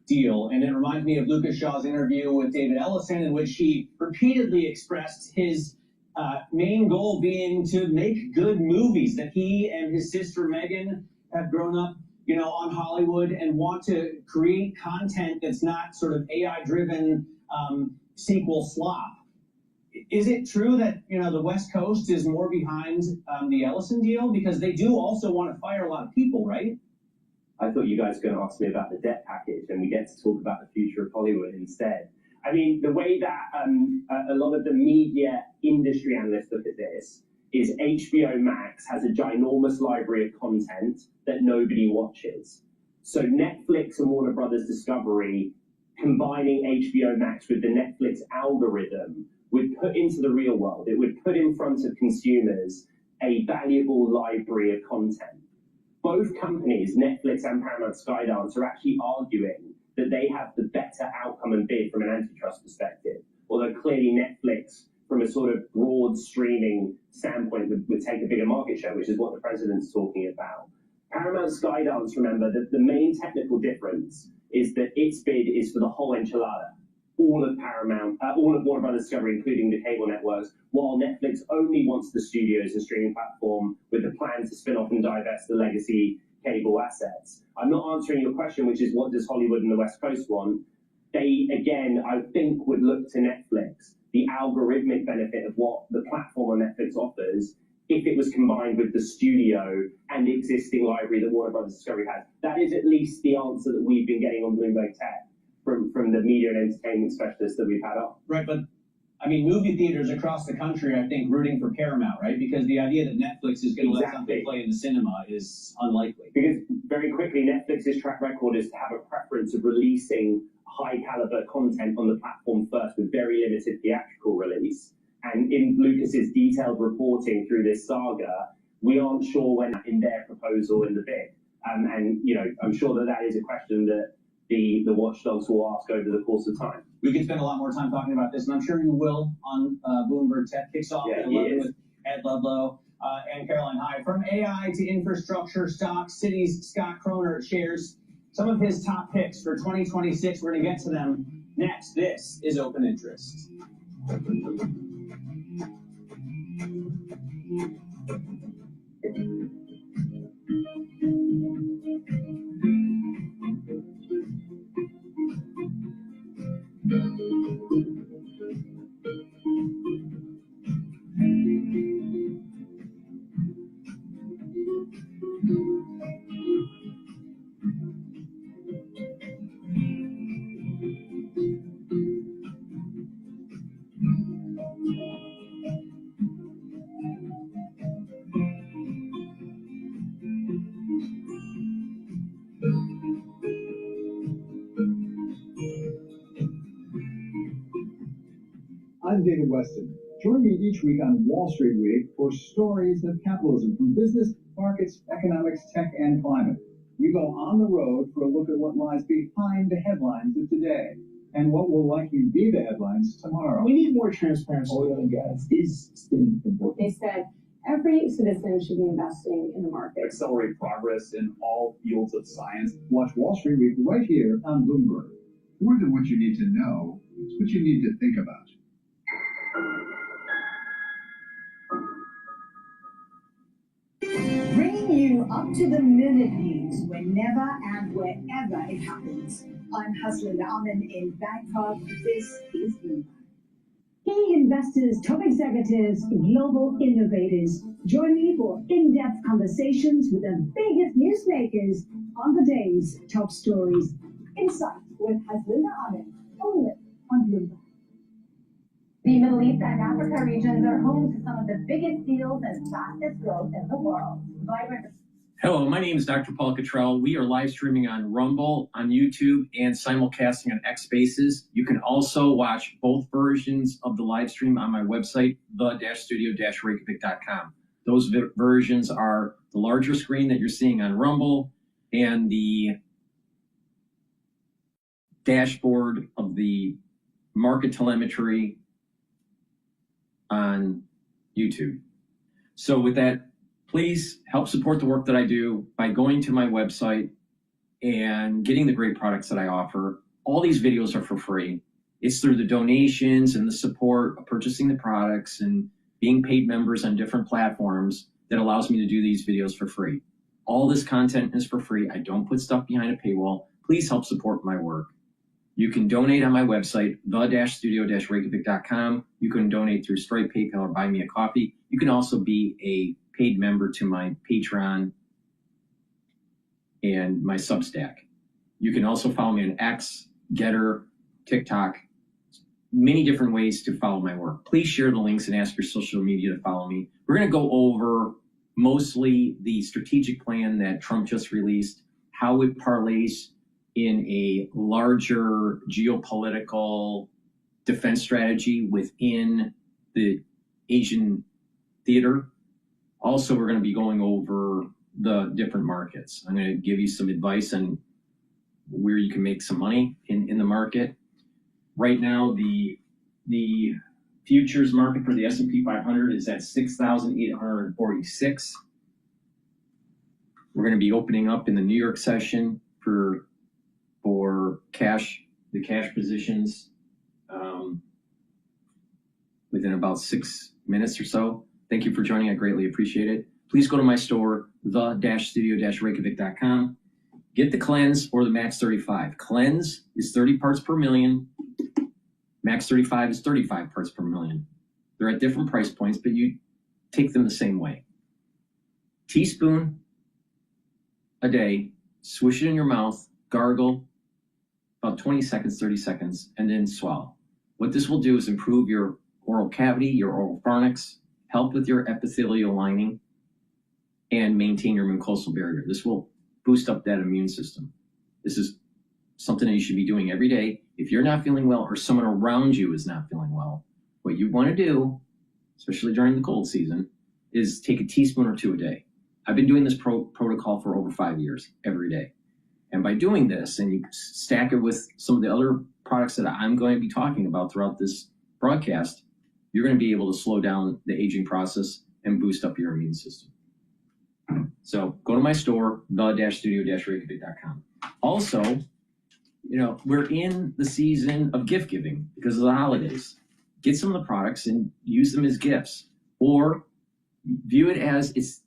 deal. And it reminds me of Lucas Shaw's interview with David Ellison, in which he repeatedly expressed his main goal being to make good movies, that he and his sister Megan have grown up, on Hollywood and want to create content that's not sort of AI-driven sequel slop. Is it true that, the West Coast is more behind the Ellison deal? Because they do also want to fire a lot of people, right? I thought you guys were going to ask me about the debt package, and we get to talk about the future of Hollywood instead. I mean, the way that a lot of the media industry analysts look at this is HBO Max has a ginormous library of content that nobody watches. So Netflix and Warner Brothers Discovery combining HBO Max with the Netflix algorithm would put into the real world, it would put in front of consumers a valuable library of content. Both companies, Netflix and Paramount Skydance, are actually arguing that they have the better outcome and bid from an antitrust perspective. Although clearly Netflix, from a sort of broad streaming standpoint, would take a bigger market share, which is what the president's talking about. Paramount Skydance, remember, that the main technical difference is that its bid is for the whole enchilada. All of Paramount, all of Warner Brothers Discovery, including the cable networks, while Netflix only wants the studios and streaming platform with the plan to spin off and divest the legacy cable assets. I'm not answering your question, which is what does Hollywood and the West Coast want? They, again, I think would look to Netflix, the algorithmic benefit of what the platform on Netflix offers, if it was combined with the studio and the existing library that Warner Brothers Discovery has. That is at least the answer that we've been getting on Bloomberg Tech from the media and entertainment specialists that we've had on. Right, but I mean, movie theaters across the country, I think, rooting for Paramount, right? Because the idea that Netflix is going to let something play in the cinema is unlikely. Because very quickly, Netflix's track record is to have a preference of releasing high caliber content on the platform first with very limited theatrical release. And in Lucas's detailed reporting through this saga, we aren't sure when in their proposal in the bid. And I'm sure that is a question that the watchdogs will ask over the course of time. We could spend a lot more time talking about this, and I'm sure you will on Bloomberg Tech Kicks Off at 11 with Ed Ludlow and Caroline Hyde. From AI to infrastructure, stocks, cities, Scott Kroner shares some of his top picks for 2026. We're going to get to them next. This is Open Interest. I'm David Weston. Join me each week on Wall Street Week for stories of capitalism from business, markets, economics, tech, and climate. We go on the road for a look at what lies behind the headlines of today and what will likely be the headlines tomorrow. We need more transparency. Oil and gas is still important. They said every citizen should be investing in the market. Accelerate progress in all fields of science. Watch Wall Street Week right here on Bloomberg. More than what you need to know, it's what you need to think about. Bringing you up-to-the-minute news whenever and wherever it happens. I'm Haslinda Amin in Bangkok. This is Bloomberg. Key investors, top executives, global innovators. Join me for in-depth conversations with the biggest newsmakers on the day's top stories. Insight with Haslinda Amin, only on Bloomberg. The Middle East and Africa regions are home to some of the biggest deals and fastest growth in the world. Vibrant. Hello, my name is DrPaulCottrell. We are live streaming on Rumble, on YouTube, and simulcasting on X Spaces. You can also watch both versions of the live stream on my website, the-studio-reykjavik.com. Those versions are the larger screen that you're seeing on Rumble and the dashboard of the market telemetry on YouTube. So with that, please help support the work that I do by going to my website and getting the great products that I offer. All these videos are for free. It's through the donations and the support of purchasing the products and being paid members on different platforms that allows me to do these videos for free. All this content is for free. I don't put stuff behind a paywall. Please help support my work. You can donate on my website, the-studio-reykjavik.com. You can donate through Stripe, PayPal, or Buy Me a Coffee. You can also be a paid member to my Patreon and my Substack. You can also follow me on X, GETTR, TikTok, many different ways to follow my work. Please share the links and ask your social media to follow me. We're going to go over mostly the strategic plan that Trump just released, how it parlays in a larger geopolitical defense strategy within the Asian theater. Also, we're going to be going over the different markets. I'm going to give you some advice on where you can make some money in the market. Right now, the futures market for the S&P 500 is at 6,846. We're going to be opening up in the New York session for cash, the cash positions within about 6 minutes or so. Thank you for joining. I greatly appreciate it. Please go to my store, the-studio-reykjavik.com. Get the Cleanse or the Max 35. Cleanse is 30 parts per million. Max 35 is 35 parts per million. They're at different price points, but you take them the same way. Teaspoon a day, swish it in your mouth, gargle, about 20 seconds, 30 seconds, and then swallow. What this will do is improve your oral cavity, your oral pharynx, help with your epithelial lining, and maintain your mucosal barrier. This will boost up that immune system. This is something that you should be doing every day. If you're not feeling well or someone around you is not feeling well, what you want to do, especially during the cold season, is take a teaspoon or two a day. I've been doing this protocol for over 5 years, every day. And by doing this, and you stack it with some of the other products that I'm going to be talking about throughout this broadcast, you're going to be able to slow down the aging process and boost up your immune system. So go to my store, the-studio-reykjavik.com. Also, we're in the season of gift giving because of the holidays. Get some of the products and use them as gifts, or view it as it's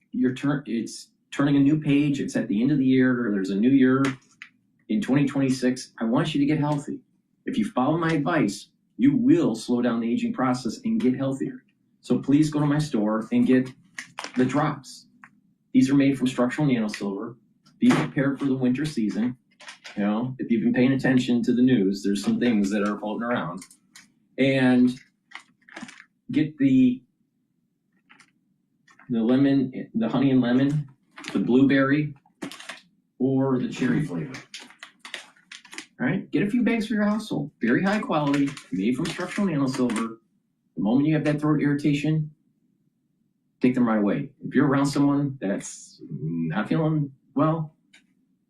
turning a new page. It's at the end of the year, or there's a new year in 2026. I want you to get healthy. If you follow my advice, you will slow down the aging process and get healthier. So please go to my store and get the drops. These are made from structural nanosilver. Be prepared for the winter season. If you've been paying attention to the news, there's some things that are floating around. And get the lemon, the honey and lemon, the blueberry, or the cherry flavor. All right, get a few bags for your household. Very high quality, made from structural nanosilver. The moment you have that throat irritation, take them right away. If you're around someone that's not feeling well,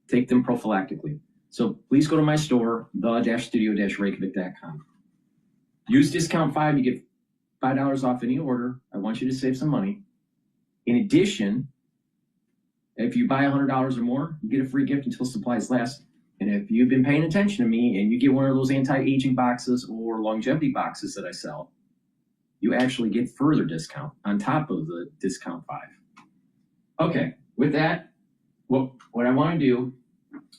take them prophylactically. So please go to my store, the-studio-reykjavik.com. Use discount 5, you get $5 off any order. I want you to save some money. In addition, if you buy $100 or more, you get a free gift until supplies last. And if you've been paying attention to me and you get one of those anti-aging boxes or longevity boxes that I sell, you actually get further discount on top of the discount 5. Okay, with that, what I want to do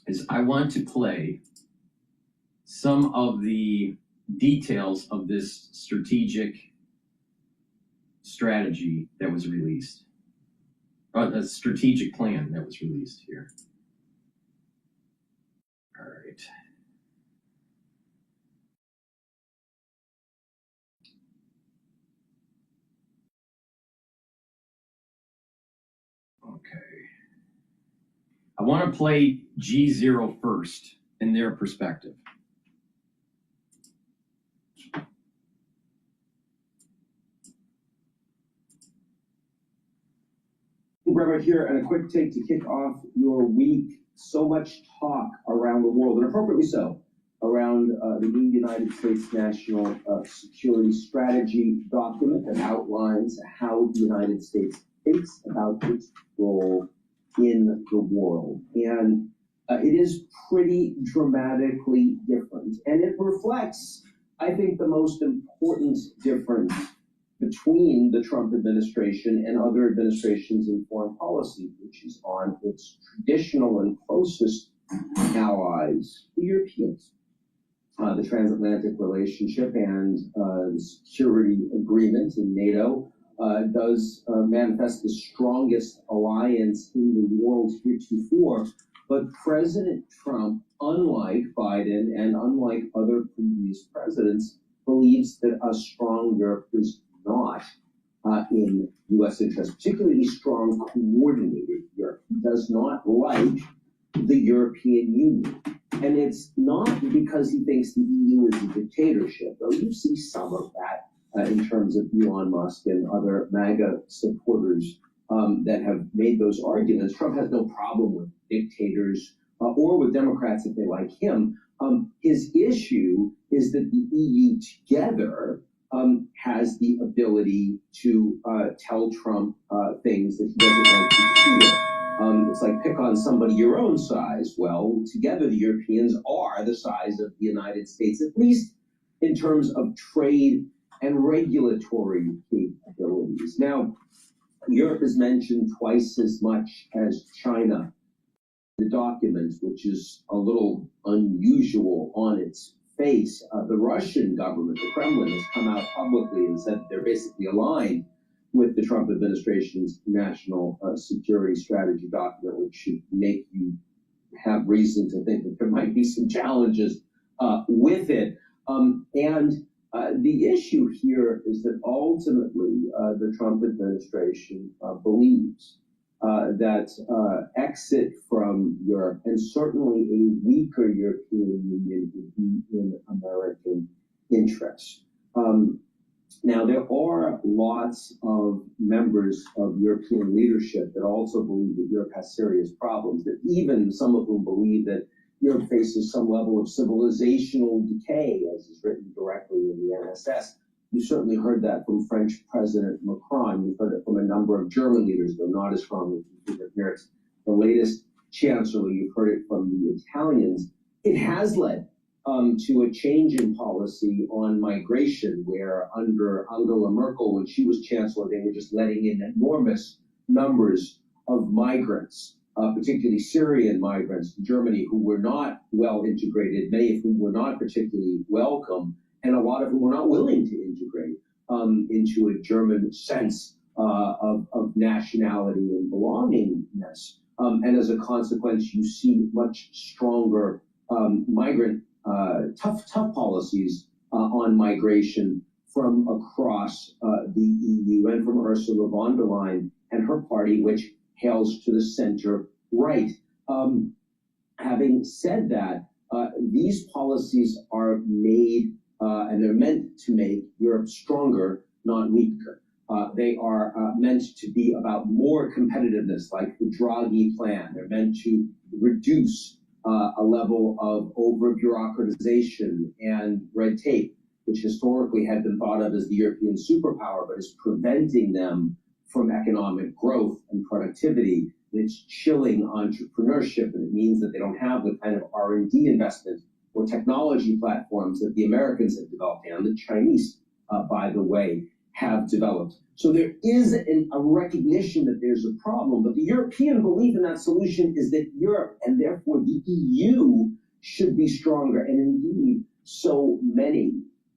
is I want to play some of the details of this strategic strategy that was released. The strategic plan that was released here. All right. Okay. I want to play G0 first in their perspective. Brother here, and a quick take to kick off your week. So much talk around the world, and appropriately so, around the new United States National Security Strategy document that outlines how the United States thinks about its role in the world. And it is pretty dramatically different. And it reflects, I think, the most important difference between the Trump administration and other administrations in foreign policy, which is on its traditional and closest allies, the Europeans. The transatlantic relationship and the security agreement in NATO does manifest the strongest alliance in the world heretofore. But President Trump, unlike Biden and unlike other previous presidents, believes that a strong Europe is not in U.S. interest, particularly a strong, coordinated Europe. He does not like the European Union. And it's not because he thinks the EU is a dictatorship, though you see some of that in terms of Elon Musk and other MAGA supporters that have made those arguments. Trump has no problem with dictators or with Democrats if they like him. His issue is that the EU together has the ability to tell Trump things that he doesn't like to hear. It's like pick on somebody your own size. Well, together the Europeans are the size of the United States, at least in terms of trade and regulatory capabilities. Now, Europe is mentioned twice as much as China in the documents, which is a little unusual on its face. The Russian government, the Kremlin, has come out publicly and said they're basically aligned with the Trump administration's national security strategy document, which should make you have reason to think that there might be some challenges with it. The issue here is that ultimately the Trump administration believes that exit from Europe, and certainly a weaker European Union, would be in American interest. Now, there are lots of members of European leadership that also believe that Europe has serious problems, that even some of whom believe that Europe faces some level of civilizational decay, as is written directly in the NSS. You certainly heard that from French President Macron. You've heard it from a number of German leaders, though not as strongly as the latest chancellor. You've heard it from the Italians. It has led to a change in policy on migration, where under Angela Merkel, when she was chancellor, they were just letting in enormous numbers of migrants, particularly Syrian migrants to Germany, who were not well integrated, many of whom were not particularly welcome, and a lot of whom were not willing to integrate into a German sense of nationality and belongingness. And as a consequence, you see much stronger migrant tough policies on migration from across the EU and from Ursula von der Leyen and her party, which hails to the center right. Having said that, these policies are made and they're meant to make Europe stronger, not weaker. They are meant to be about more competitiveness, like the Draghi plan. They're meant to reduce a level of over-bureaucratization and red tape, which historically had been thought of as the European superpower, but is preventing them from economic growth and productivity. It's chilling entrepreneurship, and it means that they don't have the kind of R&D investment or technology platforms that the Americans have developed, and the Chinese, by the way, have developed. So there is a recognition that there's a problem, but the European belief in that solution is that Europe, and therefore the EU, should be stronger. And indeed, so many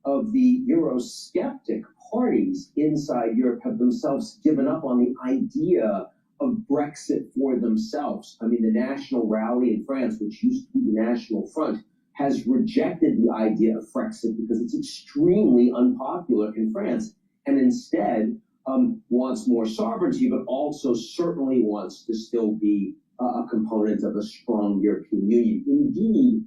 of the Eurosceptic parties inside Europe have themselves given up on the idea of Brexit for themselves. I mean, the National Rally in France, which used to be the National Front, has rejected the idea of Frexit because it's extremely unpopular in France, and instead wants more sovereignty, but also certainly wants to still be a component of a strong European Union. Indeed,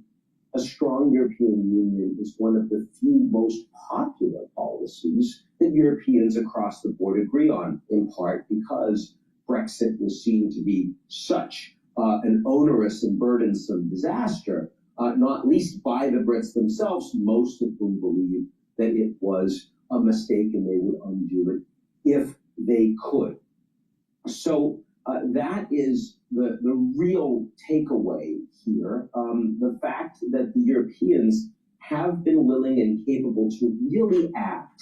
a strong European Union is one of the few most popular policies that Europeans across the board agree on, in part because Brexit was seen to be such an onerous and burdensome disaster, not least by the Brits themselves, most of whom believe that it was a mistake and they would undo it if they could. So that is the real takeaway here. The fact that the Europeans have been willing and capable to really act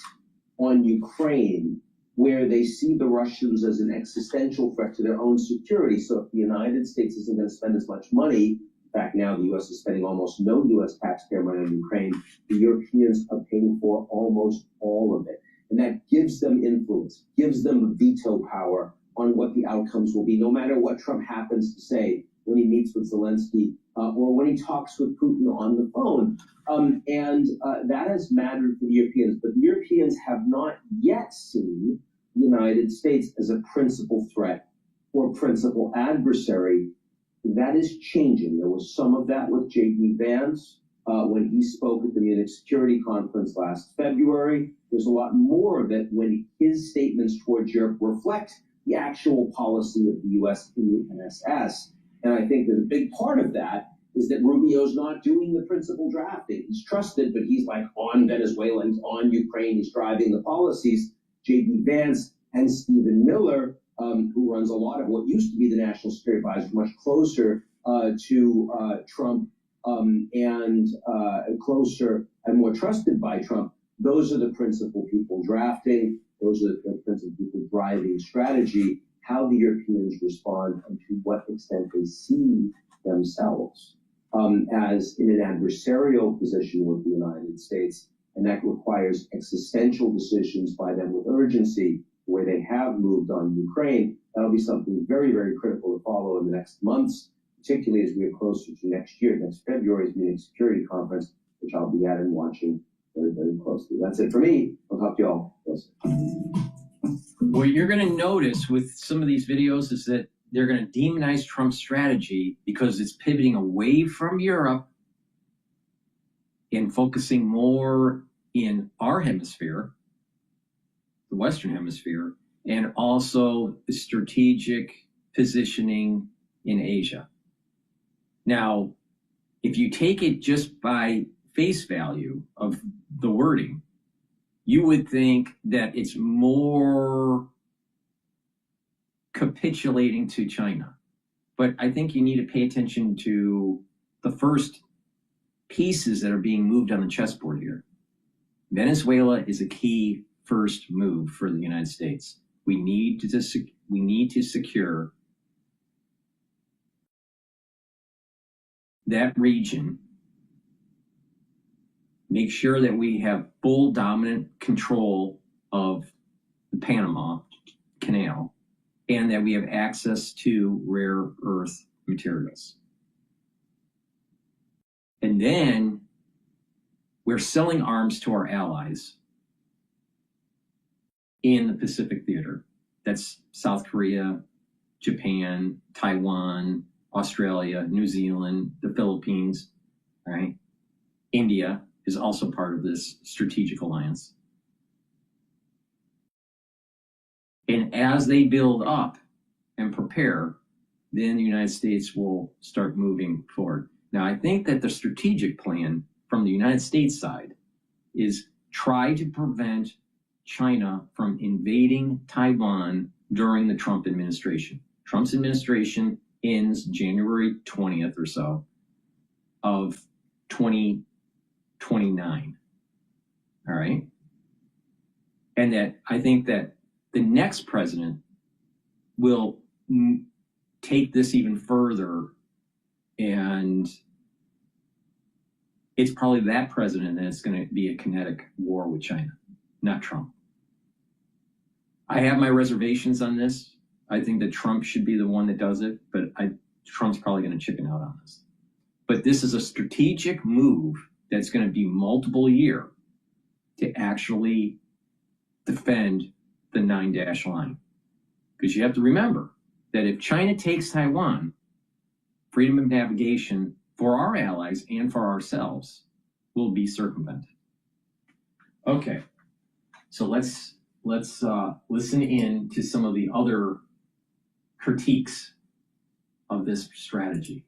on Ukraine, where they see the Russians as an existential threat to their own security. So if the United States isn't going to spend as much money, in fact, now the U.S. is spending almost no U.S. taxpayer money on Ukraine, the Europeans are paying for almost all of it. And that gives them influence, gives them veto power on what the outcomes will be, no matter what Trump happens to say when he meets with Zelensky or when he talks with Putin on the phone. That has mattered for the Europeans, but the Europeans have not yet seen the United States as a principal threat or principal adversary. That is changing. There was some of that with J.D. Vance when he spoke at the Munich Security Conference last February. There's a lot more of it when his statements towards Europe reflect the actual policy of the U.S. in the NSS. And I think that a big part of that is that Rubio's not doing the principal drafting. He's trusted, but he's like on Venezuela, he's on Ukraine, he's driving the policies. J.D. Vance and Stephen Miller, who runs a lot of what used to be the National Security Advisor, much closer to Trump and closer and more trusted by Trump, those are the principal people drafting, those are the principal people driving strategy, how the Europeans respond and to what extent they see themselves as in an adversarial position with the United States. And that requires existential decisions by them with urgency, where they have moved on Ukraine. That'll be something very, very critical to follow in the next months, particularly as we get closer to next year, next February's Munich Security Conference, which I'll be at and watching very, very closely. That's it for me. I'll talk to you all. What you're going to notice with some of these videos is that they're going to demonize Trump's strategy because it's pivoting away from Europe and focusing more in our hemisphere, the Western Hemisphere, and also the strategic positioning in Asia. Now, if you take it just by face value of the wording, you would think that it's more capitulating to China. But I think you need to pay attention to the first pieces that are being moved on the chessboard here. Venezuela is a key first move for the United States. We need to secure that region, make sure that we have full dominant control of the Panama Canal, and that we have access to rare earth materials. And then we're selling arms to our allies in the Pacific theater. That's South Korea, Japan, Taiwan, Australia, New Zealand, the Philippines, right? India is also part of this strategic alliance. And as they build up and prepare, then the United States will start moving forward. Now, I think that the strategic plan from the United States side is try to prevent China from invading Taiwan during the Trump administration. Trump's administration ends January 20th or so of 2029. All right? And that I think that the next president will take this even further, and it's probably that president that's going to be a kinetic war with China, not Trump. I have my reservations on this. I think that Trump should be the one that does it, but Trump's probably going to chicken out on this. But this is a strategic move that's going to be multiple year to actually defend the 9-dash line. Because you have to remember that if China takes Taiwan, freedom of navigation for our allies and for ourselves will be circumvented. Okay, so let's listen in to some of the other critiques of this strategy.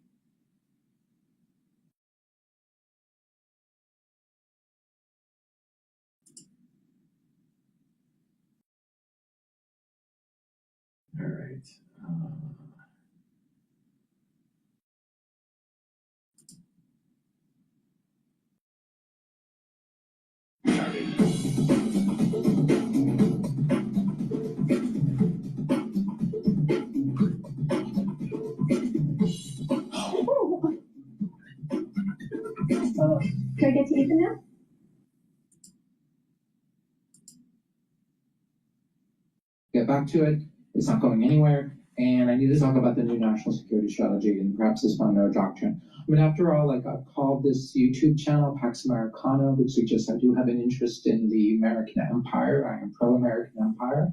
All right. So, do I get to eat them now? Get back to it. It's not going anywhere. And I need to talk about the new national security strategy and perhaps this Monroe Doctrine. I mean, after all, like I've called this YouTube channel Pax Americana, which suggests I do have an interest in the American empire. I am pro-American empire.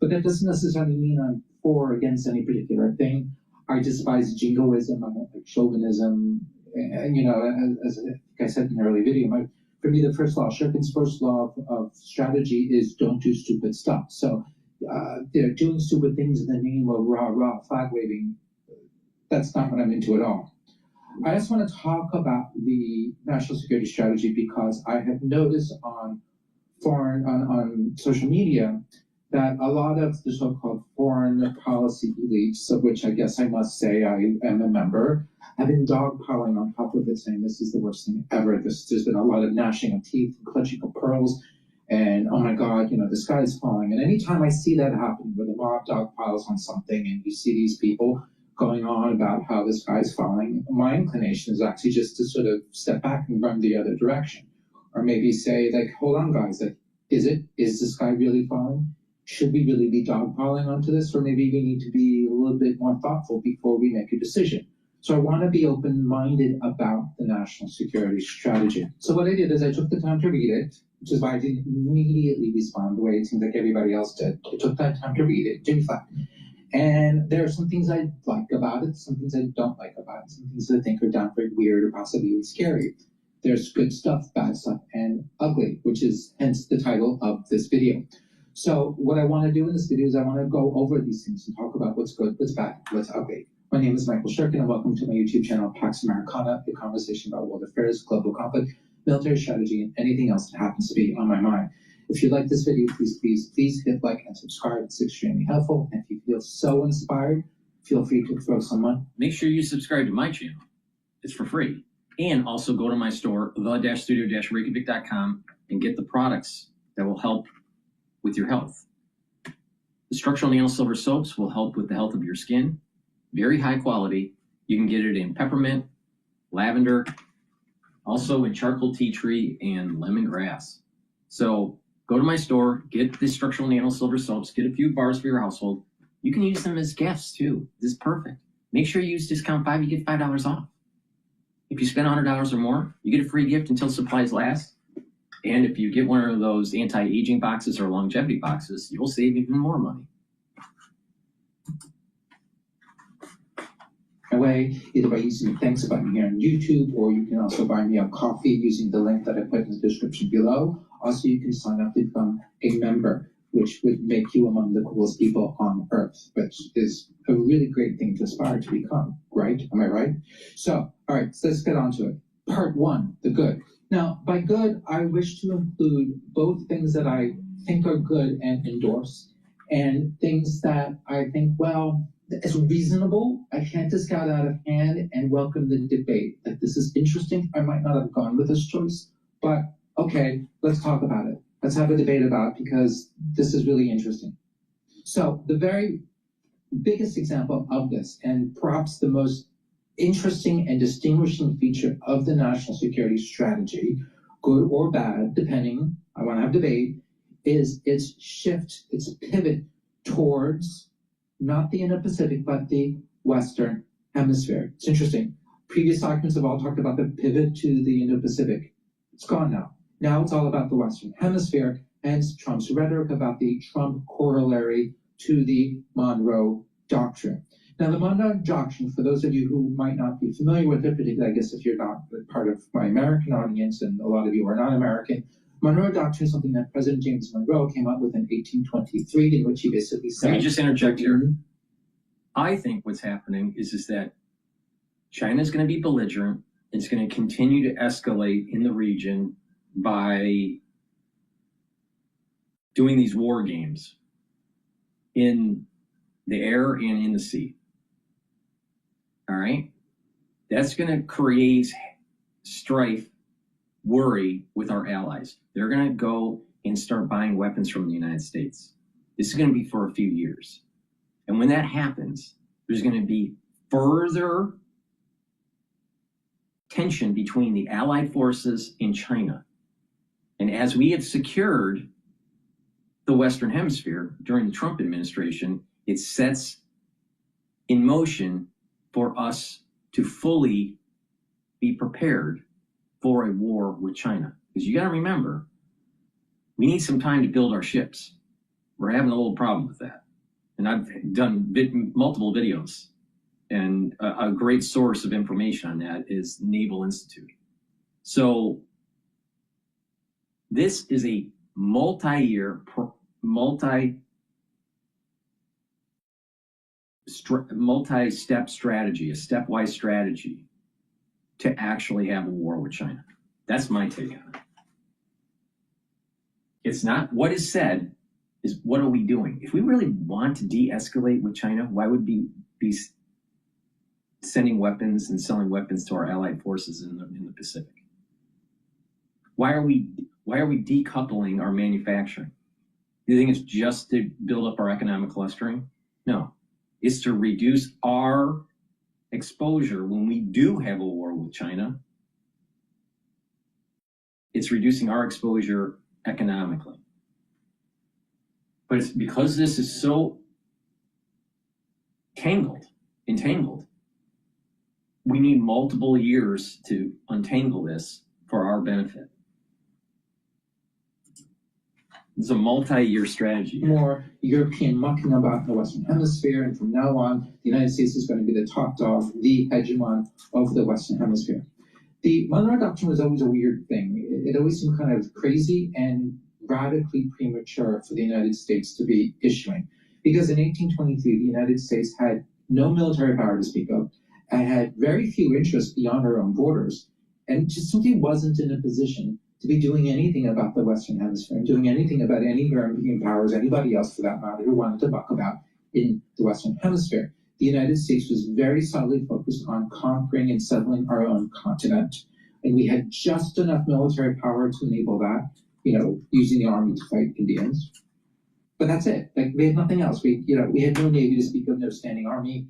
But that doesn't necessarily mean I'm for or against any particular thing. I despise jingoism, I don't like chauvinism. And, you know, as I said in an early video, for me, the first law, Shirkin's first law of strategy is don't do stupid stuff. So they're doing stupid things in the name of rah, flag waving. That's not what I'm into at all. I just want to talk about the national security strategy because I have noticed on social media that a lot of the so-called foreign policy elites, of which I guess I must say I am a member, have been dogpiling on top of it, saying this is the worst thing ever. There's been a lot of gnashing of teeth and clutching of pearls, and oh my God, you know, the sky is falling. And anytime I see that happen, where the mob dogpiles on something, and you see these people going on about how the sky is falling, my inclination is actually just to sort of step back and run the other direction, or maybe say, like, hold on, guys, like, is the sky really falling? Should we really be dogpiling onto this? Or maybe we need to be a little bit more thoughtful before we make a decision. So I want to be open-minded about the national security strategy. So what I did is I took the time to read it, which is why I didn't immediately respond the way it seems like everybody else did. I took that time to read it, to reflect. And there are some things I like about it, some things I don't like about it, some things I think are downright weird or possibly even scary. There's good stuff, bad stuff, and ugly, which is hence the title of this video. So what I want to do in this video is I want to go over these things and talk about what's good, what's bad, what's ugly. My name is Michael Shirkin, and welcome to my YouTube channel, Pax Americana, a conversation about world affairs, global conflict, military strategy, and anything else that happens to be on my mind. If you like this video, please hit like and subscribe. It's extremely helpful. And if you feel so inspired, feel free to throw some money. Make sure you subscribe to my channel. It's for free. And also go to my store, the-studio-reykjavik.com, and get the products that will help with your health. The structural nano silver soaps will help with the health of your skin. Very high quality. You can get it in peppermint, lavender, also in charcoal tea tree and lemongrass. So go to my store, get the structural nano silver soaps, get a few bars for your household. You can use them as gifts too. This is perfect. Make sure you use discount 5, you get $5 off. If you spend $100 or more, you get a free gift until supplies last. And if you get one of those anti-aging boxes or longevity boxes, you'll save even more money. Way, either by using the thanks button here on YouTube, or you can also buy me a coffee using the link that I put in the description below. Also, you can sign up to become a member, which would make you among the coolest people on earth, which is a really great thing to aspire to become, right? Am I right? So, all right, so let's get on to it. Part 1, the good. Now, by good, I wish to include both things that I think are good and endorse, and things that I think, well, it's reasonable. I can't discount out of hand and welcome the debate. Like, this is interesting. I might not have gone with this choice, but okay, let's talk about it. Let's have a debate about it because this is really interesting. So the very biggest example of this, and perhaps the most interesting and distinguishing feature of the national security strategy, good or bad, depending, I want to have debate, is its shift, its pivot towards not the Indo-Pacific, but the Western Hemisphere. It's interesting. Previous documents have all talked about the pivot to the Indo-Pacific. It's gone now. Now it's all about the Western Hemisphere, hence Trump's rhetoric about the Trump corollary to the Monroe Doctrine. Now, the Monroe Doctrine, for those of you who might not be familiar with it, particularly, I guess, if you're not part of my American audience, and a lot of you are not American, Monroe Doctrine is something that President James Monroe came up with in 1823, in which he basically said... Let me just interject here. I think what's happening is that China's going to be belligerent. It's going to continue to escalate in the region by doing these war games in the air and in the sea. All right? That's going to create strife, worry with our allies. They're going to go and start buying weapons from the United States. This is going to be for a few years. And when that happens, there's going to be further tension between the Allied forces and China. And as we have secured the Western Hemisphere during the Trump administration, it sets in motion for us to fully be prepared for a war with China. Because you got to remember, we need some time to build our ships. We're having a little problem with that. And I've done multiple videos, and a great source of information on that is Naval Institute. So this is a multi-year, multi-step strategy, a stepwise strategy to actually have a war with China. That's my take on it. It's not what is said, is what are we doing? If we really want to de-escalate with China, why would we be sending weapons and selling weapons to our allied forces in the Pacific? Why are we decoupling our manufacturing? Do you think it's just to build up our economic clustering? No, it's to reduce our exposure when we do have a war with China. It's reducing our exposure economically. But it's because this is so entangled, we need multiple years to untangle this for our benefit. It's a multi-year strategy. More European mucking about in the Western Hemisphere, and from now on, the United States is going to be the top dog, the hegemon of the Western Hemisphere. The Monroe Doctrine was always a weird thing. It always seemed kind of crazy and radically premature for the United States to be issuing. Because in 1823, the United States had no military power to speak of, and had very few interests beyond our own borders, and just simply wasn't in a position to be doing anything about the Western Hemisphere, doing anything about any European powers, anybody else for that matter, who wanted to buck about in the Western Hemisphere. The United States was very solidly focused on conquering and settling our own continent. And we had just enough military power to enable that, using the army to fight Indians. But that's it. Like, we had nothing else. We had no navy to speak of, no standing army.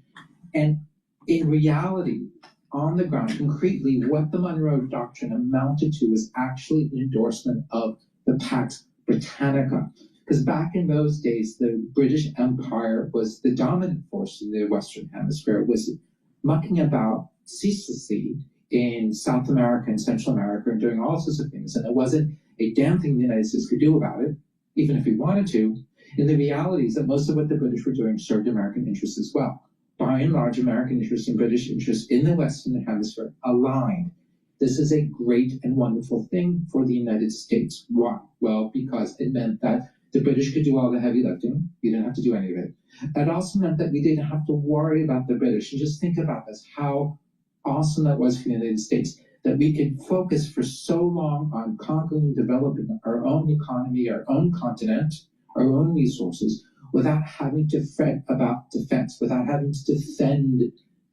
And in reality, on the ground, concretely, what the Monroe Doctrine amounted to was actually an endorsement of the Pax Britannica. Because back in those days, the British Empire was the dominant force in the Western Hemisphere. It was mucking about ceaselessly in South America and Central America and doing all sorts of things. And there wasn't a damn thing the United States could do about it, even if we wanted to. And the reality is that most of what the British were doing served American interests as well. By and large, American interests and British interests in the Western Hemisphere aligned. This is a great and wonderful thing for the United States. Why? Well, because it meant that the British could do all the heavy lifting. We didn't have to do any of it. It also meant that we didn't have to worry about the British. And just think about this, how awesome that was for the United States, that we could focus for so long on conquering and developing our own economy, our own continent, our own resources, without having to fret about defense, without having to defend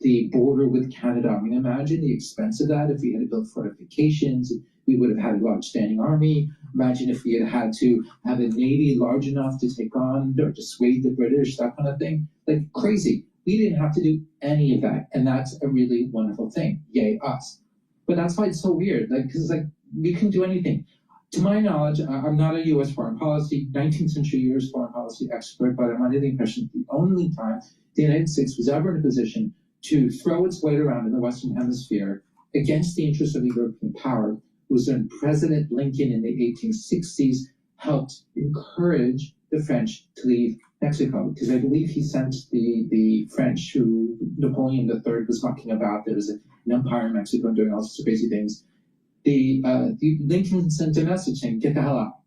the border with Canada. I mean, imagine the expense of that if we had to build fortifications, we would have had a large standing army. Imagine if we had had to have a navy large enough to take on or dissuade the British, that kind of thing. Like, crazy. We didn't have to do any of that, and that's a really wonderful thing. Yay, us. But that's why it's so weird, because we can do anything. To my knowledge, I'm not a U.S. foreign policy, 19th century U.S. foreign policy expert, but I'm under the impression that the only time the United States was ever in a position to throw its weight around in the Western Hemisphere against the interests of the European power was when President Lincoln in the 1860s helped encourage the French to leave Mexico, because I believe he sent the French, who Napoleon III was mucking about. There was an empire in Mexico and doing all sorts of crazy things. The Lincoln sent a message saying, get the hell out.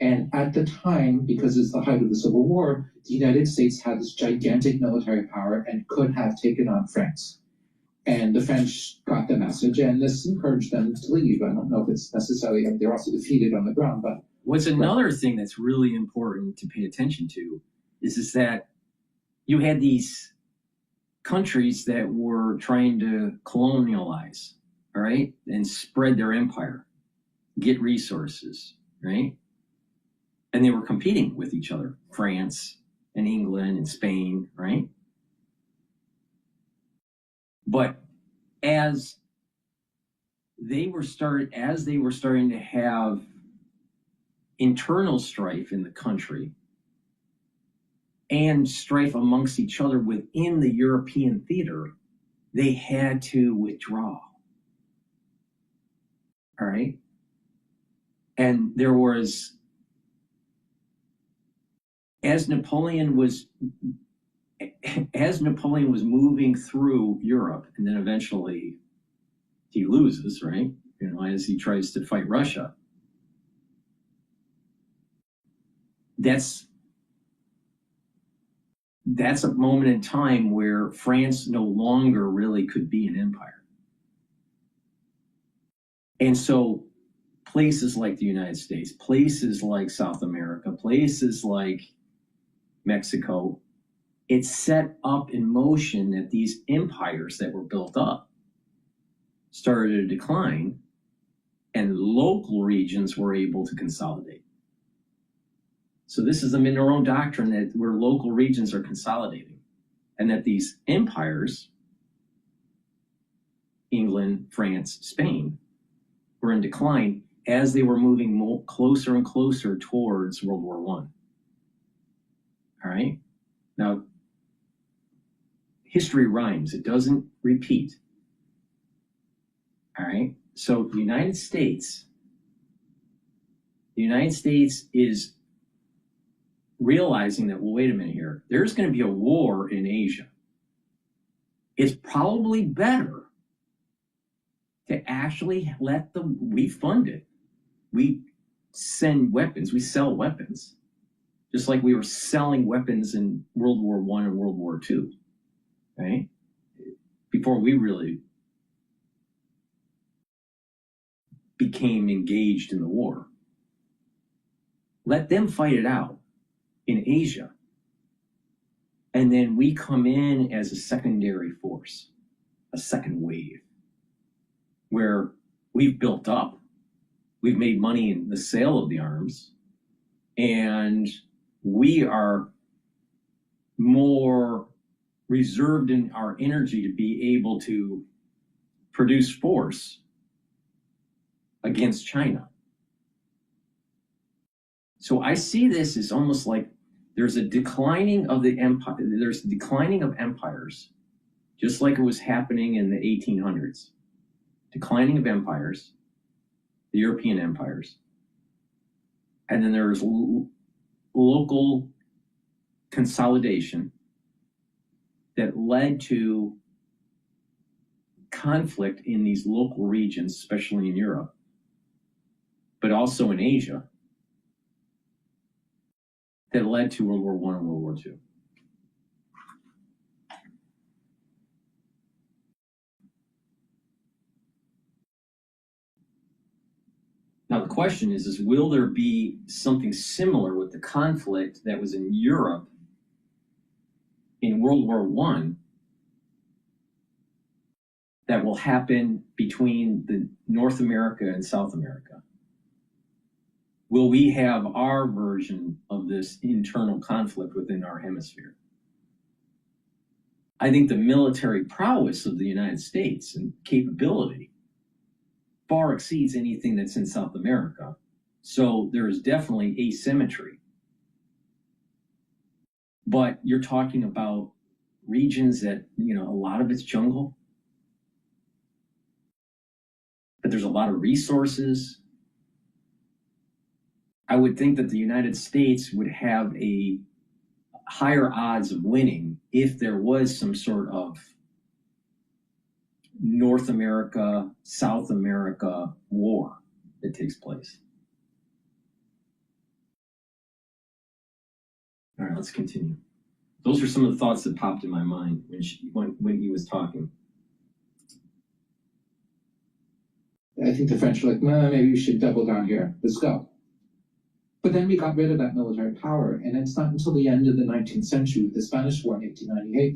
And at the time, because it's the height of the Civil War, the United States had this gigantic military power and could have taken on France. And the French got the message, and this encouraged them to leave. I don't know if it's necessarily, they're also defeated on the ground, but. What's another thing that's really important to pay attention to is that you had these countries that were trying to colonialize, all right, and spread their empire, get resources, right? And they were competing with each other, France and England and Spain, right? But as they were starting to have internal strife in the country and strife amongst each other within the European theater, they had to withdraw. All right. And there was, as Napoleon was moving through Europe, and then eventually he loses, right? You know, as he tries to fight Russia. That's a moment in time where France no longer really could be an empire. And so places like the United States, places like South America, places like Mexico, it set up in motion that these empires that were built up started to decline, and local regions were able to consolidate. So this is the Monroe Doctrine, that where local regions are consolidating, and that these empires, England, France, Spain, were in decline as they were moving closer and closer towards World War I. All right? Now, history rhymes. It doesn't repeat. All right? So the United States is realizing that, well, wait a minute here, there's going to be a war in Asia. It's probably better to actually we fund it. We send weapons, we sell weapons, just like we were selling weapons in World War I and World War II, right? Before we really became engaged in the war. Let them fight it out in Asia. And then we come in as a secondary force, a second wave, where we've built up, we've made money in the sale of the arms, and we are more reserved in our energy to be able to produce force against China. So I see this as almost like there's a declining of the empire. There's a declining of empires, just like it was happening in the 1800s. Declining of empires, the European empires. And then there's local consolidation that led to conflict in these local regions, especially in Europe, but also in Asia, that led to World War I and World War II. Now the question is will there be something similar with the conflict that was in Europe in World War I that will happen between the North America and South America? Will we have our version of this internal conflict within our hemisphere? I think the military prowess of the United States and capability far exceeds anything that's in South America. So there is definitely asymmetry. But you're talking about regions that, you know, a lot of it's jungle, but there's a lot of resources. I would think that the United States would have a higher odds of winning if there was some sort of North America, South America war that takes place. All right, let's continue. Those are some of the thoughts that popped in my mind when he was talking. I think the French are like, well, maybe we should double down here. Let's go. But then we got rid of that military power, and it's not until the end of the 19th century, with the Spanish War in 1898,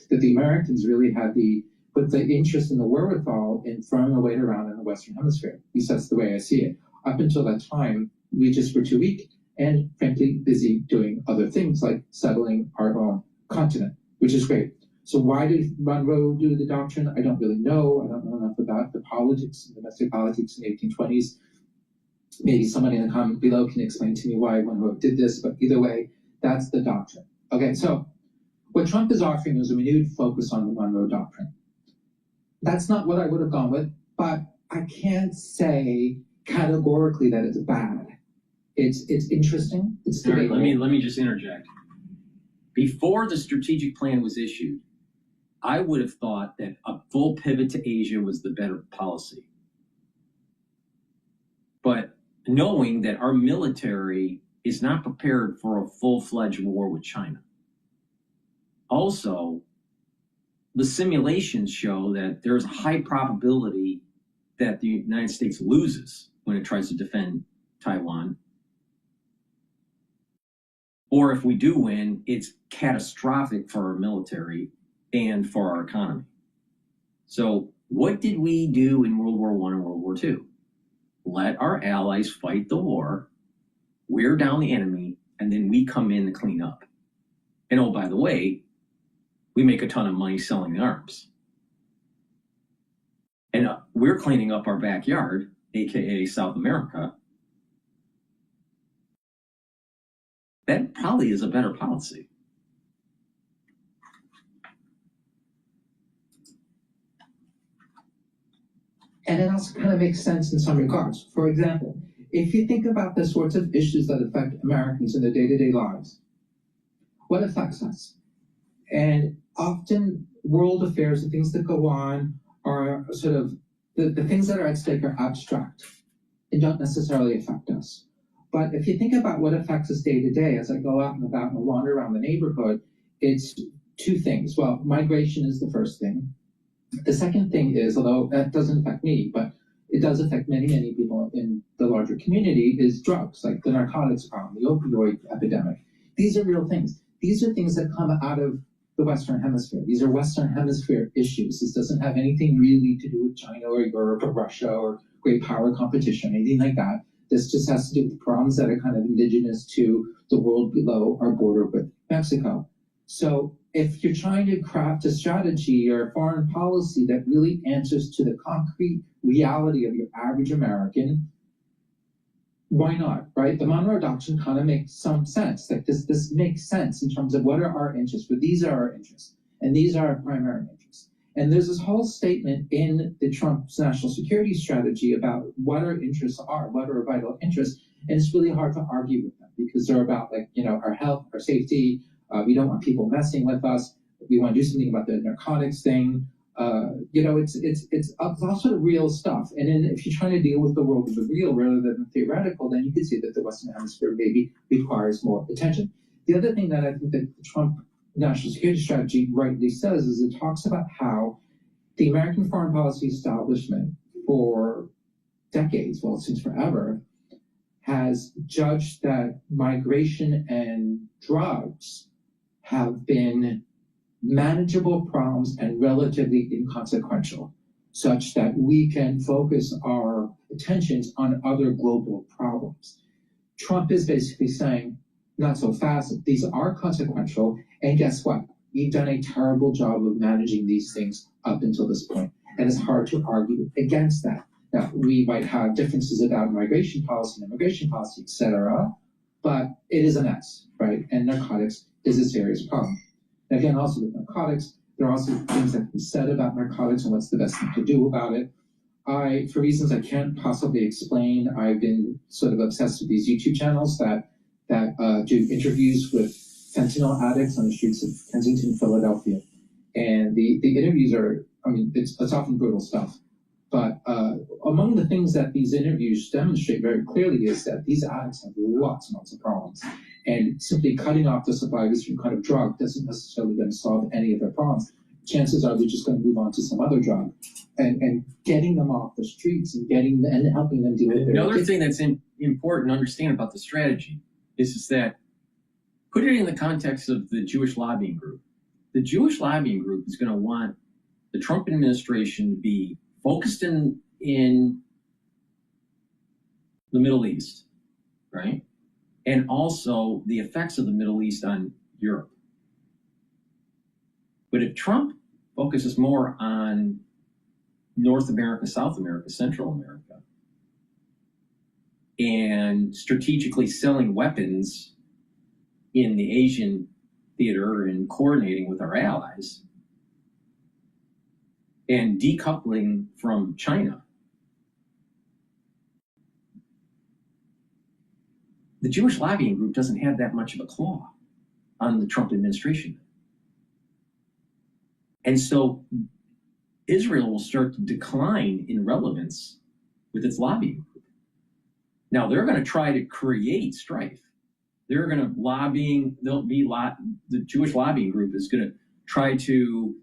that the Americans really had the interest and the wherewithal in throwing a weight around in the Western Hemisphere. At least that's the way I see it. Up until that time, we just were too weak and, frankly, busy doing other things like settling our own continent, which is great. So why did Monroe do the doctrine? I don't really know. I don't know enough about the politics, domestic politics in the 1820s. Maybe somebody in the comment below can explain to me why Monroe did this, but either way, that's the doctrine. Okay, so what Trump is offering is a renewed focus on the Monroe doctrine. That's not what I would have gone with, but I can't say categorically that it's bad. It's interesting. It's right, let me just interject. Before the strategic plan was issued, I would have thought that a full pivot to Asia was the better policy. But knowing that our military is not prepared for a full-fledged war with China. Also, the simulations show that there's a high probability that the United States loses when it tries to defend Taiwan. Or if we do win, it's catastrophic for our military and for our economy. So what did we do in World War I and World War II? Let our allies fight the war, wear down the enemy, and then we come in to clean up. And oh, by the way, we make a ton of money selling the arms. And we're cleaning up our backyard, aka South America. That probably is a better policy. And it also kind of makes sense in some regards. For example, if you think about the sorts of issues that affect Americans in their day-to-day lives, what affects us? And often world affairs, the things that go on are sort of, the things that are at stake are abstract and don't necessarily affect us. But if you think about what affects us day to day, as I go out and about and wander around the neighborhood, it's two things. Well, migration is the first thing. The second thing is, although that doesn't affect me, but it does affect many, many people in the larger community, is drugs, like the narcotics problem, the opioid epidemic. These are real things. These are things that come out of the Western Hemisphere. These are Western Hemisphere issues. This doesn't have anything really to do with China or Europe or Russia or great power competition, anything like that. This just has to do with problems that are kind of indigenous to the world below our border with Mexico. So if you're trying to craft a strategy or a foreign policy that really answers to the concrete reality of your average American, why not, right? The Monroe Doctrine kind of makes some sense. Like this makes sense in terms of what are our interests, but these are our interests, and these are our primary interests. And there's this whole statement in the Trump's national security strategy about what our interests are, what are our vital interests, and it's really hard to argue with them because they're about, like, you know, our health, our safety. We don't want people messing with us. We want to do something about the narcotics thing. You know, it's all sort of real stuff. And then if you're trying to deal with the world of the real rather than the theoretical, then you can see that the Western Hemisphere maybe requires more attention. The other thing that I think that the Trump national security strategy rightly says is it talks about how the American foreign policy establishment for decades, well, since forever, has judged that migration and drugs have been manageable problems and relatively inconsequential, such that we can focus our attentions on other global problems. Trump is basically saying, not so fast, these are consequential, and guess what? We've done a terrible job of managing these things up until this point, and it's hard to argue against that. Now, we might have differences about migration policy and immigration policy, etc., but it is a mess, right? And narcotics is a serious problem. Again, also with narcotics, there are also things that can be said about narcotics and what's the best thing to do about it. For reasons I can't possibly explain, I've been sort of obsessed with these YouTube channels that do interviews with fentanyl addicts on the streets of Kensington, Philadelphia. And the interviews are, I mean, it's often brutal stuff. But among the things that these interviews demonstrate very clearly is that these addicts have lots and lots of problems. And simply cutting off the supply of a certain kind of drug doesn't necessarily going to solve any of their problems. Chances are they're just going to move on to some other drug. And getting them off the streets and helping them deal with their Another thing that's important to understand about the strategy is that put it in the context of the Jewish lobbying group. The Jewish lobbying group is going to want the Trump administration to be focused in the Middle East, right? And also the effects of the Middle East on Europe. But if Trump focuses more on North America, South America, Central America, and strategically selling weapons in the Asian theater and coordinating with our allies, and decoupling from China, the Jewish lobbying group doesn't have that much of a claw on the Trump administration. And so Israel will start to decline in relevance with its lobbying group. Now they're going to try to create strife. They're going to the Jewish lobbying group is going to try to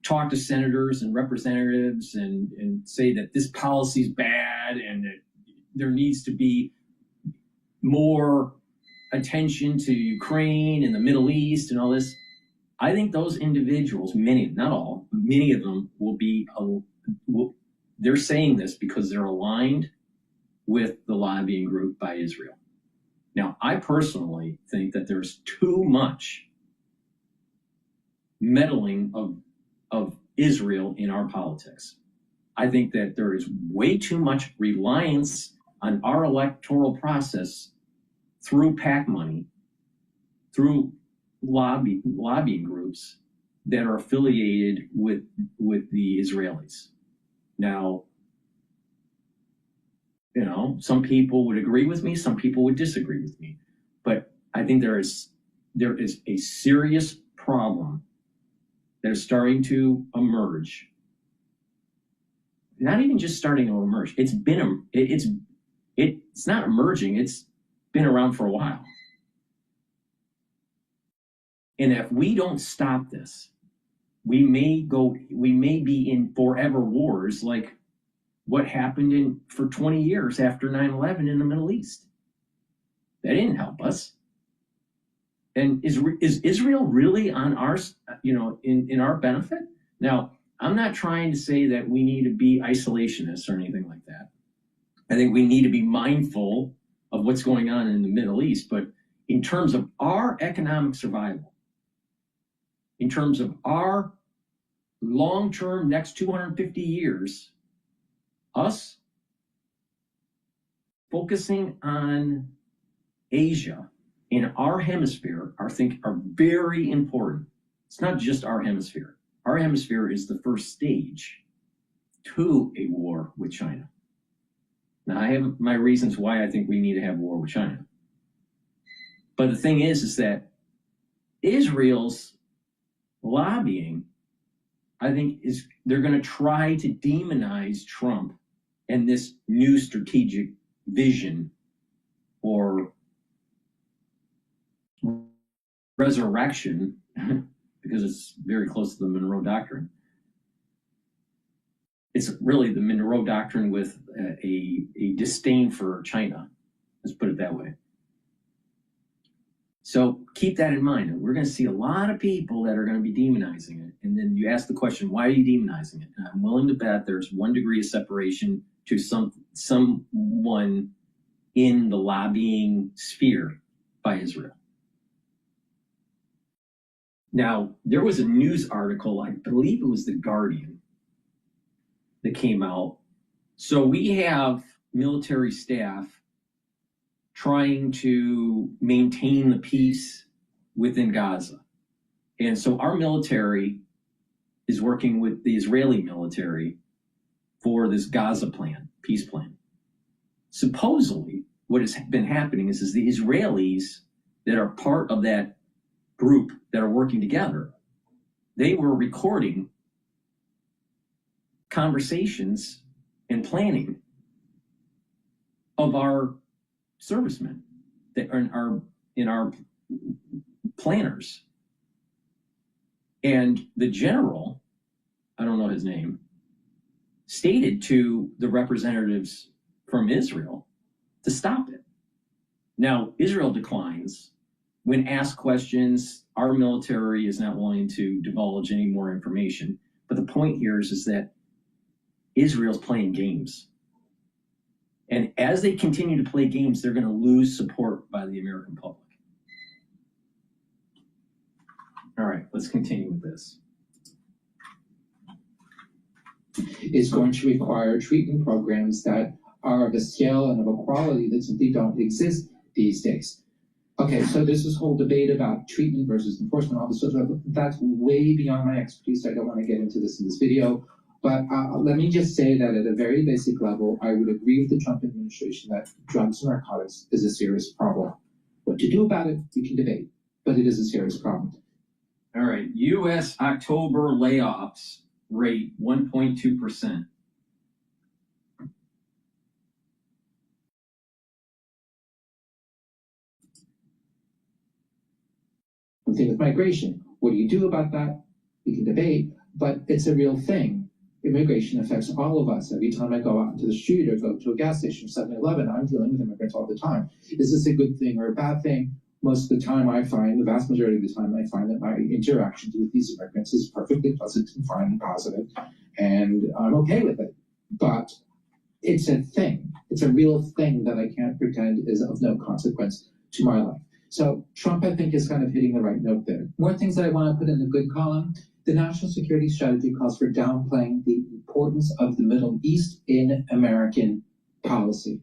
talk to senators and representatives and say that this policy is bad and that there needs to be more attention to Ukraine and the Middle East and all this. I think those individuals, many, not all, many of them they're saying this because they're aligned with the lobbying group by Israel. Now, I personally think that there's too much meddling of Israel in our politics. I think that there is way too much reliance on our electoral process through PAC money, through lobbying groups that are affiliated with the Israelis. Now, you know, some people would agree with me, some people would disagree with me, but I think there is a serious problem that is starting to emerge. Not even just starting to emerge. It's not emerging. It's been around for a while. And if we don't stop this, we may be in forever wars like what happened for 20 years after 9/11 in the Middle East. That didn't help us. And is Israel really on our, in our benefit? Now, I'm not trying to say that we need to be isolationists or anything like that. I think we need to be mindful of what's going on in the Middle East, but in terms of our economic survival, in terms of our long-term next 250 years, us focusing on Asia in our hemisphere, are very important. It's not just our hemisphere. Our hemisphere is the first stage to a war with China. Now, I have my reasons why I think we need to have a war with China. But the thing is that Israel's lobbying, I think, they're going to try to demonize Trump and this new strategic vision or resurrection, because it's very close to the Monroe Doctrine. It's really the Monroe Doctrine with a disdain for China. Let's put it that way. So keep that in mind. We're going to see a lot of people that are going to be demonizing it. And then you ask the question, why are you demonizing it? And I'm willing to bet there's 1 degree of separation to someone in the lobbying sphere by Israel. Now, there was a news article, I believe it was The Guardian, that came out. So we have military staff trying to maintain the peace within Gaza. And so our military is working with the Israeli military for this Gaza plan, peace plan. Supposedly, what has been happening is the Israelis that are part of that group that are working together, they were recording conversations and planning of our servicemen that are in our planners. And the general, I don't know his name, stated to the representatives from Israel to stop it. Now, Israel declines. When asked questions, our military is not willing to divulge any more information. But the point here is that Israel's playing games. And as they continue to play games, they're going to lose support by the American public. All right, let's continue with this. It's going to require treatment programs that are of a scale and of a quality that simply don't exist these days. Okay, so there's this whole debate about treatment versus enforcement, all this sort of stuff. That's way beyond my expertise. I don't want to get into this in this video. But let me just say that at a very basic level, I would agree with the Trump administration that drugs and narcotics is a serious problem. What to do about it, we can debate, but it is a serious problem. All right, U.S. October layoffs rate 1.2%. One thing with migration, what do you do about that? We can debate, but it's a real thing. Immigration affects all of us. Every time I go out into the street or go to a gas station or 7-Eleven, I'm dealing with immigrants all the time. Is this a good thing or a bad thing? Most of the time I find, the vast majority of the time, I find that my interactions with these immigrants is perfectly pleasant and fine and positive, and I'm okay with it. But it's a thing. It's a real thing that I can't pretend is of no consequence to my life. So Trump, I think, is kind of hitting the right note there. More things that I want to put in the good column. The national security strategy calls for downplaying the importance of the Middle East in American policy.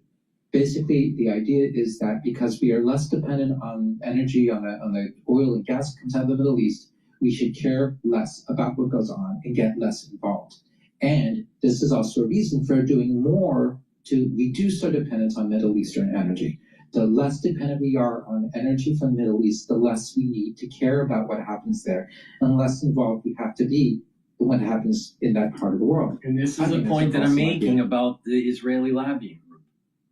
Basically, the idea is that because we are less dependent on energy, on the oil and gas that comes out of the Middle East, we should care less about what goes on and get less involved. And this is also a reason for doing more to reduce our dependence on Middle Eastern energy. The less dependent we are on energy from the Middle East, the less we need to care about what happens there, and less involved we have to be in what happens in that part of the world. And this is a point that I'm making about the Israeli lobbying group.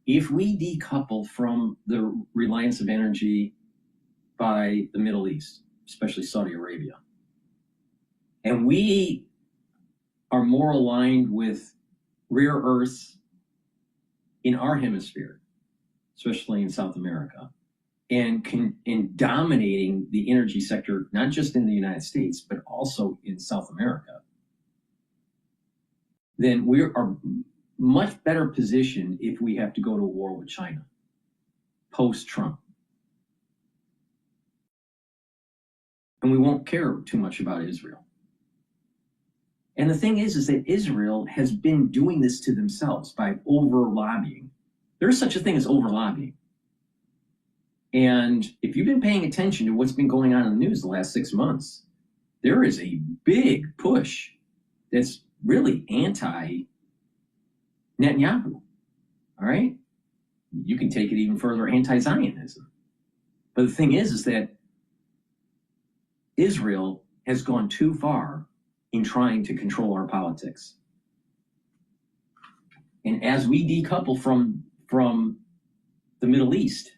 If we decouple from the reliance of energy by the Middle East, especially Saudi Arabia, and we are more aligned with rare earths in our hemisphere, especially in South America, and dominating the energy sector, not just in the United States, but also in South America, then we are much better positioned if we have to go to war with China, post-Trump. And we won't care too much about Israel. And the thing is that Israel has been doing this to themselves by over-lobbying. There is such a thing as over-lobbying. And if you've been paying attention to what's been going on in the news the last 6 months, there is a big push that's really anti-Netanyahu, all right? You can take it even further, anti-Zionism. But the thing is that Israel has gone too far in trying to control our politics. And as we decouple from the Middle East,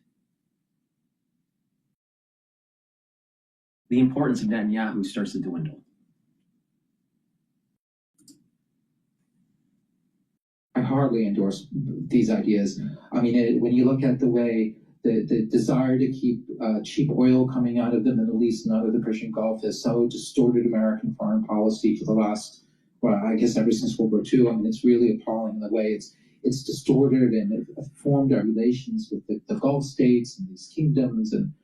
the importance of Netanyahu starts to dwindle. I hardly endorse these ideas. I mean, when you look at the way the desire to keep cheap oil coming out of the Middle East and out of the Persian Gulf has so distorted American foreign policy for the last, well, I guess ever since World War II. I mean, it's really appalling in the way it's distorted and it formed our relations with the Gulf states and these kingdoms and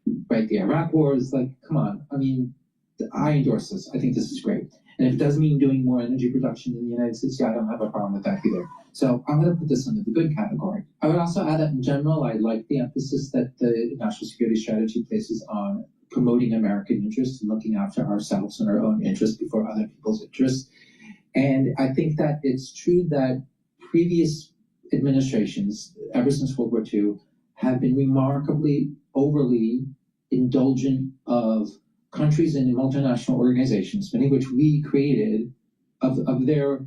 the Iraq War is like, come on. I mean, I endorse this. I think this is great. And if it does mean doing more energy production in the United States, yeah, I don't have a problem with that either. So I'm going to put this under the good category. I would also add that in general, I like the emphasis that the national security strategy places on promoting American interests and looking after ourselves and our own interests before other people's interests. And I think that it's true that previous administrations, ever since World War II, have been remarkably overly indulgent of countries and multinational organizations, many of which we created, of their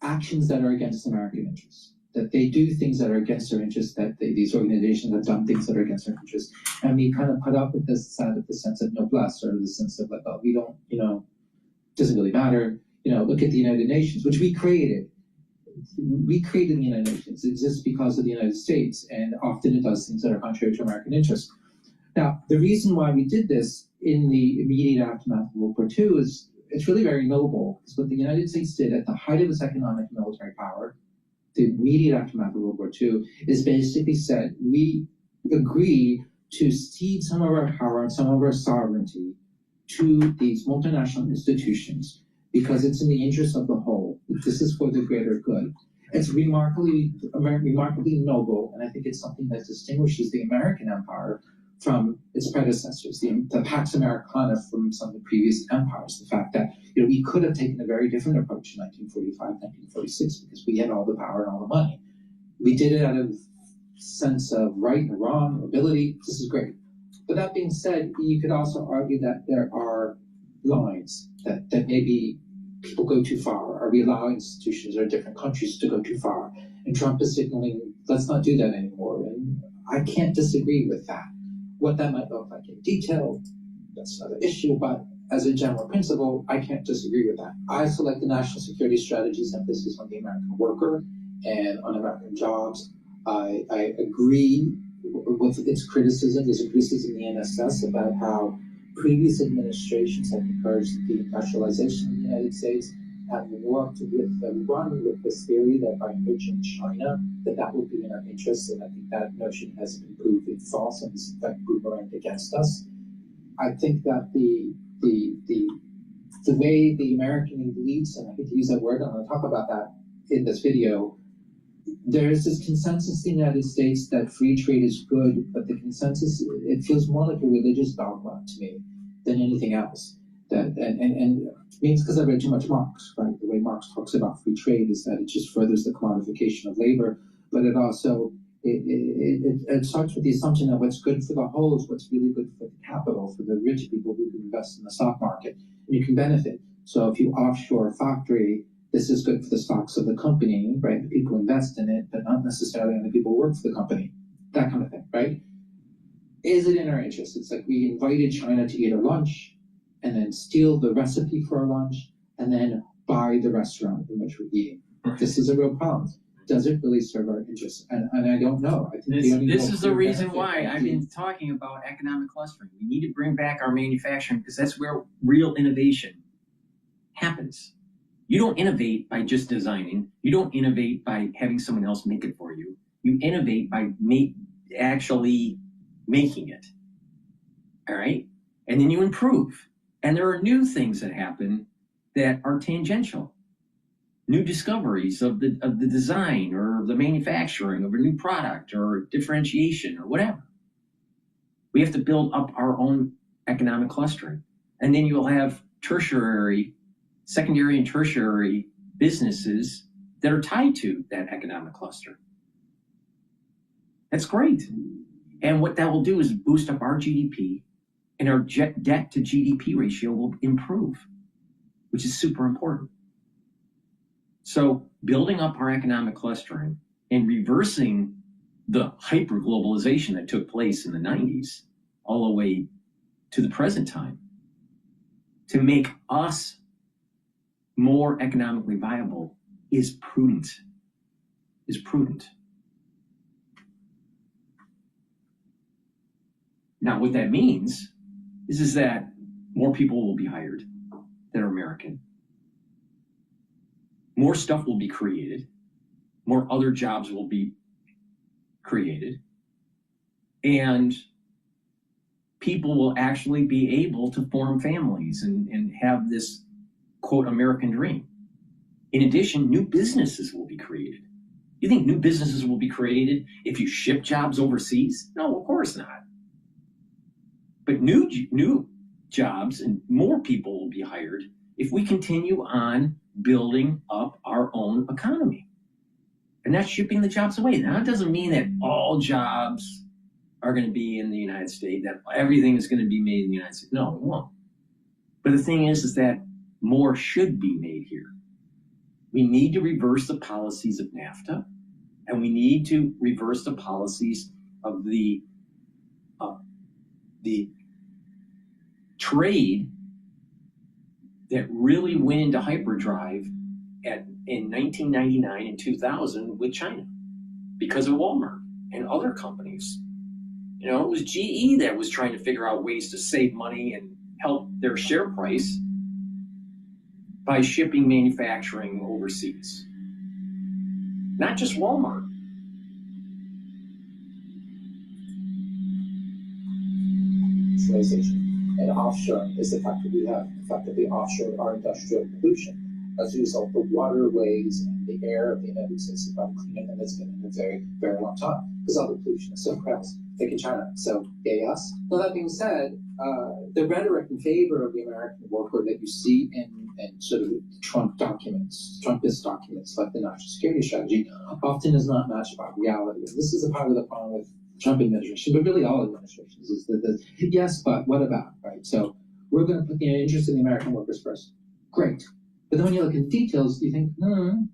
actions that are against American interests, that they do things that are against their interests, that these organizations have done things that are against their interests. And we kind of put up with this side of the sense of noblesse, or the sense of like, oh, we don't, doesn't really matter. Look at the United Nations, which we created. we created the United Nations. It exists because of the United States, and often it does things that are contrary to American interests. Now, the reason why we did this in the immediate aftermath of World War II is it's really very noble, because what the United States did at the height of its economic and military power, the immediate aftermath of World War II, is basically said, we agree to cede some of our power and some of our sovereignty to these multinational institutions because it's in the interest of the whole. This is for the greater good. It's remarkably noble, and I think it's something that distinguishes the American empire from its predecessors, the Pax Americana from some of the previous empires. The fact that we could have taken a very different approach in 1945, 1946, because we had all the power and all the money. We did it out of sense of right and wrong, ability. This is great. But that being said, you could also argue that there are lines that maybe people go too far. Are we allowing institutions or different countries to go too far? And Trump is signaling, let's not do that anymore. And I can't disagree with that. What that might look like in detail, that's another issue, but as a general principle, I can't disagree with that. I select the national security strategy's emphasis on the American worker and on American jobs. I agree with its criticism. There's a criticism in the NSS about how previous administrations have encouraged the industrialization of the United States, have worked with, run with this theory that by enriching China, that would be in our interests, and I think that notion has been proven false and is in fact boomeranged against us. I think that the way the American elites, and I hate to use that word, I'm going to talk about that in this video, there is this consensus in the United States that free trade is good, but the consensus, it feels more like a religious dogma to me than anything else. And maybe it's because I read too much Marx, right? The way Marx talks about free trade is that it just furthers the commodification of labor, but it also, it starts with the assumption that what's good for the whole is what's really good for the capital, for the rich people who can invest in the stock market, and you can benefit. So if you offshore a factory, this is good for the stocks of the company, right? The people invest in it, but not necessarily the people who work for the company, that kind of thing, right? Is it in our interest? It's like we invited China to eat our lunch and then steal the recipe for our lunch and then buy the restaurant in which we're eating. This is a real problem. Does it really serve our interests? And I don't know. I think this is the reason why I've been talking about economic clustering. We need to bring back our manufacturing because that's where real innovation happens. You don't innovate by just designing. You don't innovate by having someone else make it for you. You innovate by actually making it. All right? And then you improve. And there are new things that happen that are tangential. New discoveries of the design or the manufacturing of a new product or differentiation or whatever. We have to build up our own economic clustering. And then you'll have secondary and tertiary businesses that are tied to that economic cluster. That's great. And what that will do is boost up our GDP, and our debt to GDP ratio will improve, which is super important. So building up our economic clustering and reversing the hyper-globalization that took place in the 90s all the way to the present time to make us more economically viable is prudent. Now, what that means is that more people will be hired that are American. More stuff will be created. More other jobs will be created. And people will actually be able to form families and have this, quote, American dream. In addition, new businesses will be created. You think new businesses will be created if you ship jobs overseas? No, of course not. But new jobs and more people will be hired if we continue on building up our own economy and not shipping the jobs away. Now, that doesn't mean that all jobs are going to be in the United States, that everything is going to be made in the United States. No, it won't. But the thing is that more should be made here. We need to reverse the policies of NAFTA, and we need to reverse the policies of the trade that really went into hyperdrive at in 1999 and 2000 with China because of Walmart and other companies. You know, it was GE that was trying to figure out ways to save money and help their share price by shipping manufacturing overseas. Not just Walmart. And offshoring is the fact that we have effectively offshored our industrial pollution. As a result, the waterways and the air of the United States is about cleaner than it's been in a very, very long time because all the pollution is somewhere else, like in China. So, yes. Well, that being said, the rhetoric in favor of the American worker that you see in sort of Trump documents, Trumpist documents like the national security strategy, often is not matched by reality. And this is a part of the problem with Trump administration, but really all administrations, is that yes, but what about, right? So we're going to put the interest in the American workers first. Great. But then when you look at details, you think,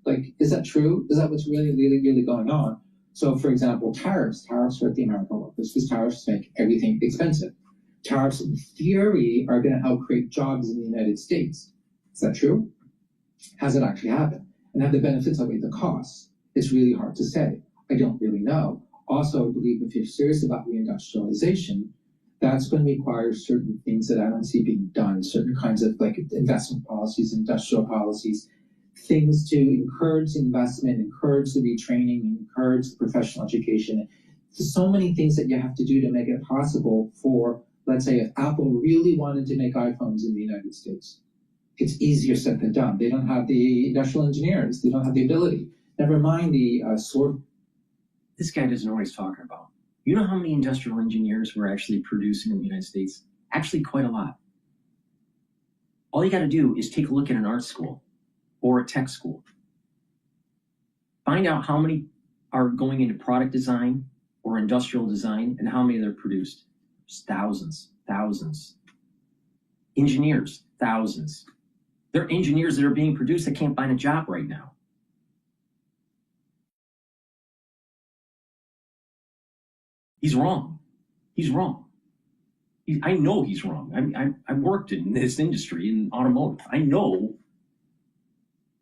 like, is that true? Is that what's really, really, really going on? So, for example, tariffs hurt the American workers because tariffs make everything expensive. Tariffs, in theory, are going to help create jobs in the United States. Is that true? Has it actually happened? And have the benefits outweigh the costs? It's really hard to say. I don't really know. Also, I believe if you're serious about reindustrialization, that's going to require certain things that I don't see being done, certain kinds of like investment policies, industrial policies, things to encourage investment, encourage the retraining, encourage the professional education. There's so many things that you have to do to make it possible for, let's say, if Apple really wanted to make iPhones in the United States. It's easier said than done. They don't have the industrial engineers. They don't have the ability. Never mind the This guy doesn't know what he's talking about. You know how many industrial engineers we're actually producing in the United States? Actually, quite a lot. All you got to do is take a look at an art school or a tech school. Find out how many are going into product design or industrial design and how many they're produced. There's thousands. Engineers, thousands. There are engineers that are being produced that can't find a job right now. He's wrong. I know he's wrong. I worked in this industry in automotive. I know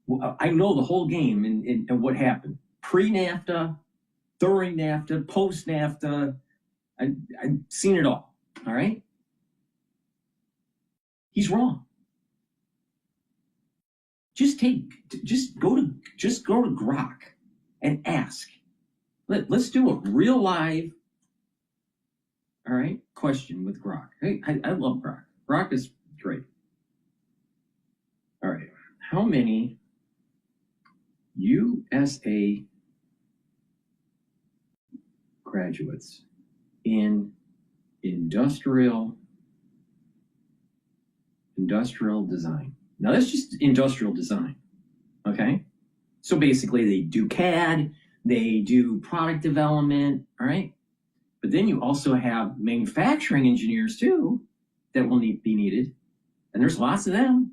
the whole game and what happened. Pre-NAFTA, during NAFTA, post-NAFTA. I've seen it all. All right? He's wrong. Just go to Grok and ask. Let's do a real live, all right, question with Grok. Hey, I love Grok. Grok is great. All right, how many USA graduates in industrial design? Now that's just industrial design, okay? So basically they do CAD, they do product development, all right? But then you also have manufacturing engineers too that will be needed, and there's lots of them.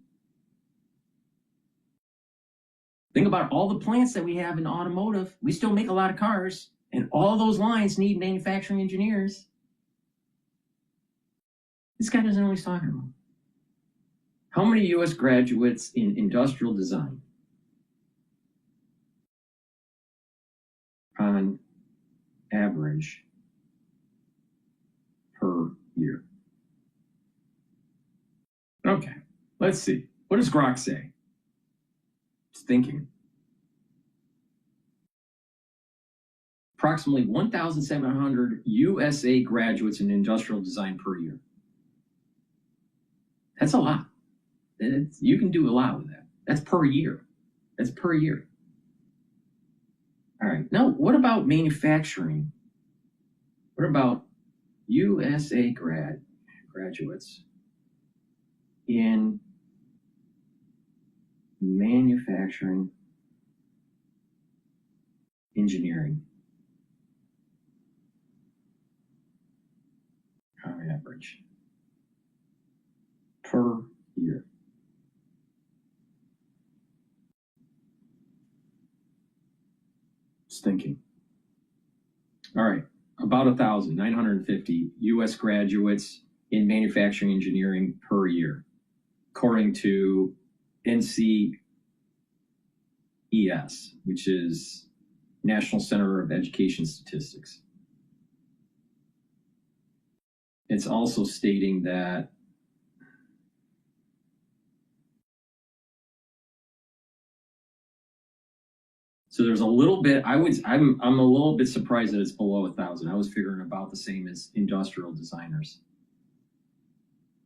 Think about all the plants that we have in automotive. We still make a lot of cars, and all those lines need manufacturing engineers. This guy doesn't know what he's talking about. How many U.S. graduates in industrial design on average per year? Okay, let's see. What does Grok say? It's thinking. Approximately 1,700 USA graduates in industrial design per year. That's a lot. You can do a lot with that. That's per year. All right. Now, what about manufacturing? What about USA graduates in manufacturing engineering on average per year? Thinking. All right, about 1,950 U.S. graduates in manufacturing engineering per year, according to NC NCES, which is National Center of Education Statistics. It's also stating that so there's a little bit, I'm a little bit surprised that it's below 1,000. I was figuring about the same as industrial designers.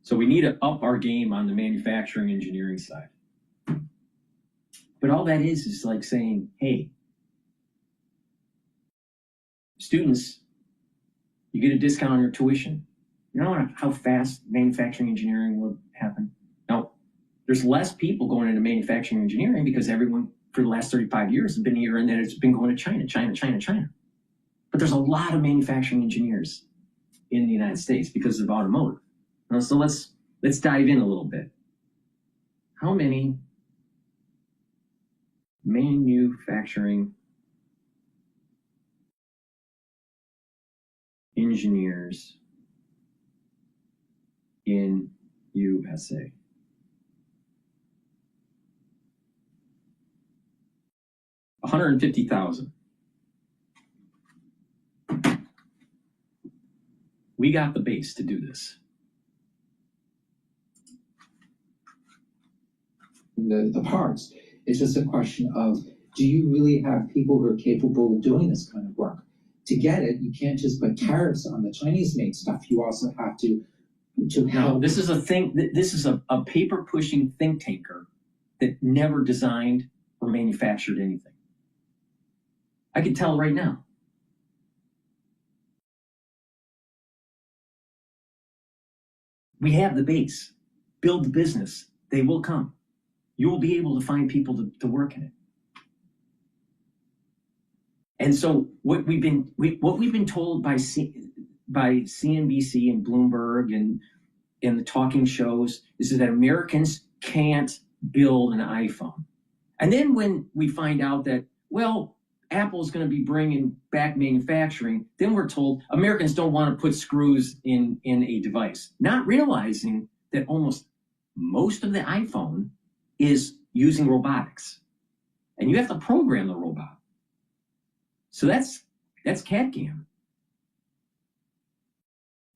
So we need to up our game on the manufacturing engineering side. But all that is like saying, hey, students, you get a discount on your tuition. You know how fast manufacturing engineering will happen? Now, there's less people going into manufacturing engineering because everyone for the last 35 years has been here, and then it's been going to China. But there's a lot of manufacturing engineers in the United States because of automotive. So let's dive in a little bit. How many manufacturing engineers in USA? $150,000. We got the base to do this. The parts. It's just a question of, do you really have people who are capable of doing this kind of work? To get it, you can't just put tariffs on the Chinese-made stuff. You also have to help. No, this is a thing. This is a paper-pushing think tanker that never designed or manufactured anything. I can tell right now. We have the base. Build the business. They will come. You will be able to find people to work in it. And so what we've been told by CNBC and Bloomberg and the talking shows is that Americans can't build an iPhone. And then when we find out that, well, Apple's going to be bringing back manufacturing, then we're told Americans don't want to put screws in a device, not realizing that almost most of the iPhone is using robotics, and you have to program the robot. So that's CAD/CAM.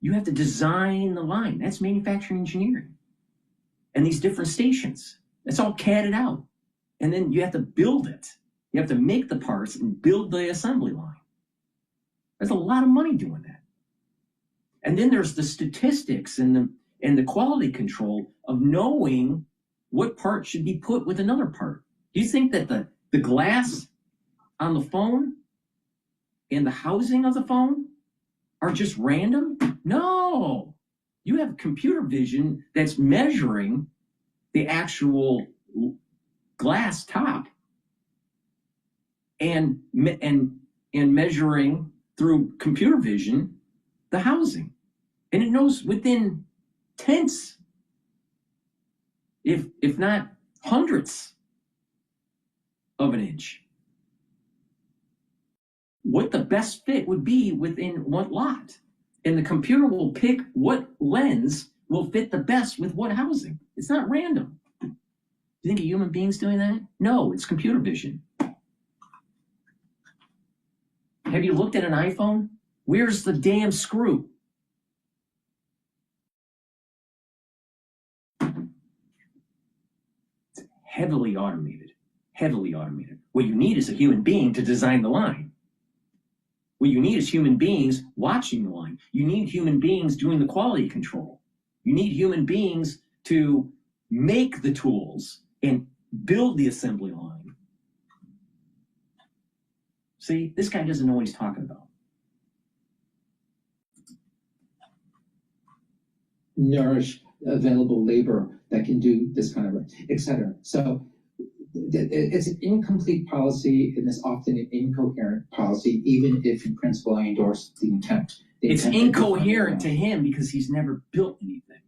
You have to design the line. That's manufacturing engineering. And these different stations, that's all CAD'd out. And then you have to build it. You have to make the parts and build the assembly line. There's a lot of money doing that. And then there's the statistics and the quality control of knowing what part should be put with another part. Do you think that the glass on the phone and the housing of the phone are just random? No. You have computer vision that's measuring the actual glass top and measuring through computer vision the housing. And it knows within tenths, if not hundredths of an inch, what the best fit would be within what lot. And the computer will pick what lens will fit the best with what housing. It's not random. Do you think a human being's doing that? No, it's computer vision. Have you looked at an iPhone? Where's the damn screw? It's heavily automated. Heavily automated. What you need is a human being to design the line. What you need is human beings watching the line. You need human beings doing the quality control. You need human beings to make the tools and build the assembly line. See, this guy doesn't know what he's talking about. Nourish available labor that can do this kind of work, etc. So it's an incomplete policy, and it's often an incoherent policy, even if in principle I endorse the intent. It's incoherent to him because he's never built anything.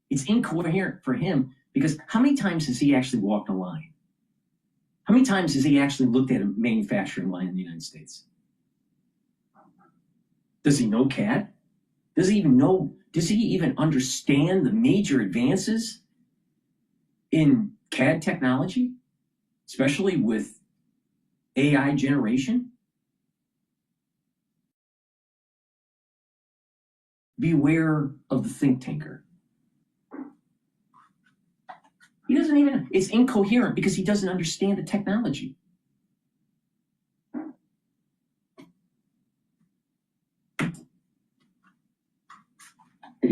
It's incoherent for him because how many times has he actually walked a line? How many times has he actually looked at a manufacturing line in the United States? Does he know CAD? Does he even understand the major advances in CAD technology? Especially with AI generation? Beware of the think tanker. He doesn't even, it's incoherent because he doesn't understand the technology.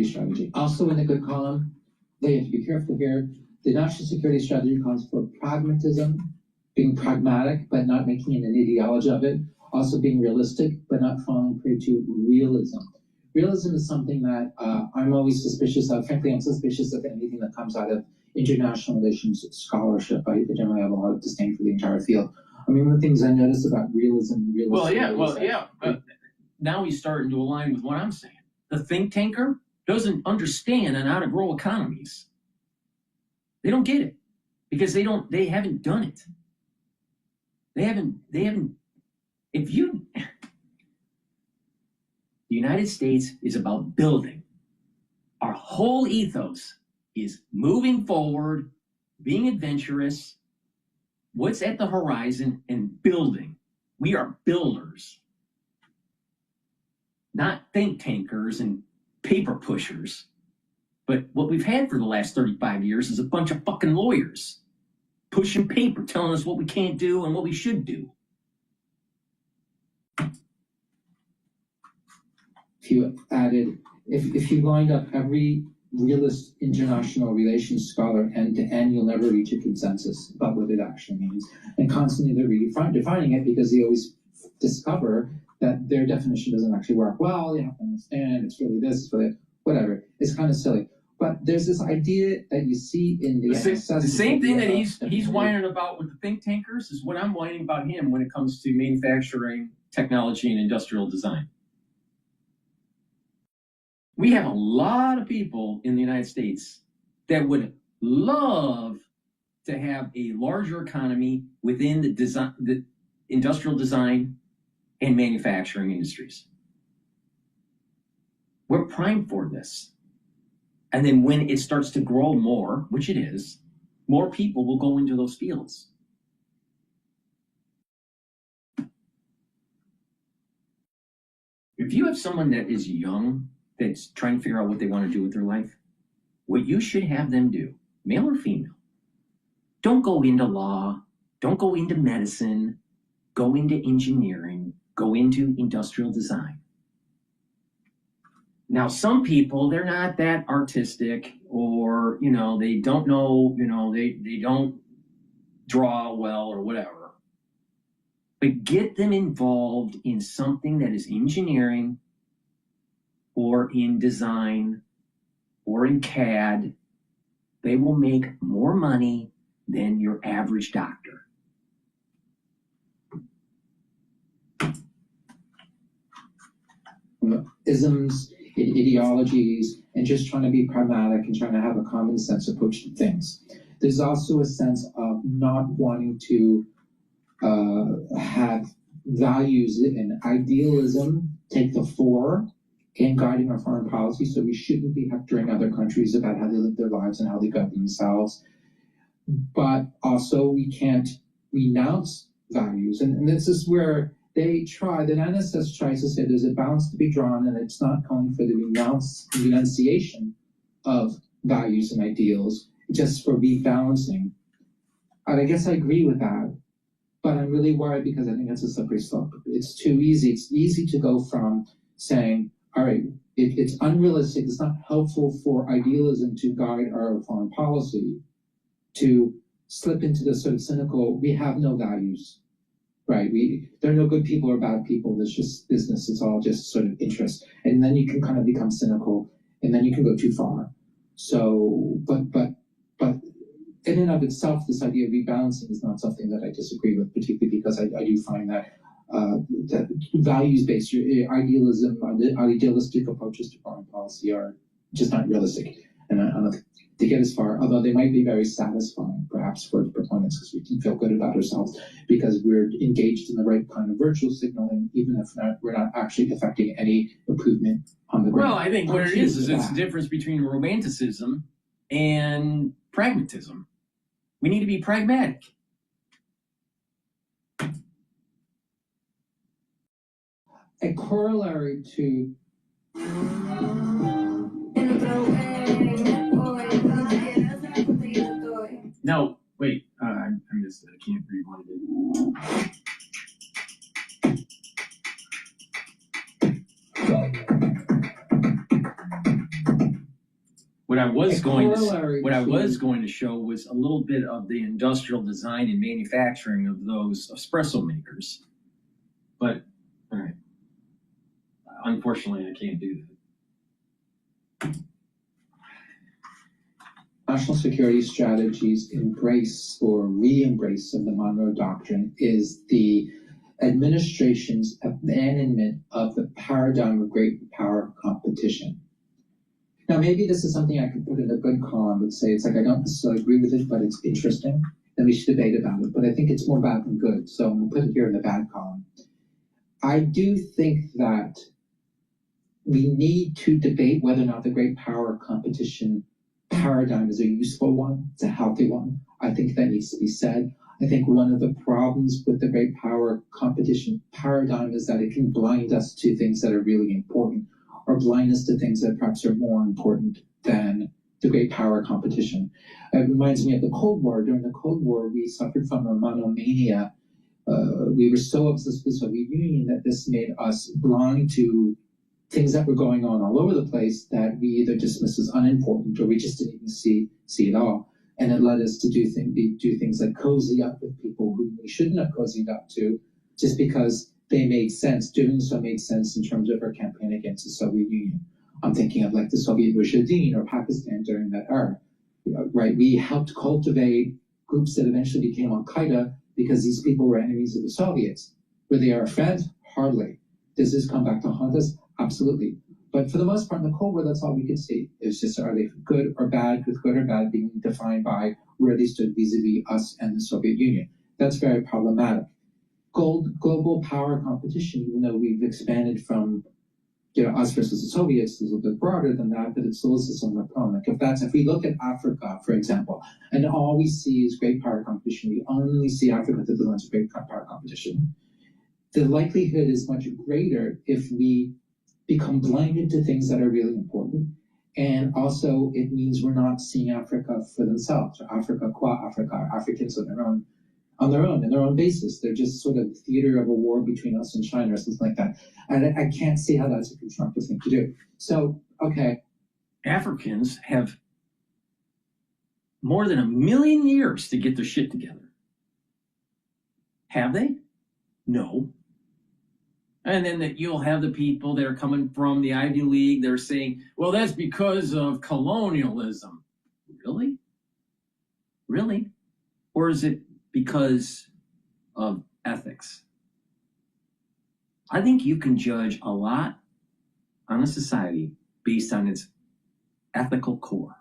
Strategy. Also in the good column, they have to be careful here. The national security strategy calls for pragmatism, being pragmatic, but not making it an ideology of it. Also being realistic, but not falling prey to realism. Realism is something that I'm always suspicious of. Frankly, I'm suspicious of anything that comes out of international relations scholarship. I generally have a lot of disdain for the entire field. I mean, one of the things I notice about realism. Now he's starting to align with what I'm saying. The think tanker doesn't understand on how to grow economies. They don't get it because they haven't done it. They haven't, the United States is about building. Our whole ethos is moving forward, being adventurous, what's at the horizon, and building. We are builders, not think tankers and paper pushers. But what we've had for the last 35 years is a bunch of fucking lawyers pushing paper, telling us what we can't do and what we should do. If you lined up every realist international relations scholar end to end, you'll never reach a consensus about what it actually means. And constantly they're defining it because they always discover that their definition doesn't actually work. Well, you have to understand, it's really this, it's really whatever. It's kind of silly. But there's this idea that you see in the same thing that he's whining about with the think tankers is what I'm whining about him when it comes to manufacturing, technology, and industrial design. We have a lot of people in the United States that would love to have a larger economy within the industrial design and manufacturing industries. We're primed for this. And then when it starts to grow more, which it is, more people will go into those fields. If you have someone that is young, that's trying to figure out what they want to do with their life, what you should have them do, male or female, don't go into law, don't go into medicine, go into engineering, go into industrial design. Now, some people, they're not that artistic, or, they don't know, they don't draw well or whatever. But get them involved in something that is engineering or in design or in CAD. They will make more money than your average doctor. Isms, ideologies, and just trying to be pragmatic and trying to have a common sense approach to things. There's also a sense of not wanting to have values and idealism take the fore in guiding our foreign policy, so we shouldn't be hectoring other countries about how they live their lives and how they govern themselves. But also we can't renounce values, and this is where the NSS tries to say there's a balance to be drawn, and it's not calling for the renunciation of values and ideals, just for rebalancing. And I guess I agree with that, but I'm really worried because I think it's a slippery slope. It's too easy. It's easy to go from saying, all right, it's unrealistic, it's not helpful for idealism to guide our foreign policy, to slip into the sort of cynical, we have no values. Right, there are no good people or bad people. There's just business. It's all just sort of interest, and then you can kind of become cynical, and then you can go too far. So, but in and of itself, this idea of rebalancing is not something that I disagree with, particularly because I do find that that values-based idealism, idealistic approaches to foreign policy are just not realistic, and I don't think to get as far, although they might be very satisfying, perhaps for the proponents, because we can feel good about ourselves because we're engaged in the right kind of virtual signaling, even if we're not actually affecting any improvement on the ground. Well, I think what it is it's the difference between romanticism and pragmatism. We need to be pragmatic. a corollary to No, wait, I missed it. I can't rewind it. What I was going to show was a little bit of the industrial design and manufacturing of those espresso makers. But, all right. Unfortunately, I can't do that. National security strategies embrace or re-embrace of the Monroe Doctrine is the administration's abandonment of the paradigm of great power competition. Now, maybe this is something I could put in a good column and say, it's like, I don't necessarily agree with it, but it's interesting, and we should debate about it. But I think it's more bad than good, so I'm going to put it here in the bad column. I do think that we need to debate whether or not the great power competition paradigm is a useful one, it's a healthy one. I think that needs to be said. I think one of the problems with the great power competition paradigm is that it can blind us to things that are really important, or blind us to things that perhaps are more important than the great power competition. It reminds me of the Cold War. During the Cold War, we suffered from a monomania. We were so obsessed with the Soviet Union that this made us blind to things that were going on all over the place that we either dismissed as unimportant or we just didn't even see it all. And it led us to do things like cozy up with people who we shouldn't have cozied up to, just because they made sense. Doing so made sense in terms of our campaign against the Soviet Union. I'm thinking of like the Soviet Mujahideen or Pakistan during that era, right? We helped cultivate groups that eventually became Al-Qaeda because these people were enemies of the Soviets. Were they our friends? Hardly. Does this come back to haunt us? Absolutely. But for the most part, in the Cold War, that's all we could see. It was just, are they good or bad, with good or bad being defined by where they stood vis-a-vis us and the Soviet Union. That's very problematic. Global power competition, even though we've expanded from us versus the Soviets, is a little bit broader than that, but it still is a similar problem. Like if we look at Africa, for example, and all we see is great power competition, we only see Africa through the lens of great power competition. The likelihood is much greater if we become blinded to things that are really important. And also it means we're not seeing Africa for themselves, or Africa qua Africa, or Africans on their own, in their own basis. They're just sort of theater of a war between us and China or something like that. And I can't see how that's a constructive thing to do. So, okay. Africans have more than 1 million years to get their shit together. Have they? No. And then that you'll have the people that are coming from the Ivy League, they're saying, well, that's because of colonialism. Really? Really? Or is it because of ethics? I think you can judge a lot on a society based on its ethical core.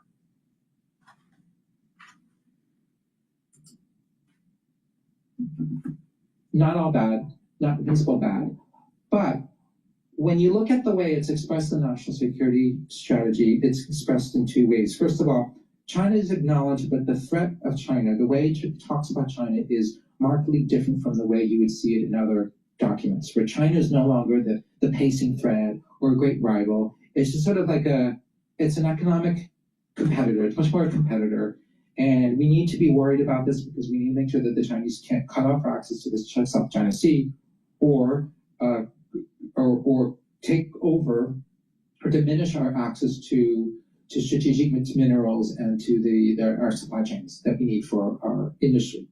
Not all bad, not in principle bad. But when you look at the way it's expressed in the national security strategy, it's expressed in two ways. First of all, China is acknowledged, but the threat of China, the way it talks about China, is markedly different from the way you would see it in other documents, where China is no longer the pacing threat or a great rival. It's just sort of like it's an economic competitor. It's much more a competitor. And we need to be worried about this because we need to make sure that the Chinese can't cut off our access to the South China Sea or take over or diminish our access to strategic minerals and to our supply chains that we need for our industry.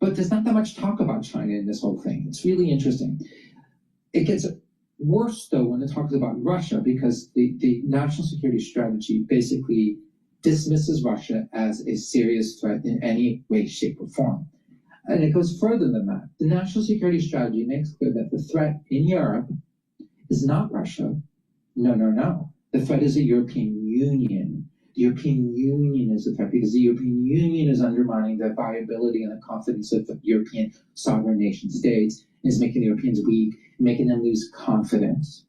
But there's not that much talk about China in this whole thing. It's really interesting. It gets worse, though, when it talks about Russia, because the national security strategy basically dismisses Russia as a serious threat in any way, shape, or form. And it goes further than that. The national security strategy makes clear that the threat in Europe is not Russia. No. The threat is the European Union. The European Union is the threat because the European Union is undermining the viability and the confidence of the European sovereign nation states, and is making the Europeans weak, making them lose confidence.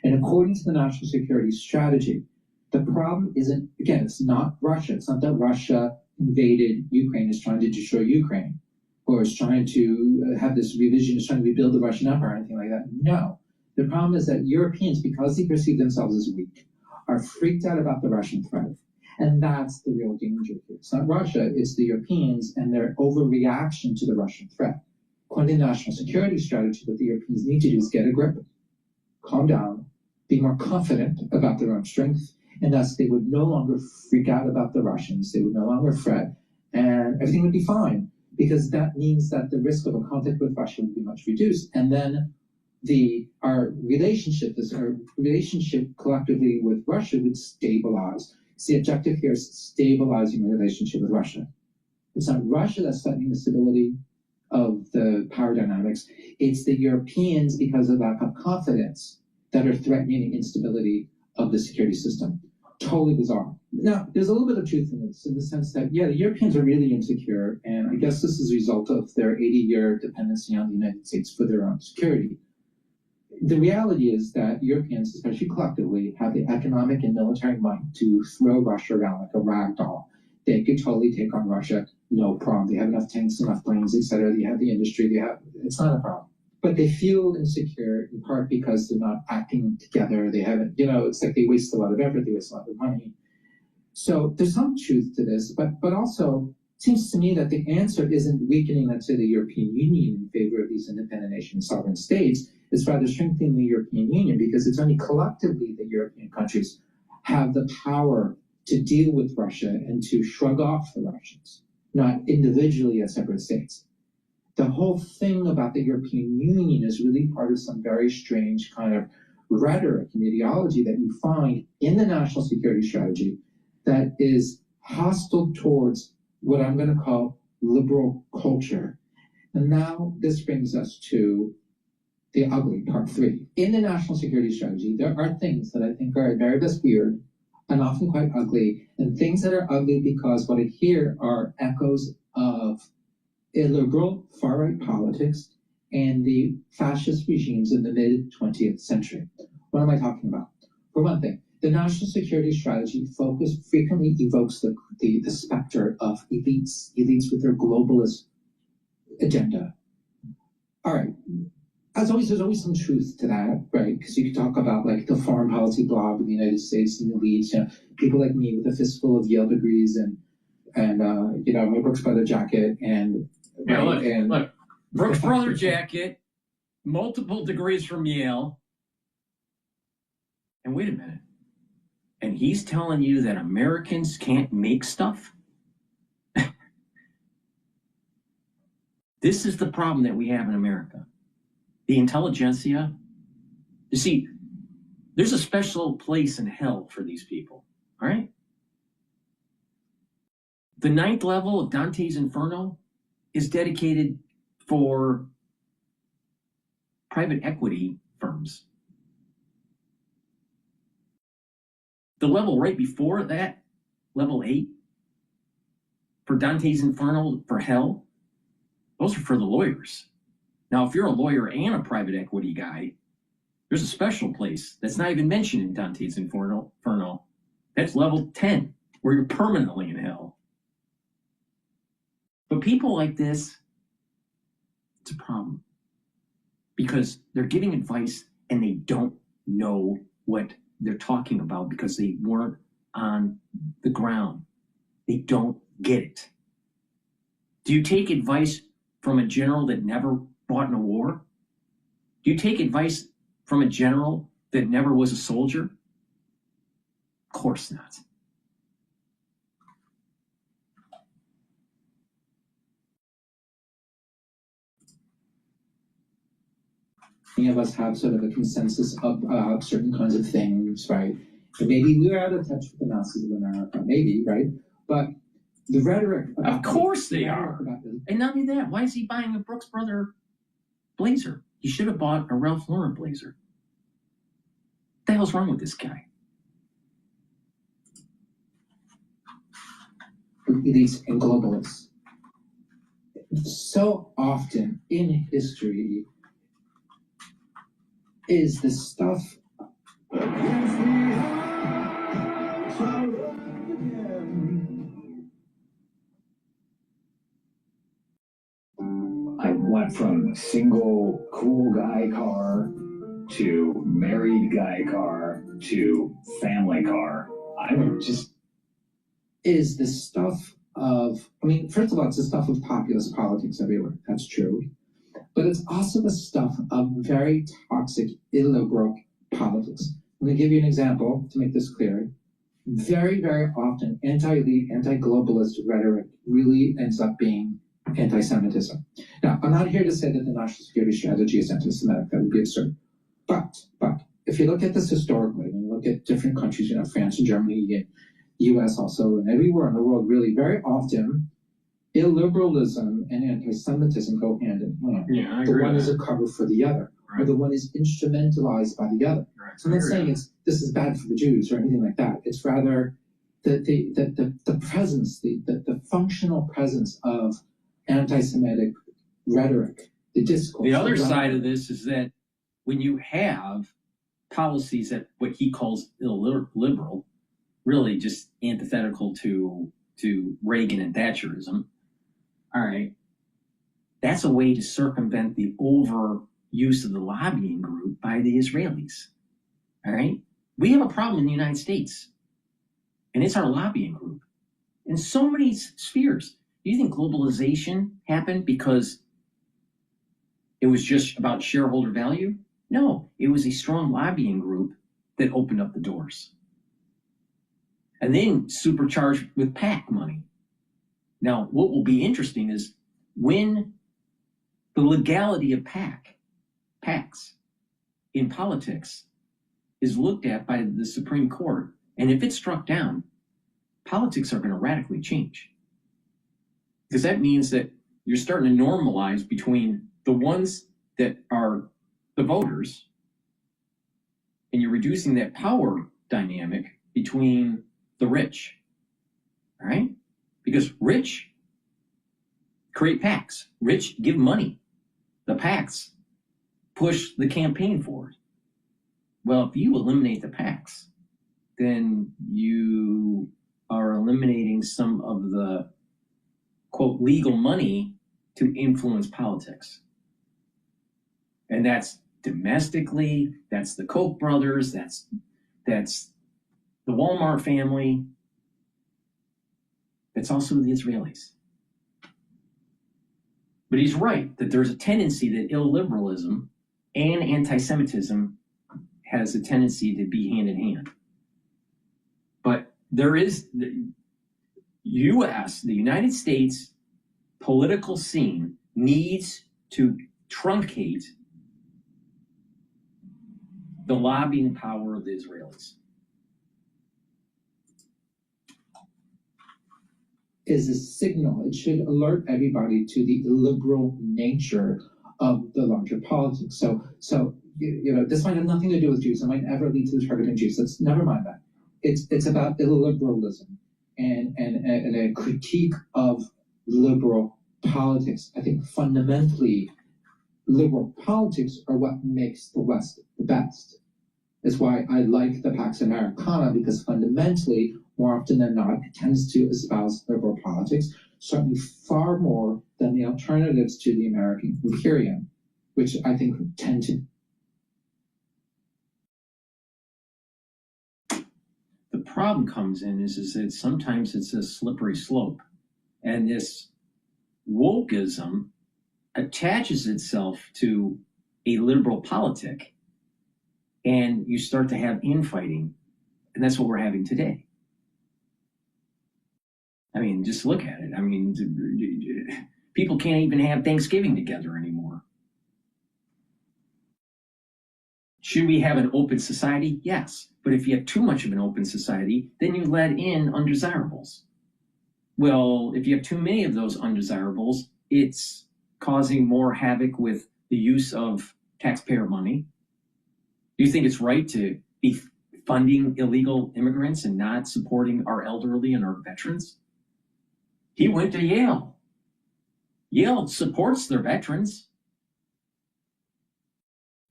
And according to the national security strategy, the problem isn't, again, it's not Russia. It's not that Russia invaded Ukraine, is trying to destroy Ukraine. or is trying to have this revision, is trying to rebuild the Russian Empire or anything like that. No. The problem is that Europeans, because they perceive themselves as weak, are freaked out about the Russian threat. And that's the real danger here. It's not Russia, it's the Europeans and their overreaction to the Russian threat. According to the national security strategy, what the Europeans need to do is get a grip, calm down, be more confident about their own strength, and thus they would no longer freak out about the Russians, they would no longer fret, and everything would be fine, because that means that the risk of a conflict with Russia would be much reduced. And then our relationship collectively with Russia would stabilize. So the objective here is stabilizing the relationship with Russia. It's not Russia that's threatening the stability of the power dynamics. It's the Europeans, because of lack of confidence, that are threatening the instability of the security system. Totally bizarre. Now, there's a little bit of truth in this, in the sense that, yeah, the Europeans are really insecure, and I guess this is a result of their 80-year dependency on the United States for their own security. The reality is that Europeans, especially collectively, have the economic and military might to throw Russia around like a rag doll. They could totally take on Russia, no problem. They have enough tanks, enough planes, etc. They have the industry. It's not a problem. But they feel insecure in part because they're not acting together. They haven't, it's like they waste a lot of effort, they waste a lot of money. So there's some truth to this, but also it seems to me that the answer isn't weakening, let's say, the European Union in favor of these independent nations, sovereign states. It's rather strengthening the European Union, because it's only collectively that European countries have the power to deal with Russia and to shrug off the Russians, not individually as separate states. The whole thing about the European Union is really part of some very strange kind of rhetoric and ideology that you find in the national security strategy that is hostile towards what I'm going to call liberal culture. And now this brings us to the ugly, part 3. In the national security strategy, there are things that I think are at very best weird and often quite ugly, and things that are ugly because what I hear are echoes of illiberal far-right politics and the fascist regimes in the mid-20th century. What am I talking about? For one thing, the national security strategy frequently evokes the specter of elites with their globalist agenda. All right. There's always some truth to that, right? Because you can talk about like the foreign policy blog in the United States and the elites, people like me with a fistful of Yale degrees and my Brooks Brother jacket and look, Brooks Brother jacket, multiple degrees from Yale, and wait a minute, and he's telling you that Americans can't make stuff? This is the problem that we have in America. The intelligentsia. You see, there's a special place in hell for these people, all right? The 9th level of Dante's Inferno is dedicated for private equity firms. The level right before that, level 8, for Dante's Inferno, for hell, those are for the lawyers. Now, if you're a lawyer and a private equity guy, there's a special place that's not even mentioned in Dante's Inferno. That's level 10, where you're permanently in hell. But people like this, it's a problem. Because they're giving advice and they don't know what they're talking about because they weren't on the ground. They don't get it. Do you take advice from a general that never fought in a war? Do you take advice from a general that never was a soldier? Of course not. Many of us have sort of a consensus about certain kinds of things, right? And maybe we're out of touch with the masses of America, maybe, right? But the rhetoric... Of course they are. And not only that, why is he buying a Brooks Brother blazer? He should have bought a Ralph Lauren blazer. What the hell's wrong with this guy? Elites and globalists. So often in history is the stuff got from single cool guy car to married guy car to family car. I'm just... Is the stuff of, I mean, first of all, it's the stuff of populist politics everywhere. That's true. But it's also the stuff of very toxic, illiberal politics. I'm going to give you an example to make this clear. Very, very often, anti-elite, anti-globalist rhetoric really ends up being anti-Semitism. Now, I'm not here to say that the national security strategy is anti-Semitic. That would be absurd. But if you look at this historically, and you look at different countries, France and Germany, and US also, and everywhere in the world, really, very often, illiberalism and anti-Semitism go hand in hand. Yeah, I the agree one with is that. a cover for the other, or the one is instrumentalized by the other. Right. So I'm not saying this is bad for the Jews or anything like that. It's rather the presence, the functional presence of anti-Semitic rhetoric, the discourse. The other side of this is that when you have policies that what he calls illiberal, really just antithetical to Reagan and Thatcherism, all right, that's a way to circumvent the overuse of the lobbying group by the Israelis. All right? We have a problem in the United States, and it's our lobbying group in so many spheres. Do you think globalization happened because it was just about shareholder value? No, it was a strong lobbying group that opened up the doors. And then supercharged with PAC money. Now, what will be interesting is when the legality of PACs in politics is looked at by the Supreme Court, and if it's struck down, politics are going to radically change. Because that means that you're starting to normalize between the ones that are the voters, and you're reducing that power dynamic between the rich, all right? Because rich create PACs. Rich give money. The PACs push the campaign forward. Well, if you eliminate the PACs, then you are eliminating some of the, quote, legal money to influence politics. And that's domestically, that's the Koch brothers, that's the Walmart family, that's also the Israelis. But he's right that there's a tendency that illiberalism and anti-Semitism has a tendency to be hand in hand. But there is the U.S., the United States political scene needs to truncate the lobbying power of the Israelis. Is a signal. It should alert everybody to the illiberal nature of the larger politics. So this might have nothing to do with Jews. It might never lead to the targeting Jews. Let's never mind that. It's about illiberalism and a critique of liberal politics. I think fundamentally, liberal politics are what makes the West the best. That's why I like the Pax Americana, because fundamentally, more often than not, it tends to espouse liberal politics, certainly far more than the alternatives to the American Imperium, which I think tend to. The problem comes in is that sometimes it's a slippery slope, and this wokeism attaches itself to a liberal politic, and you start to have infighting, and that's what we're having today. I mean, just look at it. I mean, people can't even have Thanksgiving together anymore. Should we have an open society? Yes. But if you have too much of an open society, then you let in undesirables. Well, if you have too many of those undesirables, it's causing more havoc with the use of taxpayer money. Do you think it's right to be funding illegal immigrants and not supporting our elderly and our veterans? He went to Yale. Yale supports their veterans.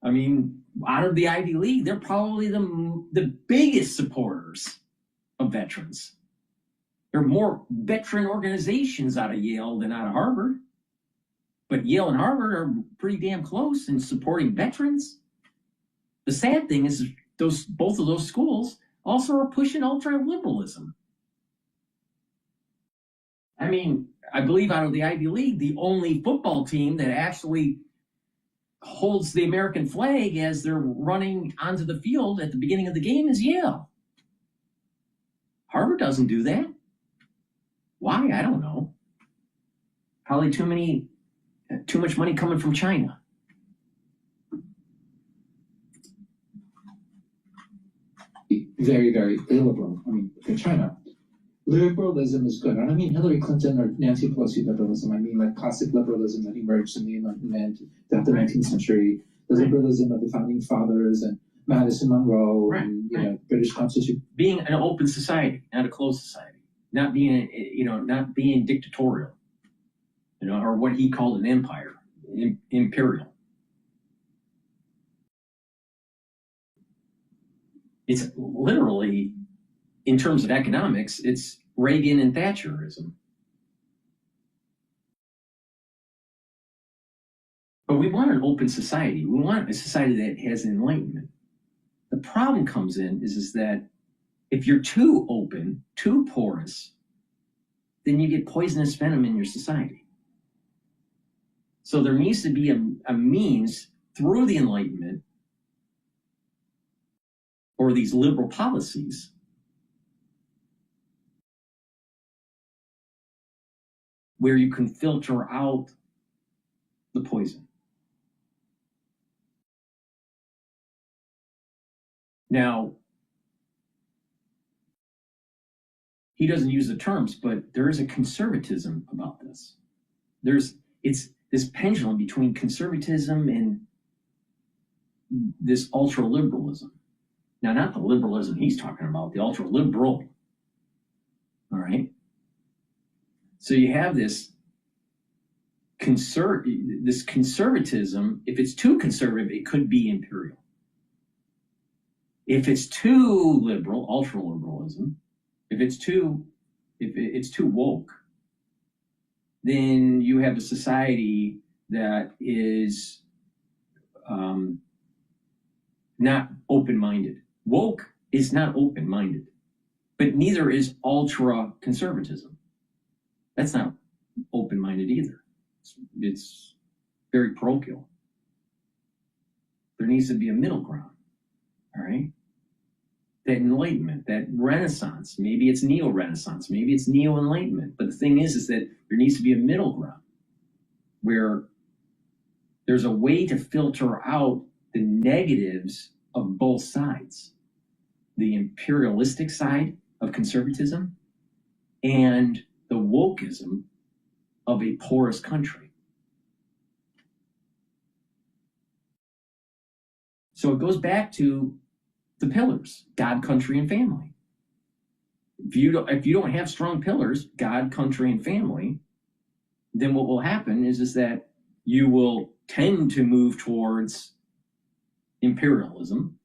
I mean, out of the Ivy League, they're probably the biggest supporters of veterans. There are more veteran organizations out of Yale than out of Harvard. But Yale and Harvard are pretty damn close in supporting veterans. The sad thing is both of those schools also are pushing ultra-liberalism. I mean, I believe out of the Ivy League, the only football team that actually holds the American flag as they're running onto the field at the beginning of the game is Yale. Harvard doesn't do that. Why? I don't know. Probably too much money coming from China. Very, very illiberal. I mean, for China, liberalism is good. I don't mean Hillary Clinton or Nancy Pelosi liberalism. I mean like classic liberalism that emerged in the Enlightenment, the 19th century, the liberalism of the founding fathers and Madison Monroe, and British Constitution. Being an open society, not a closed society. Not being, not being dictatorial, or what he called an empire, imperial. It's literally, in terms of economics, it's Reagan and Thatcherism. But we want an open society. We want a society that has enlightenment. The problem comes in is that if you're too open, too porous, then you get poisonous venom in your society. So there needs to be a means through the Enlightenment or these liberal policies where you can filter out the poison. Now, he doesn't use the terms, but there is a conservatism about this. It's this pendulum between conservatism and this ultra-liberalism. Now, not the liberalism he's talking about, the ultra-liberal. All right? So you have this conservatism. If it's too conservative, it could be imperial. If it's too liberal, ultra-liberalism, if it's too woke, then you have a society that is not open-minded. Woke is not open-minded, but neither is ultra-conservatism. That's not open-minded either. It's very parochial. There needs to be a middle ground, all right? That enlightenment, that renaissance, maybe it's neo-renaissance, maybe it's neo-enlightenment. But the thing is that there needs to be a middle ground where there's a way to filter out the negatives of both sides, the imperialistic side of conservatism and the wokeism of a porous country. So it goes back to the pillars: God, country, and family. If you don't have strong pillars, God, country, and family, then what will happen is that you will tend to move towards imperialism,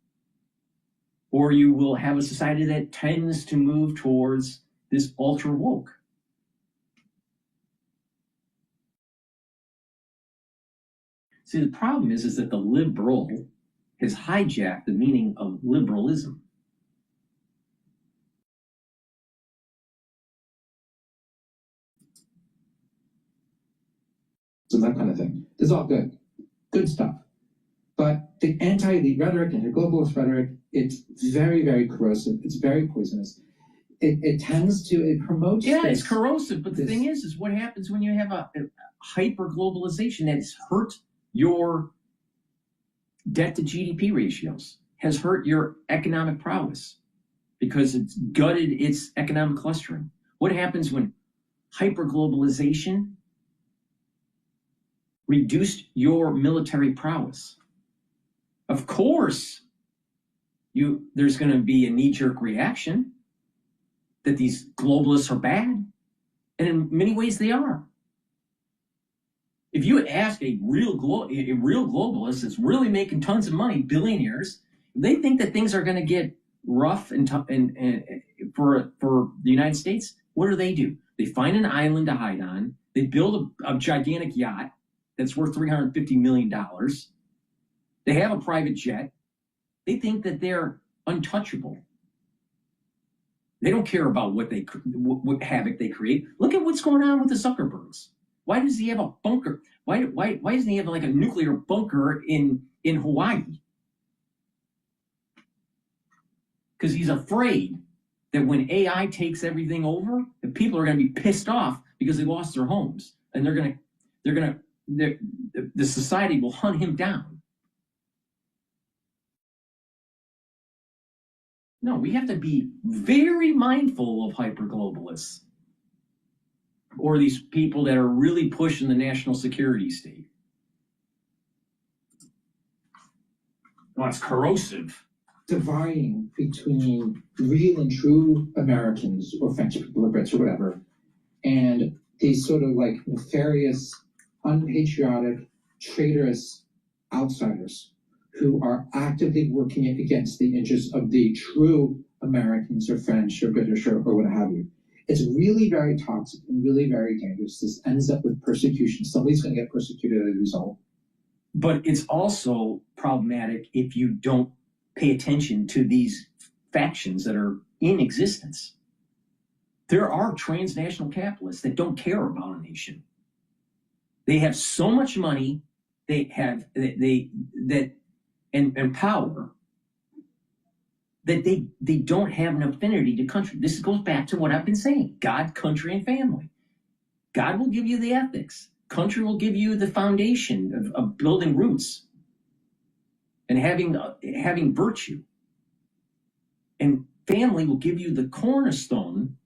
or you will have a society that tends to move towards this ultra woke. See, the problem is that the liberal has hijacked the meaning of liberalism. So that kind of thing. It's all good. Good stuff. But the anti-elite rhetoric and the globalist rhetoric, it's very, very corrosive. It's very poisonous. It promotes. Yeah, it's corrosive. But the thing is what happens when you have a hyper-globalization that has hurt your debt to GDP ratios, has hurt your economic prowess because it's gutted its economic clustering. What happens when hyperglobalization reduced your military prowess? Of course, there's going to be a knee-jerk reaction that these globalists are bad, and in many ways they are. If you ask a real globalist that's really making tons of money, billionaires, they think that things are going to get rough and for the United States, what do? They find an island to hide on. They build a gigantic yacht, that's worth $350 million. They have a private jet. They think that they're untouchable. They don't care about what havoc they create. Look at what's going on with the Zuckerbergs. Why does he have a bunker? Why doesn't he have like a nuclear bunker in Hawaii? Because he's afraid that when AI takes everything over, the people are going to be pissed off because they lost their homes, and the society will hunt him down. No, we have to be very mindful of hyperglobalists or these people that are really pushing the national security state. Well, it's corrosive. Dividing between real and true Americans or French people or Brits or whatever, and these sort of like nefarious, unpatriotic, traitorous outsiders who are actively working against the interests of the true Americans or French or British or what have you. It's really very toxic and really very dangerous. This ends up with persecution. Somebody's going to get persecuted as a result. But it's also problematic if you don't pay attention to these factions that are in existence. There are transnational capitalists that don't care about a nation. They have so much money, and power that they don't have an affinity to country. This goes back to what I've been saying: God, country, and family. God will give you the ethics. Country will give you the foundation of building roots and having virtue. And family will give you the cornerstone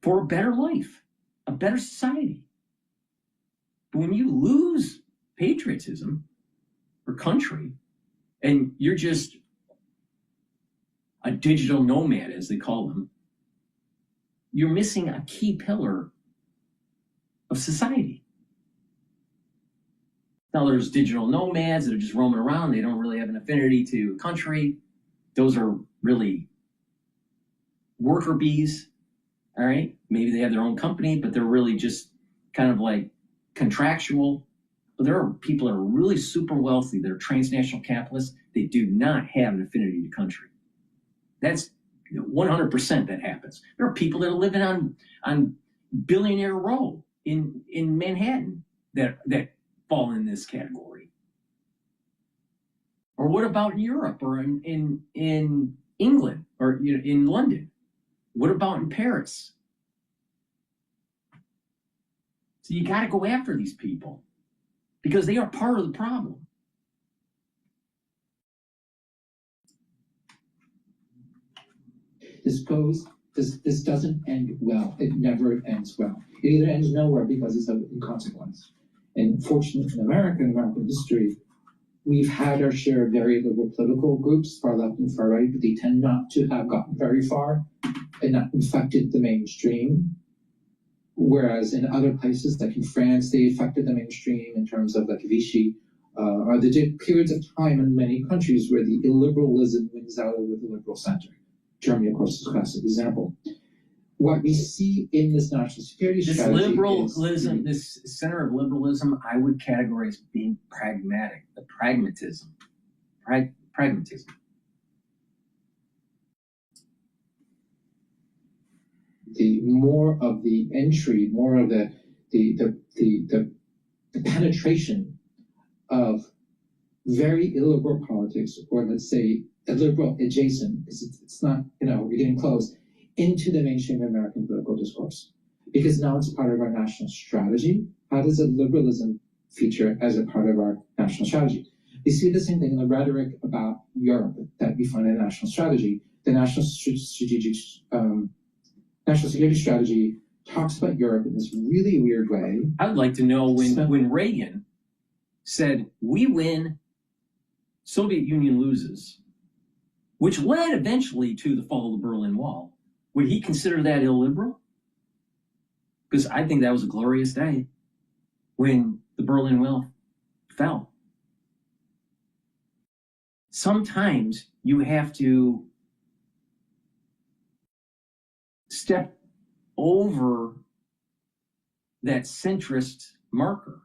for a better life, a better society. But when you lose patriotism or country, and you're just a digital nomad, as they call them, you're missing a key pillar of society. Now, there's digital nomads that are just roaming around. They don't really have an affinity to country. Those are really worker bees, all right? Maybe they have their own company, but they're really just kind of like contractual. But there are people that are really super wealthy that are transnational capitalists. They do not have an affinity to country. That's 100% that happens. There are people that are living on Billionaire Row in Manhattan that fall in this category. Or what about in Europe or in England or in London? What about in Paris? So you got to go after these people because they are part of the problem. This doesn't end well. It never ends well. It either ends nowhere because it's of inconsequence. And fortunately in American history, we've had our share of very liberal political groups, far left and far right, but they tend not to have gotten very far and not infected the mainstream. Whereas in other places, like in France, they affected the mainstream in terms of like Vichy, or the periods of time in many countries where the illiberalism wins out over the liberal center. Germany, of course, is a classic example. What we see in this national security strategy liberalism, this center of liberalism, I would categorize as being pragmatic, the pragmatism. Pragmatism. The more of the entry, more of the penetration of very illiberal politics, or let's say illiberal adjacent, because it's not, we're getting close, into the mainstream American political discourse. Because now it's part of our national strategy. How does a liberalism feature as a part of our national strategy? We see the same thing in the rhetoric about Europe that we find in the national strategy. The national security strategy talks about Europe in this really weird way. I'd like to know when Reagan said, "We win, Soviet Union loses," which led eventually to the fall of the Berlin Wall. Would he consider that illiberal? Because I think that was a glorious day when the Berlin Wall fell. Sometimes you have to step over that centrist marker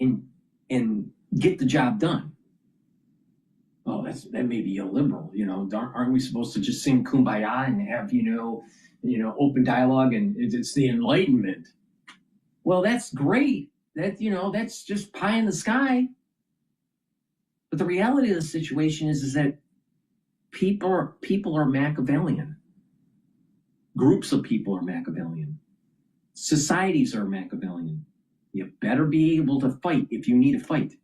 and get the job done. Oh, that may be illiberal, aren't we supposed to just sing Kumbaya and have, open dialogue, and it's the Enlightenment? Well, that's great. That's just pie in the sky. But the reality of the situation is that people are Machiavellian. Groups of people are Machiavellian. Societies are Machiavellian. You better be able to fight if you need to fight.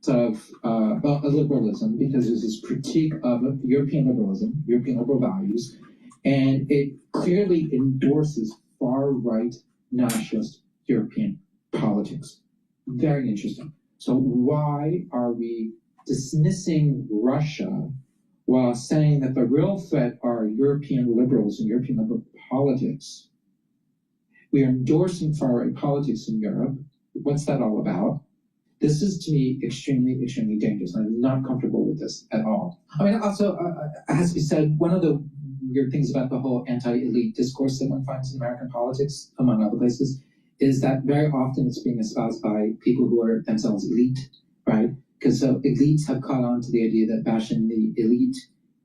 Of liberalism, because there's this critique of European liberalism, European liberal values, and it clearly endorses far-right nationalist European politics. Very interesting. So why are we dismissing Russia while saying that the real threat are European liberals and European liberal politics? We are endorsing far-right politics in Europe. What's that all about? This is, to me, extremely, extremely dangerous. I'm not comfortable with this at all. I mean, also, as you said, one of the weird things about the whole anti-elite discourse that one finds in American politics, among other places, is that very often it's being espoused by people who are themselves elite, right? Because so elites have caught on to the idea that bashing the elite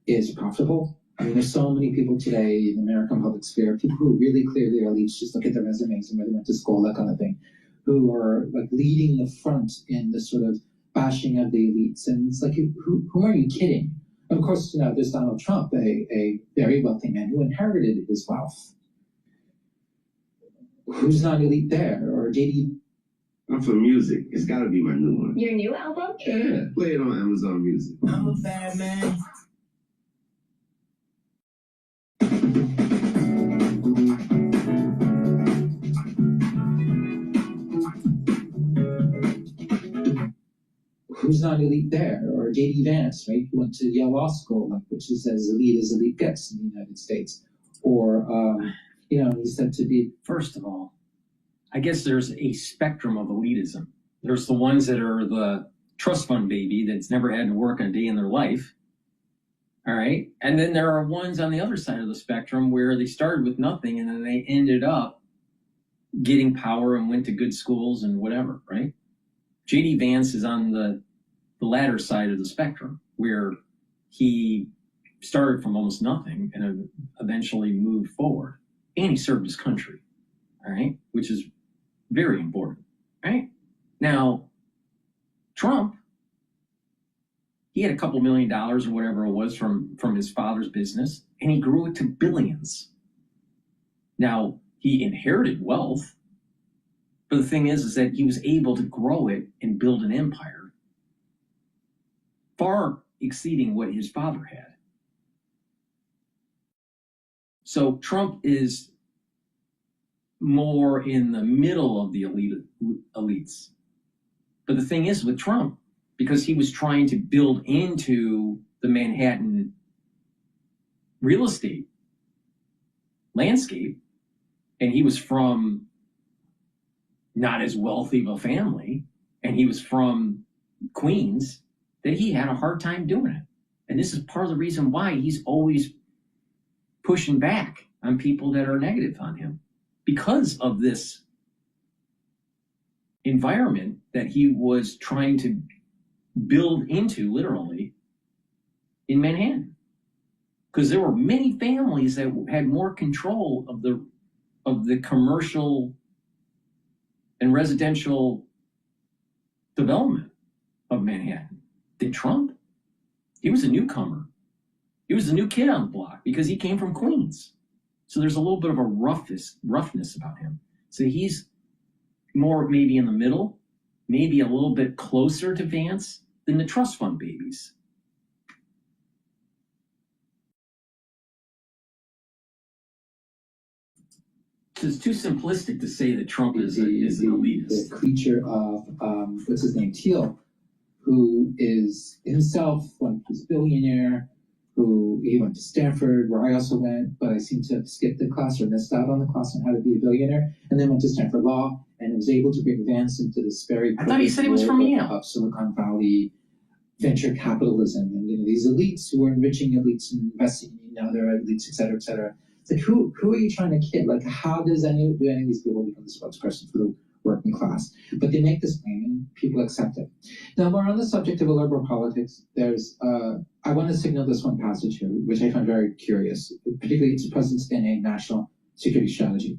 is profitable. I mean, there's so many people today in the American public sphere, people who really clearly are elites, just look at their resumes and where they went to school, that kind of thing, who are like leading the front in the sort of bashing of the elites. And it's like, who are you kidding? And of course, there's Donald Trump, a very wealthy man who inherited his wealth. Who's not elite there? Or JD? I'm for music. It's got to be my new one. Your new album? Yeah, play it on Amazon Music. I'm a bad man. Who's not elite there? Or JD Vance, right? Who went to Yale Law School, which is as elite gets in the United States. Or, he's said to be. First of all, I guess there's a spectrum of elitism. There's the ones that are the trust fund baby that's never had to work a day in their life. All right. And then there are ones on the other side of the spectrum where they started with nothing and then they ended up getting power and went to good schools and whatever, right? JD Vance is on the latter side of the spectrum, where he started from almost nothing and eventually moved forward. And he served his country, all right, which is very important, right? Now, Trump, he had a couple $1 million or whatever it was from his father's business, and he grew it to billions. Now, he inherited wealth, but the thing is that he was able to grow it and build an empire far exceeding what his father had. So Trump is more in the middle of the elites. But the thing is with Trump, because he was trying to build into the Manhattan real estate landscape, and he was from not as wealthy of a family, and he was from Queens, that he had a hard time doing it. And this is part of the reason why he's always pushing back on people that are negative on him, because of this environment that he was trying to build into, literally, in Manhattan. Because there were many families that had more control of the commercial and residential development of Manhattan than Trump. He was a newcomer. He was the new kid on the block because he came from Queens. So there's a little bit of a roughness about him. So he's more maybe in the middle, maybe a little bit closer to Vance than the trust fund babies. So it's too simplistic to say that Trump is an elitist. The creature of, what's his name, Thiel, who is himself, he's a billionaire, who he went to Stanford, where I also went, but I seem to have skipped the class or missed out on the class on how to be a billionaire, and then went to Stanford Law, and was able to bring Vance into this very I thought he said he was from Yale. Of Silicon Valley venture capitalism, and these elites who are enriching elites and investing in now there are elites, et cetera, et cetera. It's like, who are you trying to kid? Like, how do any of these people become the spokesperson for the working class? But they make this claim and people accept it. Now, we're on the subject of liberal politics. There's, I want to signal this one passage here, which I find very curious, particularly its presence in a national security strategy.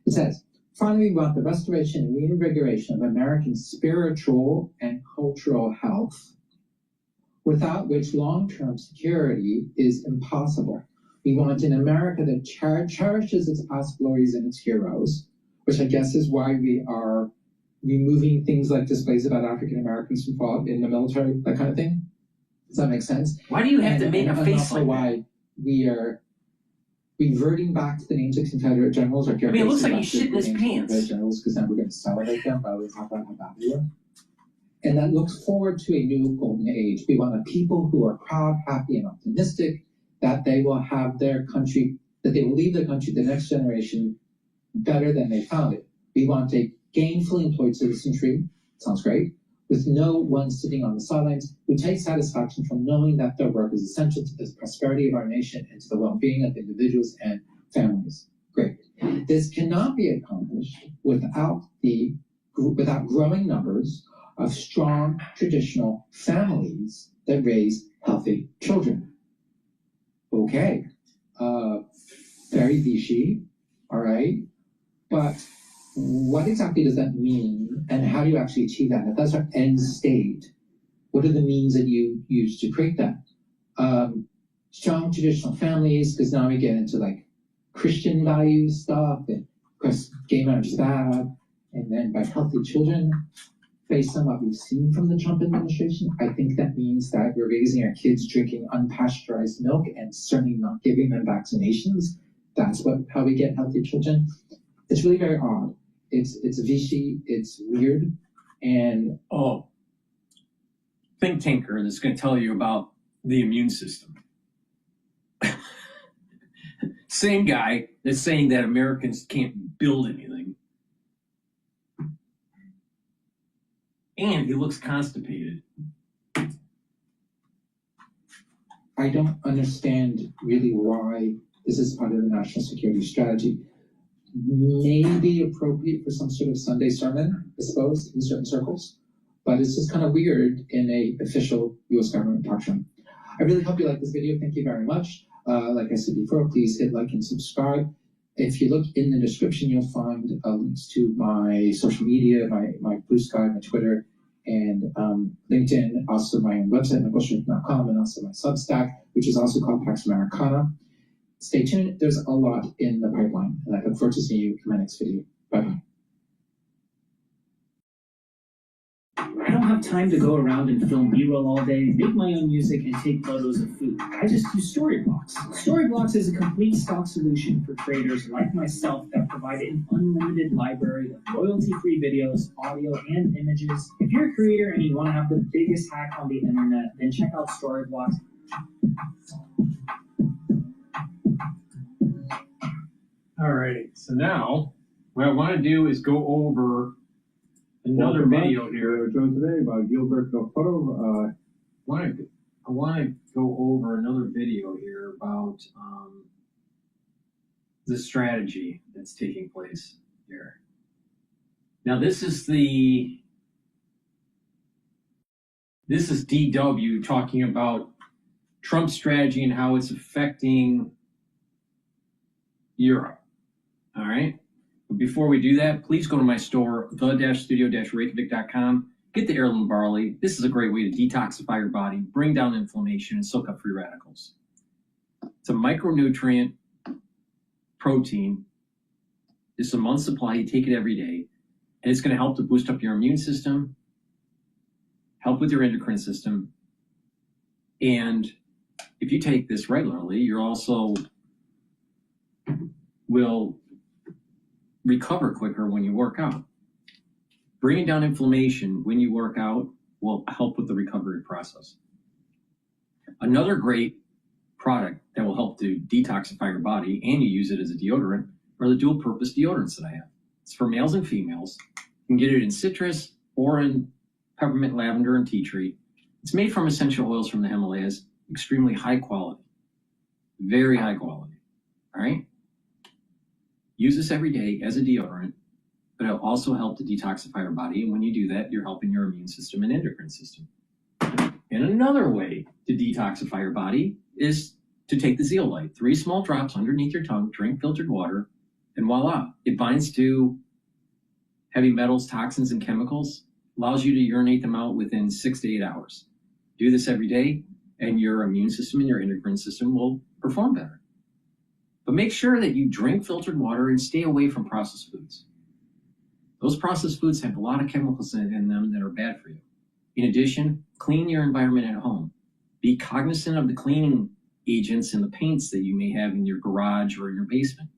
It says, finally, we want the restoration and reinvigoration of American spiritual and cultural health, without which long-term security is impossible. We want an America that cherishes its past glories and its heroes, which I guess is why we are removing things like displays about African Americans who fought in the military, that kind of thing. Does that make sense? Why do you have to make a face like why that? We are reverting back to the names of Confederate generals. Or I mean, it looks like he's shitting his pants. Generals, because then we're going to celebrate them rather than talk about how bad they were. And that looks forward to a new golden age. We want a people who are proud, happy, and optimistic that they will have their country, that they will leave their country to the next generation better than they found it. We want a gainfully employed citizenry, sounds great, with no one sitting on the sidelines who takes satisfaction from knowing that their work is essential to the prosperity of our nation and to the well-being of individuals and families. Great. This cannot be accomplished without growing numbers of strong traditional families that raise healthy children. Okay, very Vichy, all right, but what exactly does that mean, and how do you actually achieve that? If that's our end state, what are the means that you use to create that? Strong traditional families, because now we get into like Christian values stuff, and of course gay marriage is bad, and then by healthy children, based on what we've seen from the Trump administration, I think that means that we're raising our kids drinking unpasteurized milk and certainly not giving them vaccinations. That's how we get healthy children. It's really very odd. It's Vichy, it's weird, and think tanker that's going to tell you about the immune system. Same guy that's saying that Americans can't build anything. And he looks constipated. I don't understand really why this is part of the national security strategy. Maybe appropriate for some sort of Sunday sermon, I suppose, in certain circles, but it's just kind of weird in a official U.S. government talk show. I really hope you like this video. Thank you very much. Like I said before, please hit like and subscribe. If you look in the description, you'll find links to my social media, my Blue Sky, my Twitter, and LinkedIn, also my own website, michaelschmidt.com, and also my Substack, which is also called Pax Americana. Stay tuned. There's a lot in the pipeline, and I look forward to seeing you in my next video. Bye-bye. I don't have time to go around and film B-roll all day, make my own music, and take photos of food. I just use Storyblocks. Storyblocks is a complete stock solution for creators like myself that provide an unlimited library of royalty-free videos, audio, and images. If you're a creator and you want to have the biggest hack on the internet, then check out Storyblocks. Alrighty, so now what I want to do is go over another video here. We're joined today by Gilbert Cottrell. I want to go over another video here about the strategy that's taking place here. Now this is DW talking about Trump's strategy and how it's affecting Europe. All right. But before we do that, please go to my store, the-studio-reykjavik.com. Get the heirloom barley. This is a great way to detoxify your body, bring down inflammation, and soak up free radicals. It's a micronutrient protein. It's a month's supply. You take it every day. And it's going to help to boost up your immune system, help with your endocrine system. And if you take this regularly, you're also will recover quicker when you work out. Bringing down inflammation when you work out will help with the recovery process. Another great product that will help to detoxify your body, and you use it as a deodorant, are the dual purpose deodorants that I have. It's for males and females. You can get it in citrus or in peppermint, lavender, and tea tree. It's made from essential oils from the Himalayas, extremely high quality. Very high quality. All right? Use this every day as a deodorant, but it'll also help to detoxify your body. And when you do that, you're helping your immune system and endocrine system. And another way to detoxify your body is to take the zeolite. 3 small drops underneath your tongue, drink filtered water, and voila. It binds to heavy metals, toxins, and chemicals, allows you to urinate them out within 6 to 8 hours. Do this every day, and your immune system and your endocrine system will perform better. But make sure that you drink filtered water and stay away from processed foods. Those processed foods have a lot of chemicals in them that are bad for you. In addition, clean your environment at home. Be cognizant of the cleaning agents and the paints that you may have in your garage or in your basement.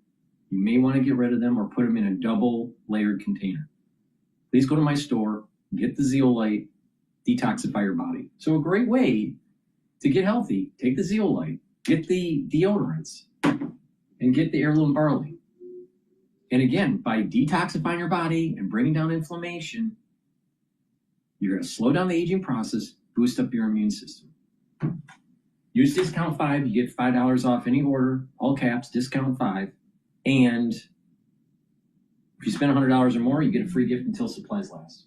You may want to get rid of them or put them in a double layered container. Please go to my store, get the zeolite, detoxify your body. So a great way to get healthy, take the zeolite, get the deodorants, and get the heirloom barley. And again, by detoxifying your body and bringing down inflammation, you're going to slow down the aging process, boost up your immune system. Use discount 5, you get $5 off any order, all caps, discount 5. And if you spend $100 or more, you get a free gift until supplies last.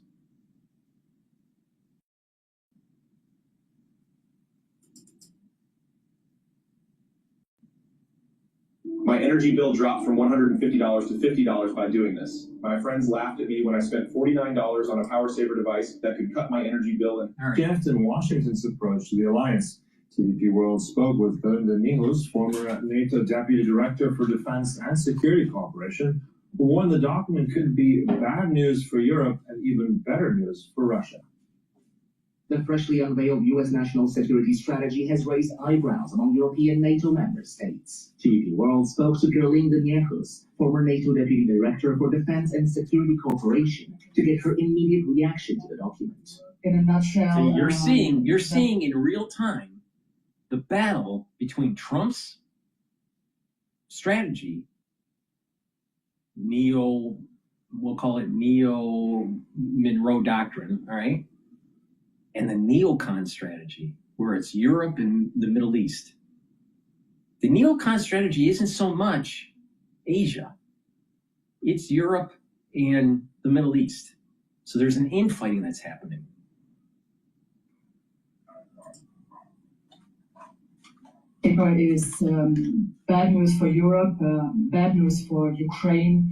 My energy bill dropped from $150 to $50 by doing this. My friends laughed at me when I spent $49 on a power saver device that could cut my energy bill in. Shift in Washington's approach to the alliance. TDP World spoke with Belinda Nihus, former NATO Deputy Director for Defense and Security Cooperation, who warned the document could be bad news for Europe and even better news for Russia. The freshly unveiled U.S. national security strategy has raised eyebrows among European NATO member states. TDP World spoke to Belinda Nihus, former NATO Deputy Director for Defense and Security Cooperation, to get her immediate reaction to the document. In a nutshell, So you're seeing in real time the battle between Trump's strategy, we'll call it Neo-Monroe Doctrine, all right? And the neocon strategy, where it's Europe and the Middle East. The neocon strategy isn't so much Asia. It's Europe and the Middle East. So there's an infighting that's happening. Paper is bad news for Europe, bad news for Ukraine,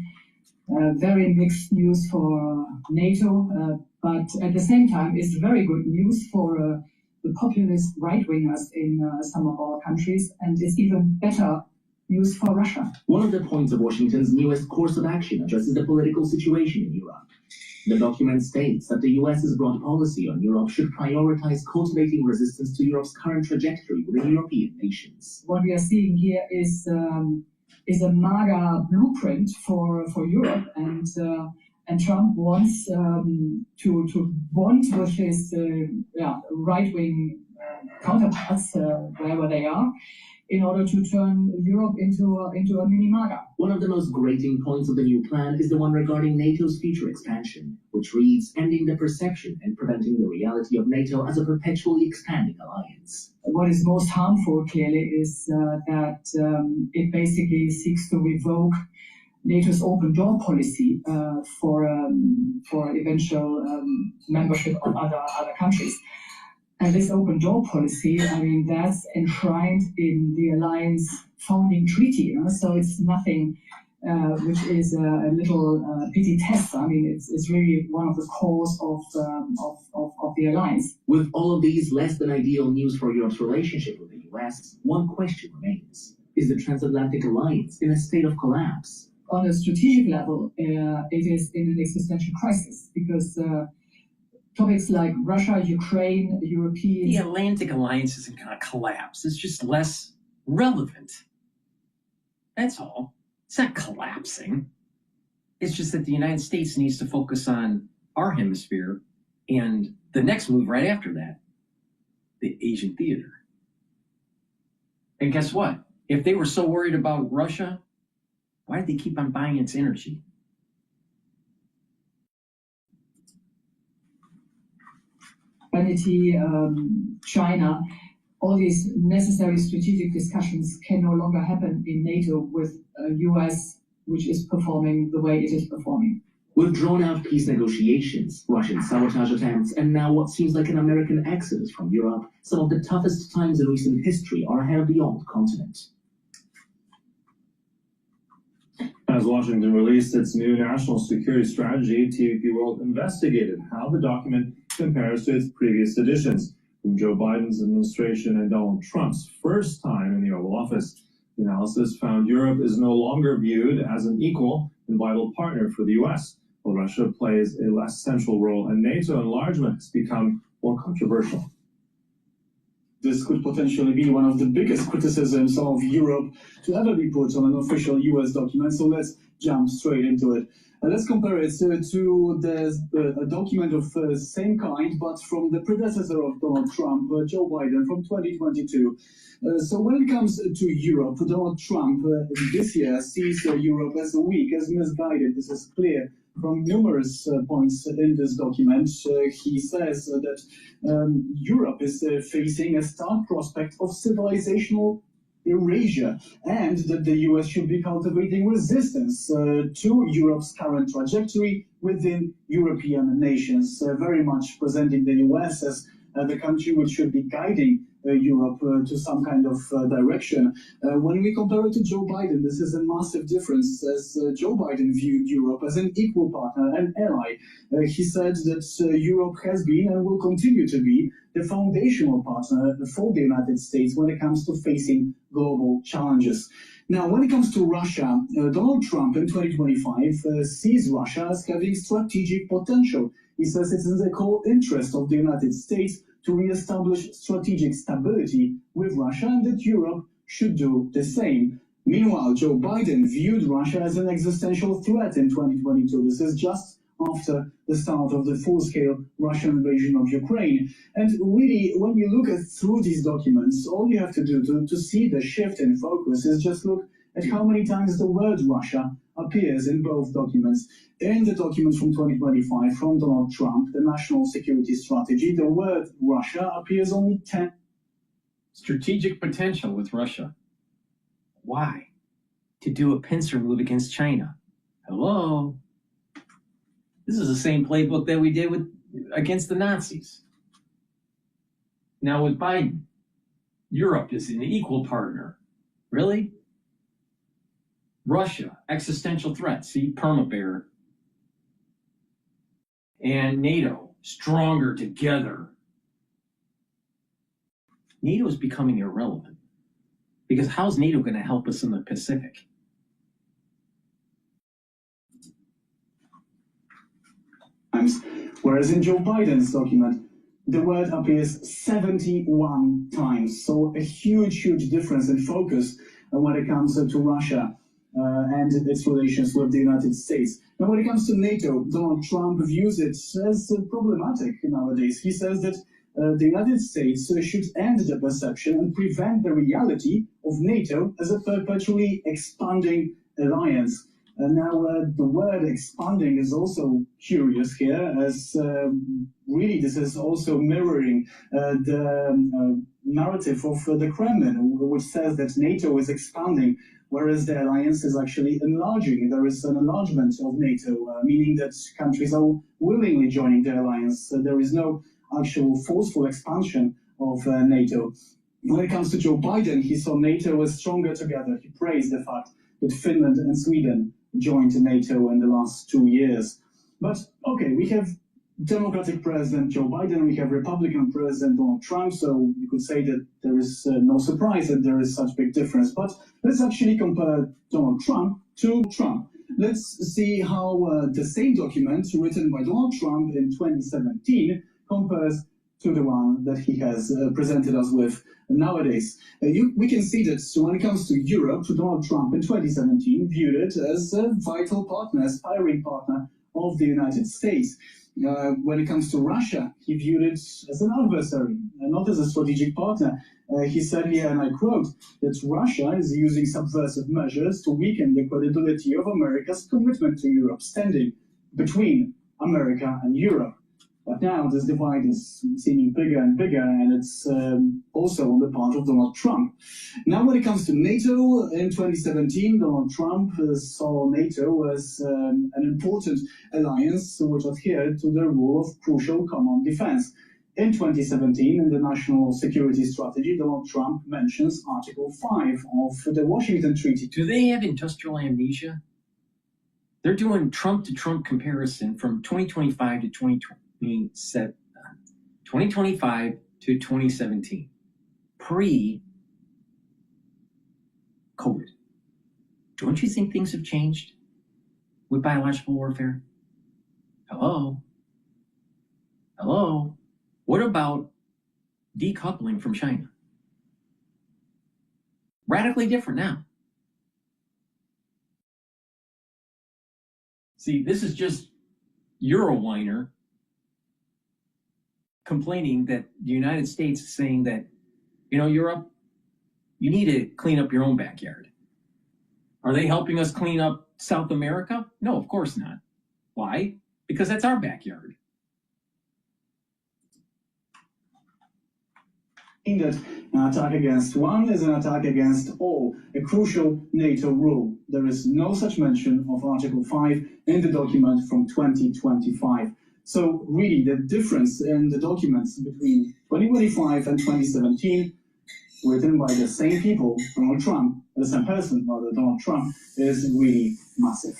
very mixed news for NATO, but at the same time, it's very good news for the populist right-wingers in some of our countries, and it's even better news for Russia. One of the points of Washington's newest course of action addresses the political situation in Europe. The document states that the US's broad policy on Europe should prioritize cultivating resistance to Europe's current trajectory within European nations. What we are seeing here is a MAGA blueprint for Europe, and Trump wants to bond with his right-wing counterparts wherever they are, in order to turn Europe into a mini MAGA. One of the most grating points of the new plan is the one regarding NATO's future expansion, which reads, ending the perception and preventing the reality of NATO as a perpetually expanding alliance. What is most harmful, clearly, is that it basically seeks to revoke NATO's open door policy for eventual membership of other countries. And this open door policy, I mean, that's enshrined in the alliance founding treaty. So it's nothing which is a little petitesse. I mean, it's really one of the cores of the alliance. With all of these less than ideal news for Europe's relationship with the US, one question remains. Is the transatlantic alliance in a state of collapse? On a strategic level, it is in an existential crisis because topics like Russia, Ukraine, Europeans... The Atlantic Alliance isn't going to collapse. It's just less relevant. That's all. It's not collapsing. It's just that the United States needs to focus on our hemisphere and the next move right after that, the Asian theater. And guess what? If they were so worried about Russia, why did they keep on buying its energy? China, all these necessary strategic discussions can no longer happen in NATO with a US which is performing the way it is performing. With drawn-out peace negotiations, Russian sabotage attempts, and now what seems like an American exodus from Europe, some of the toughest times in recent history are ahead of the old continent. As Washington released its new national security strategy, TVP World investigated how the document compares to its previous editions, from Joe Biden's administration and Donald Trump's first time in the Oval Office. The analysis found Europe is no longer viewed as an equal and vital partner for the U.S., while Russia plays a less central role, and NATO enlargement has become more controversial. This could potentially be one of the biggest criticisms of Europe to ever be put on an official US document, so let's jump straight into it. Let's compare it to a document of same kind, but from the predecessor of Donald Trump, Joe Biden, from 2022. So when it comes to Europe, Donald Trump this year sees Europe as weak, as misguided. This is clear from numerous points in this document. He says that Europe is facing a stark prospect of civilizational erasure, and that the US should be cultivating resistance to Europe's current trajectory within European nations, very much presenting the US as the country which should be guiding Europe to some kind of direction. When we compare it to Joe Biden, this is a massive difference, as Joe Biden viewed Europe as an equal partner and ally. He said that Europe has been and will continue to be the foundational partner for the United States when it comes to facing global challenges. Now, when it comes to Russia, Donald Trump in 2025 sees Russia as having strategic potential. He says it's in the core interest of the United States to re-establish strategic stability with Russia, and that Europe should do the same. Meanwhile, Joe Biden viewed Russia as an existential threat in 2022. This is just after the start of the full-scale Russian invasion of Ukraine. And really, when you look through these documents, all you have to do to see the shift in focus is just look at how many times the word Russia appears in both documents. In the document from 2025 from Donald Trump, the National Security Strategy, the word Russia appears only 10. Strategic potential with Russia. Why? To do a pincer move against China. Hello? This is the same playbook that we did against the Nazis. Now with Biden, Europe is an equal partner. Really? Russia, existential threat, see, perma-bear. And NATO, stronger together. NATO is becoming irrelevant. Because how's NATO going to help us in the Pacific? Whereas in Joe Biden's document, the word appears 71 times. So a huge, huge difference in focus when it comes to Russia and its relations with the United States. Now, when it comes to NATO, Donald Trump views it as problematic nowadays. He says that the United States should end the perception and prevent the reality of NATO as a perpetually expanding alliance. Now, the word expanding is also curious here, as really this is also mirroring the narrative of the Kremlin, which says that NATO is expanding, whereas the alliance is actually enlarging. There is an enlargement of NATO, meaning that countries are willingly joining the alliance. There is no actual forceful expansion of NATO. When it comes to Joe Biden, he saw NATO as stronger together. He praised the fact that Finland and Sweden joined NATO in the last 2 years. But okay, we have Democratic President Joe Biden, we have Republican President Donald Trump, so you could say that there is no surprise that there is such big difference. But let's actually compare Donald Trump to Trump. Let's see how the same document written by Donald Trump in 2017 compares to the one that he has presented us with nowadays. We can see that when it comes to Europe, Donald Trump in 2017 viewed it as a vital partner, aspiring partner of the United States. When it comes to Russia, he viewed it as an adversary, not as a strategic partner. He said here, and I quote, that Russia is using subversive measures to weaken the credibility of America's commitment to Europe, standing between America and Europe. But now this divide is seeming bigger and bigger, and it's also on the part of Donald Trump. Now, when it comes to NATO, in 2017, Donald Trump saw NATO as an important alliance which adhered to the rule of crucial common defense. In 2017, in the National Security Strategy, Donald Trump mentions Article 5 of the Washington Treaty. Do they have industrial amnesia? They're doing Trump-to-Trump comparison from 2025 to 2027, 2025 to 2017, pre-COVID. Don't you think things have changed with biological warfare? Hello? Hello? What about decoupling from China? Radically different now. See, this is just Eurowhiner complaining that the United States is saying that, Europe, you need to clean up your own backyard. Are they helping us clean up South America? No, of course not. Why? Because that's our backyard. That an attack against one is an attack against all, a crucial NATO rule. There is no such mention of Article 5 in the document from 2025. So really, the difference in the documents between 2025 and 2017, written by the same people, Donald Trump, the same person, rather, Donald Trump, is really massive.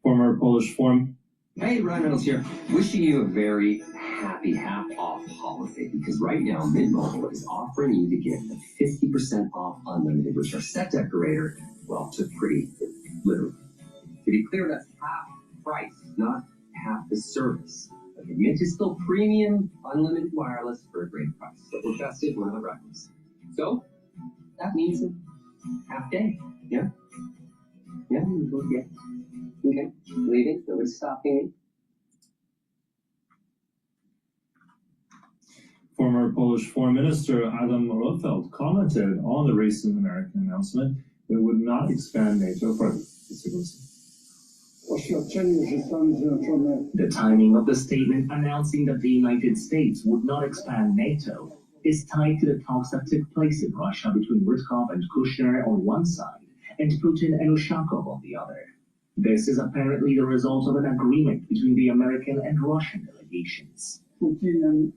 Former Polish foreign. Hey, Ryan Reynolds here. Wishing you a very happy half-off holiday, because right now Mint Mobile is offering you to get a 50% off unlimited, which our set decorator, well, took pretty literally. To be clear, that's half price, not half the service. Okay, Mint is still premium, unlimited wireless for a great price, but we're festive, we're not reckless. So that means a half day, yeah? Yeah, yeah. Okay, leaving, nobody's stopping me. Former Polish Foreign Minister Adam Rotfeld commented on the recent American announcement that it would not expand NATO further. The timing of the statement announcing that the United States would not expand NATO is tied to the talks that took place in Russia between Witkoff and Kushner on one side and Putin and Ushakov on the other. This is apparently the result of an agreement between the American and Russian delegations. The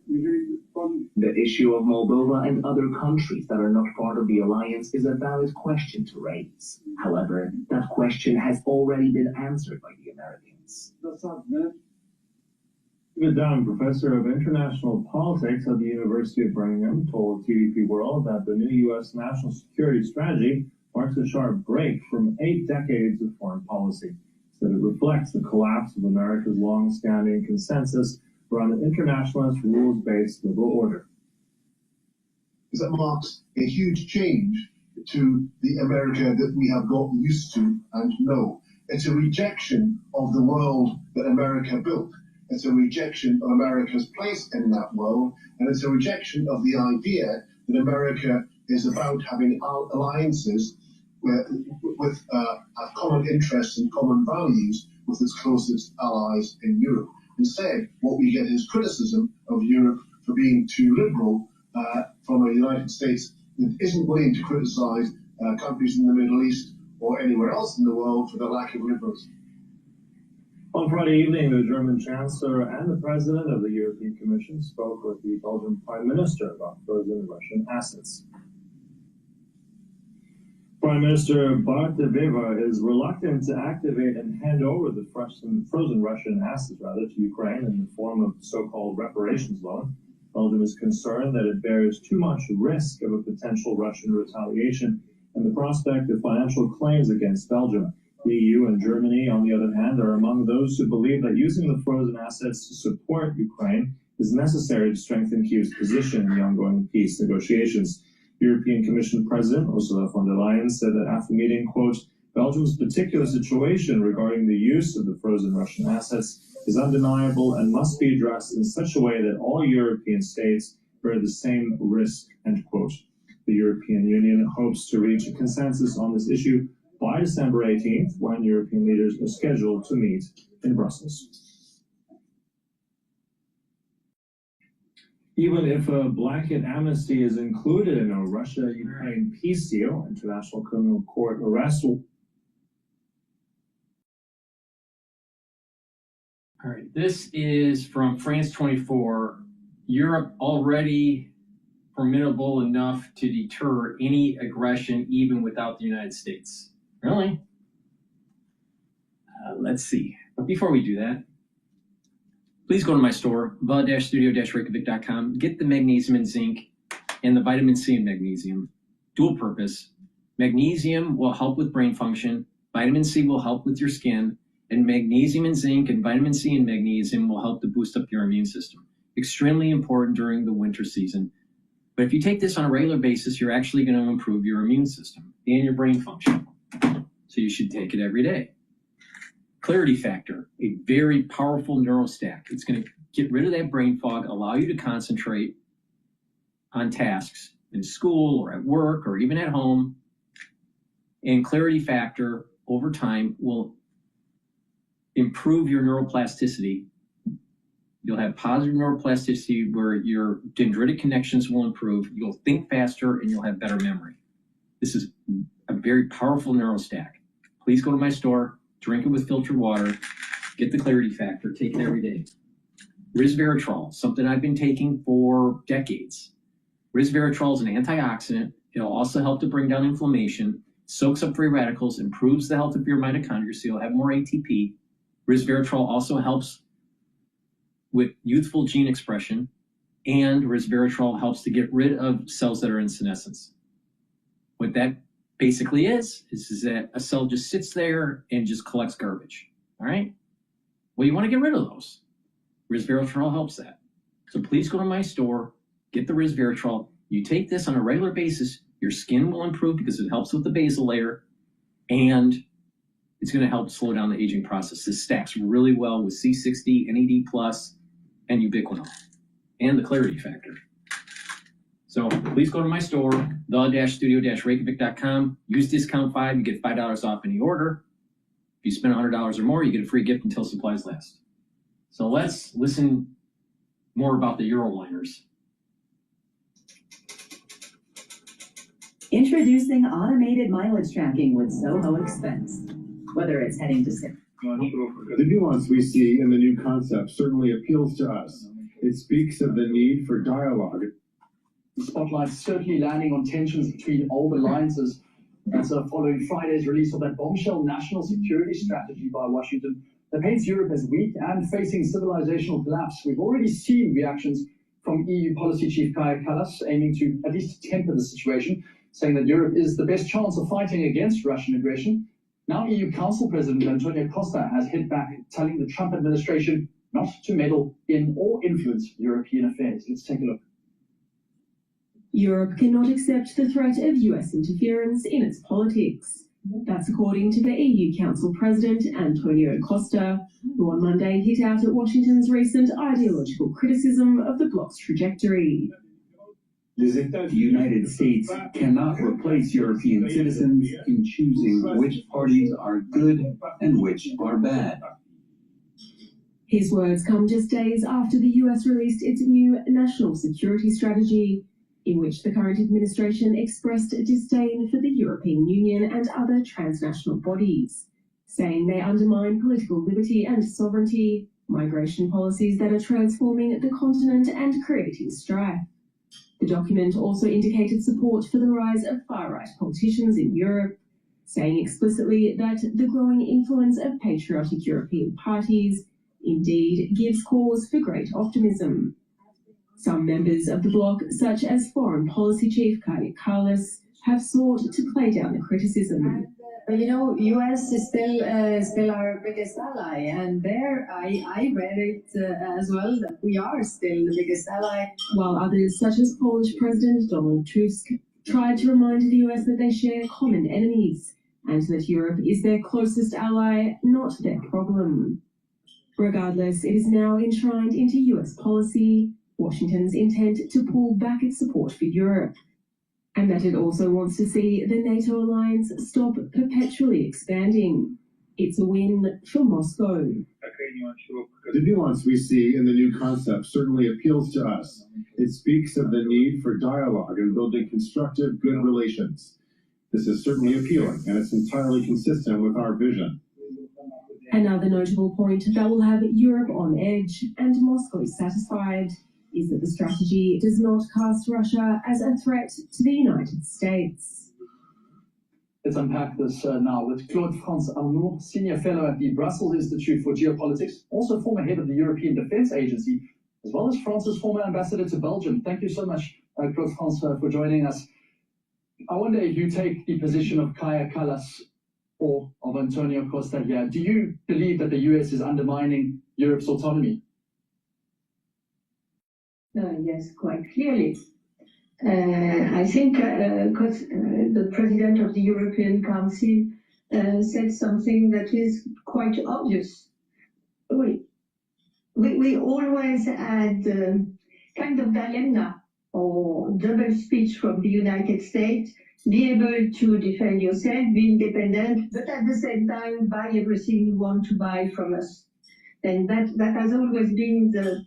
issue of Moldova and other countries that are not part of the alliance is a valid question to raise. However, that question has already been answered by the Americans. David Dunn, professor of international politics at the University of Birmingham, told TDP World that the new U.S. national security strategy marks a sharp break from 8 decades of foreign policy. That it reflects the collapse of America's long-standing consensus around an internationalist, rules-based liberal order. That marks a huge change to the America that we have gotten used to and know. It's a rejection of the world that America built. It's a rejection of America's place in that world, and it's a rejection of the idea that America is about having alliances with common interests and common values with its closest allies in Europe. Instead, what we get is criticism of Europe for being too liberal from a United States that isn't willing to criticize countries in the Middle East or anywhere else in the world for their lack of liberalism. On Friday evening, the German Chancellor and the President of the European Commission spoke with the Belgian Prime Minister about frozen Russian assets. Prime Minister Bart de Wever is reluctant to activate and hand over the frozen Russian assets, to Ukraine in the form of so-called reparations loan. Belgium is concerned that it bears too much risk of a potential Russian retaliation and the prospect of financial claims against Belgium. The EU and Germany, on the other hand, are among those who believe that using the frozen assets to support Ukraine is necessary to strengthen Kiev's position in the ongoing peace negotiations. European Commission President Ursula von der Leyen said that after the meeting, quote, Belgium's particular situation regarding the use of the frozen Russian assets is undeniable and must be addressed in such a way that all European states bear the same risk, end quote. The European Union hopes to reach a consensus on this issue by December 18th, when European leaders are scheduled to meet in Brussels. Even if a blanket amnesty is included in a Russia-Ukraine peace deal, International Criminal Court arrest will... All right, this is from France 24. Europe already formidable enough to deter any aggression, even without the United States. Really? Let's see. But before we do that, please go to my store, the-studio-reykjavik.com. Get the magnesium and zinc and the vitamin C and magnesium. Dual purpose. Magnesium will help with brain function. Vitamin C will help with your skin. And magnesium and zinc and vitamin C and magnesium will help to boost up your immune system. Extremely important during the winter season. But if you take this on a regular basis, you're actually going to improve your immune system and your brain function. So you should take it every day. Clarity factor, a very powerful neurostack. It's going to get rid of that brain fog, allow you to concentrate on tasks in school or at work or even at home. And clarity factor over time will improve your neuroplasticity. You'll have positive neuroplasticity where your dendritic connections will improve. You'll think faster and you'll have better memory. This is a very powerful neurostack. Please go to my store, drink it with filtered water, get the clarity factor, take it every day. Resveratrol, something I've been taking for decades. Resveratrol is an antioxidant. It'll also help to bring down inflammation, soaks up free radicals, improves the health of your mitochondria, so you'll have more ATP. Resveratrol also helps with youthful gene expression, and resveratrol helps to get rid of cells that are in senescence. What that basically is that a cell just sits there and just collects garbage, all right? Well, you want to get rid of those. Resveratrol helps that. So please go to my store, get the resveratrol. You take this on a regular basis, your skin will improve because it helps with the basal layer, and it's going to help slow down the aging process. This stacks really well with C60, NAD+, and ubiquinol, and the clarity factor. So please go to my store, the-studio-reykjavik.com. Use discount 5, you get $5 off any order. If you spend $100 or more, you get a free gift until supplies last. So let's listen more about the Euroliners. Introducing automated mileage tracking with Soho Expense. Whether it's heading to The nuance we see in the new concept certainly appeals to us. It speaks of the need for dialogue. The spotlight's certainly landing on tensions between old alliances. That's following Friday's release of that bombshell national security strategy by Washington that paints Europe as weak and facing civilizational collapse. We've already seen reactions from EU policy chief Kaja Kallas aiming to at least temper the situation, saying that Europe is the best chance of fighting against Russian aggression. Now EU Council President Antonio Costa has hit back, telling the Trump administration not to meddle in or influence European affairs. Let's take a look. Europe cannot accept the threat of US interference in its politics. That's according to the EU Council President Antonio Costa, who on Monday hit out at Washington's recent ideological criticism of the bloc's trajectory. The United States cannot replace European citizens in choosing which parties are good and which are bad. His words come just days after the US released its new national security strategy, in which the current administration expressed disdain for the European Union and other transnational bodies, saying they undermine political liberty and sovereignty, migration policies that are transforming the continent and creating strife. The document also indicated support for the rise of far-right politicians in Europe, saying explicitly that the growing influence of patriotic European parties indeed gives cause for great optimism. Some members of the bloc, such as Foreign Policy Chief Kaja Kallas, have sought to play down the criticism. You know, US is still our biggest ally, and there I read it as well that we are still the biggest ally. While others, such as Polish President Donald Tusk, tried to remind the US that they share common enemies and that Europe is their closest ally, not their problem. Regardless, it is now enshrined into US policy Washington's intent to pull back its support for Europe, and that it also wants to see the NATO alliance stop perpetually expanding. It's a win for Moscow. The nuance we see in the new concept certainly appeals to us. It speaks of the need for dialogue and building constructive, good relations. This is certainly appealing, and it's entirely consistent with our vision. Another notable point that will have Europe on edge and Moscow satisfied is that the strategy does not cast Russia as a threat to the United States. Let's unpack this now with Claude-France Arnoux, Senior Fellow at the Brussels Institute for Geopolitics, also former head of the European Defence Agency, as well as France's former ambassador to Belgium. Thank you so much, Claude-France, for joining us. I wonder if you take the position of Kaja Kallas or of Antonio Costa here. Do you believe that the US is undermining Europe's autonomy? Yes, quite clearly. I think the president of the European Council said something that is quite obvious. We always had kind of dilemma or double speech from the United States, be able to defend yourself, be independent, but at the same time buy everything you want to buy from us. And that has always been the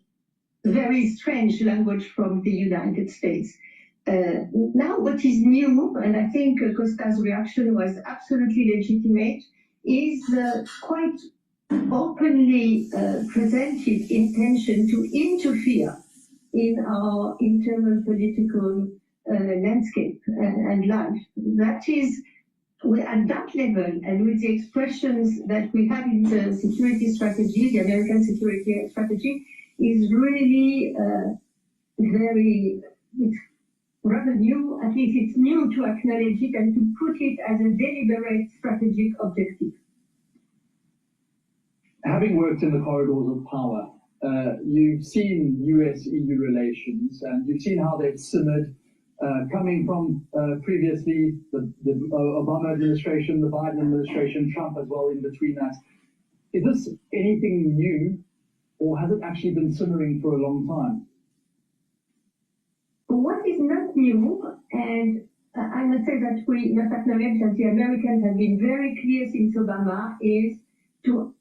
very strange language from the United States. Now what is new, and I think Costa's reaction was absolutely legitimate, is quite openly presented intention to interfere in our internal political landscape and life. That is, at that level, and with the expressions that we have in the security strategy, the American security strategy, is really it's rather new. At least it's new to acknowledge it and to put it as a deliberate strategic objective. Having worked in the corridors of power, you've seen US-EU relations, and you've seen how they've simmered, coming from previously the Obama administration, the Biden administration, Trump as well in between that. Is this anything new, or has it actually been simmering for a long time? What is not new, and I must say that we must acknowledge that the Americans have been very clear since Obama, is to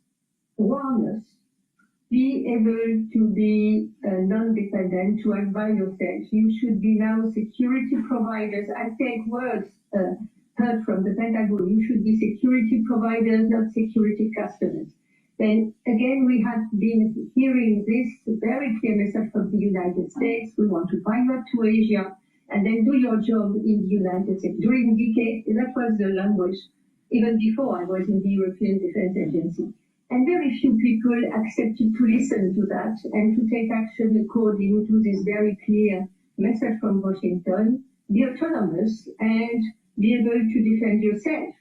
warn us, be able to be non-dependent, to act by yourself. You should be now security providers. I take words heard from the Pentagon. You should be security providers, not security customers. Then again, we have been hearing this very clear message from the United States. We want to find up to Asia and then do your job in the United States. During decades, that was the language, even before I was in the European Defence Agency. And very few people accepted to listen to that and to take action according to this very clear message from Washington: be autonomous and be able to defend yourself.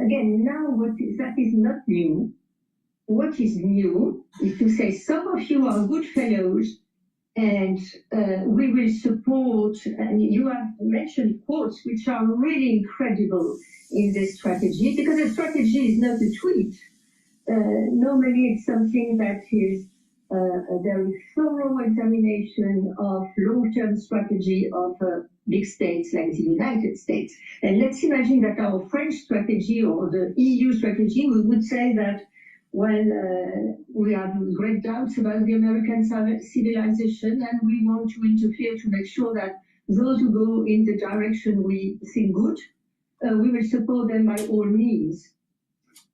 Again, now that is not new. What is new is to say some of you are good fellows and we will support, and you have mentioned quotes which are really incredible in this strategy, because a strategy is not a tweet. Normally it's something that is a very thorough examination of long-term strategy of big states like the United States. And let's imagine that our French strategy or the EU strategy, we would say that, well, we have great doubts about the American civilization and we want to interfere to make sure that those who go in the direction we think good, we will support them by all means.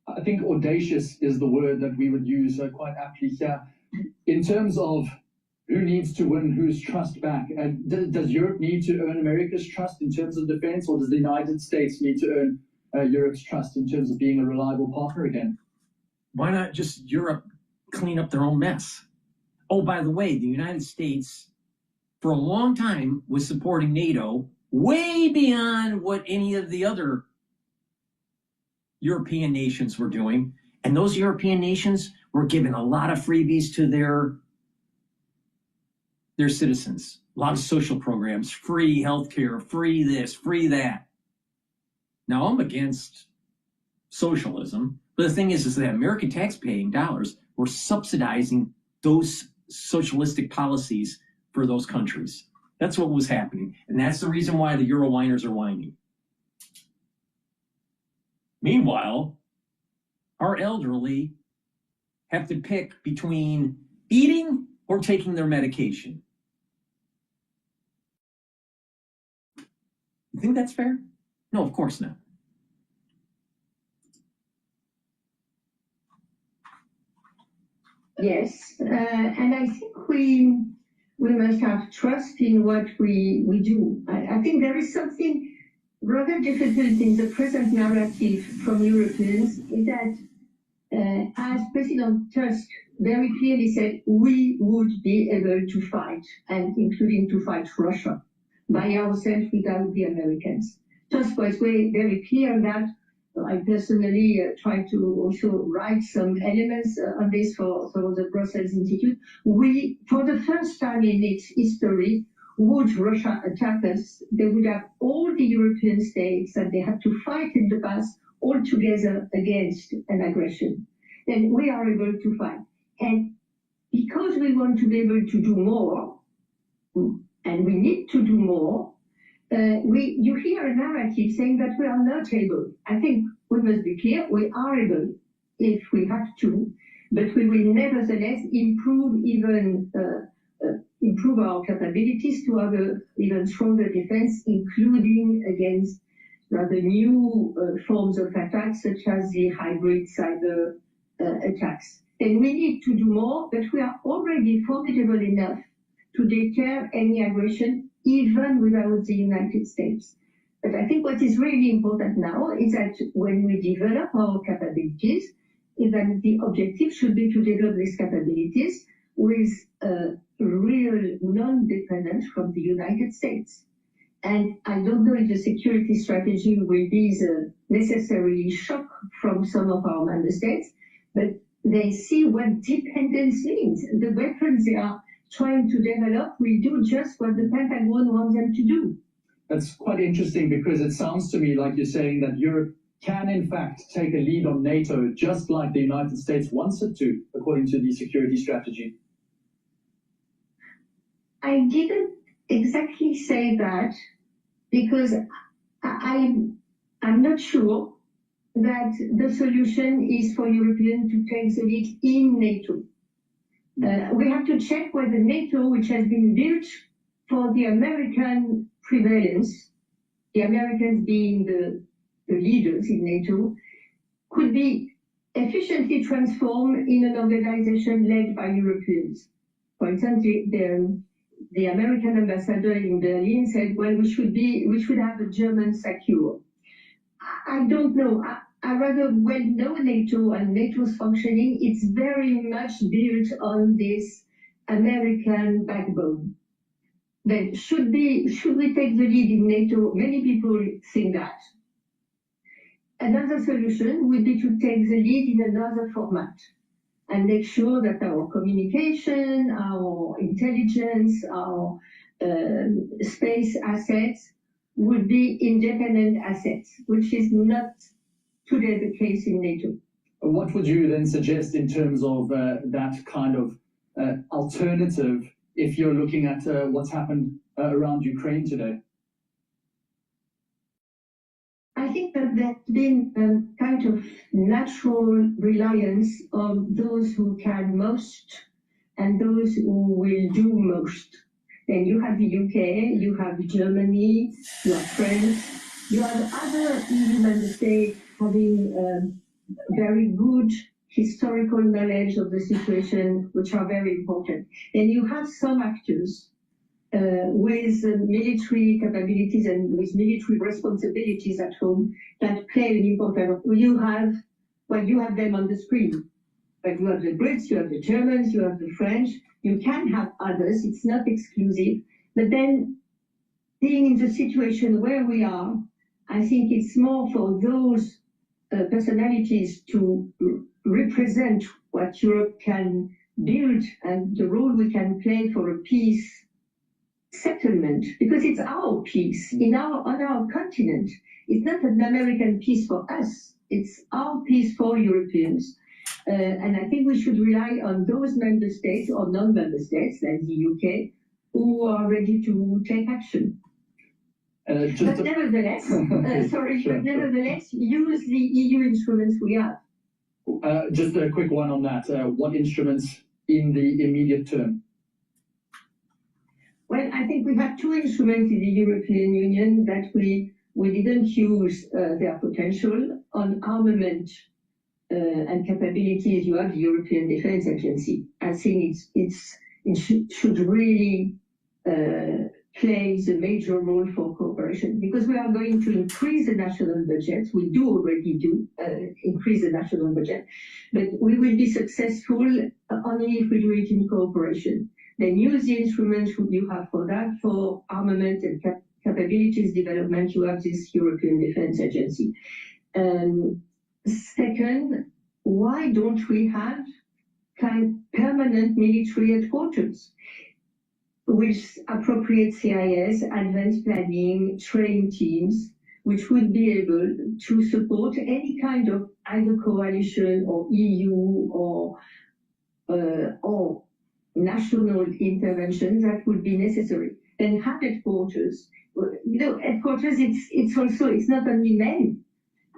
I think audacious is the word that we would use quite aptly here. In terms of who needs to win whose trust back, does Europe need to earn America's trust in terms of defense, or does the United States need to earn Europe's trust in terms of being a reliable partner again? Why not just Europe clean up their own mess? Oh, by the way, the United States, for a long time, was supporting NATO way beyond what any of the other European nations were doing. And those European nations were giving a lot of freebies to their citizens, a lot of social programs, free healthcare, free this, free that. Now, I'm against socialism, but the thing is that American taxpaying dollars were subsidizing those socialistic policies for those countries. That's what was happening. And that's the reason why the Euro whiners are whining. Meanwhile, our elderly have to pick between eating or taking their medication. You think that's fair? No, of course not. Yes, and I think we must have trust in what we do. I think there is something rather difficult in the present narrative from Europeans, is that as President Tusk very clearly said, we would be able to fight, and including to fight Russia, by ourselves without the Americans. Tusk was very clear on that. I personally tried to also write some elements on this for the Brussels Institute. We, for the first time in its history, would Russia attack us, they would have all the European states that they had to fight in the past all together against an aggression. Then we are able to fight. And because we want to be able to do more, and we need to do more, you hear a narrative saying that we are not able. I think we must be clear, we are able if we have to, but we will nevertheless improve our capabilities to have an even stronger defense, including against rather new forms of attacks, such as the hybrid cyber attacks. And we need to do more, but we are already formidable enough to deter any aggression, even without the United States. But I think what is really important now is that when we develop our capabilities, is that the objective should be to develop these capabilities with real non-dependence from the United States. And I don't know if the security strategy will be the necessary shock from some of our member states, but they see what dependence means. The weapons they are trying to develop will do just what the Pentagon wants them to do. That's quite interesting, because it sounds to me like you're saying that Europe can in fact take a lead on NATO, just like the United States wants it to, according to the security strategy. I didn't exactly say that, because I'm not sure that the solution is for Europeans to take the lead in NATO. We have to check whether NATO, which has been built for the American prevalence, the Americans being the leaders in NATO, could be efficiently transformed in an organization led by Europeans. For instance, the American ambassador in Berlin said, well, we should have a German secure. I don't know. I rather know NATO and NATO's functioning. It's very much built on this American backbone. Then should we take the lead in NATO? Many people think that. Another solution would be to take the lead in another format and make sure that our communication, our intelligence, our space assets would be independent assets, which is not today the case in NATO. What would you then suggest in terms of that kind of alternative if you're looking at what's happened around Ukraine today? I think that there's been a kind of natural reliance on those who can most and those who will do most. Then you have the UK, you have Germany, you have France, you have other EU member states having very good historical knowledge of the situation, which are very important. And you have some actors with military capabilities and with military responsibilities at home that play an important role. You have them on the screen. But you have the Brits, you have the Germans, you have the French. You can have others. It's not exclusive. But then, being in the situation where we are, I think it's more for those personalities to represent what Europe can build and the role we can play for a peace settlement, because it's our peace on our continent. It's not an American peace for us. It's our peace for Europeans. And I think we should rely on those member states or non-member states, like the UK, who are ready to take action. But nevertheless, nevertheless, use the EU instruments we have. Just a quick one on that. What instruments in the immediate term? Well, I think we have two instruments in the European Union that we didn't use their potential. On armament and capabilities, you have the European Defence Agency. I think it should really play a major role for cooperation, because we are going to increase the national budget. We do already increase the national budget, but we will be successful only if we do it in cooperation. Then use the instruments you have for that. For armament and capabilities development, you have this European Defence Agency. Second, why don't we have permanent military headquarters, which appropriate CIS, advanced planning, train teams, which would be able to support any kind of either coalition or EU or national intervention that would be necessary. Then have headquarters. Headquarters, it's not only men.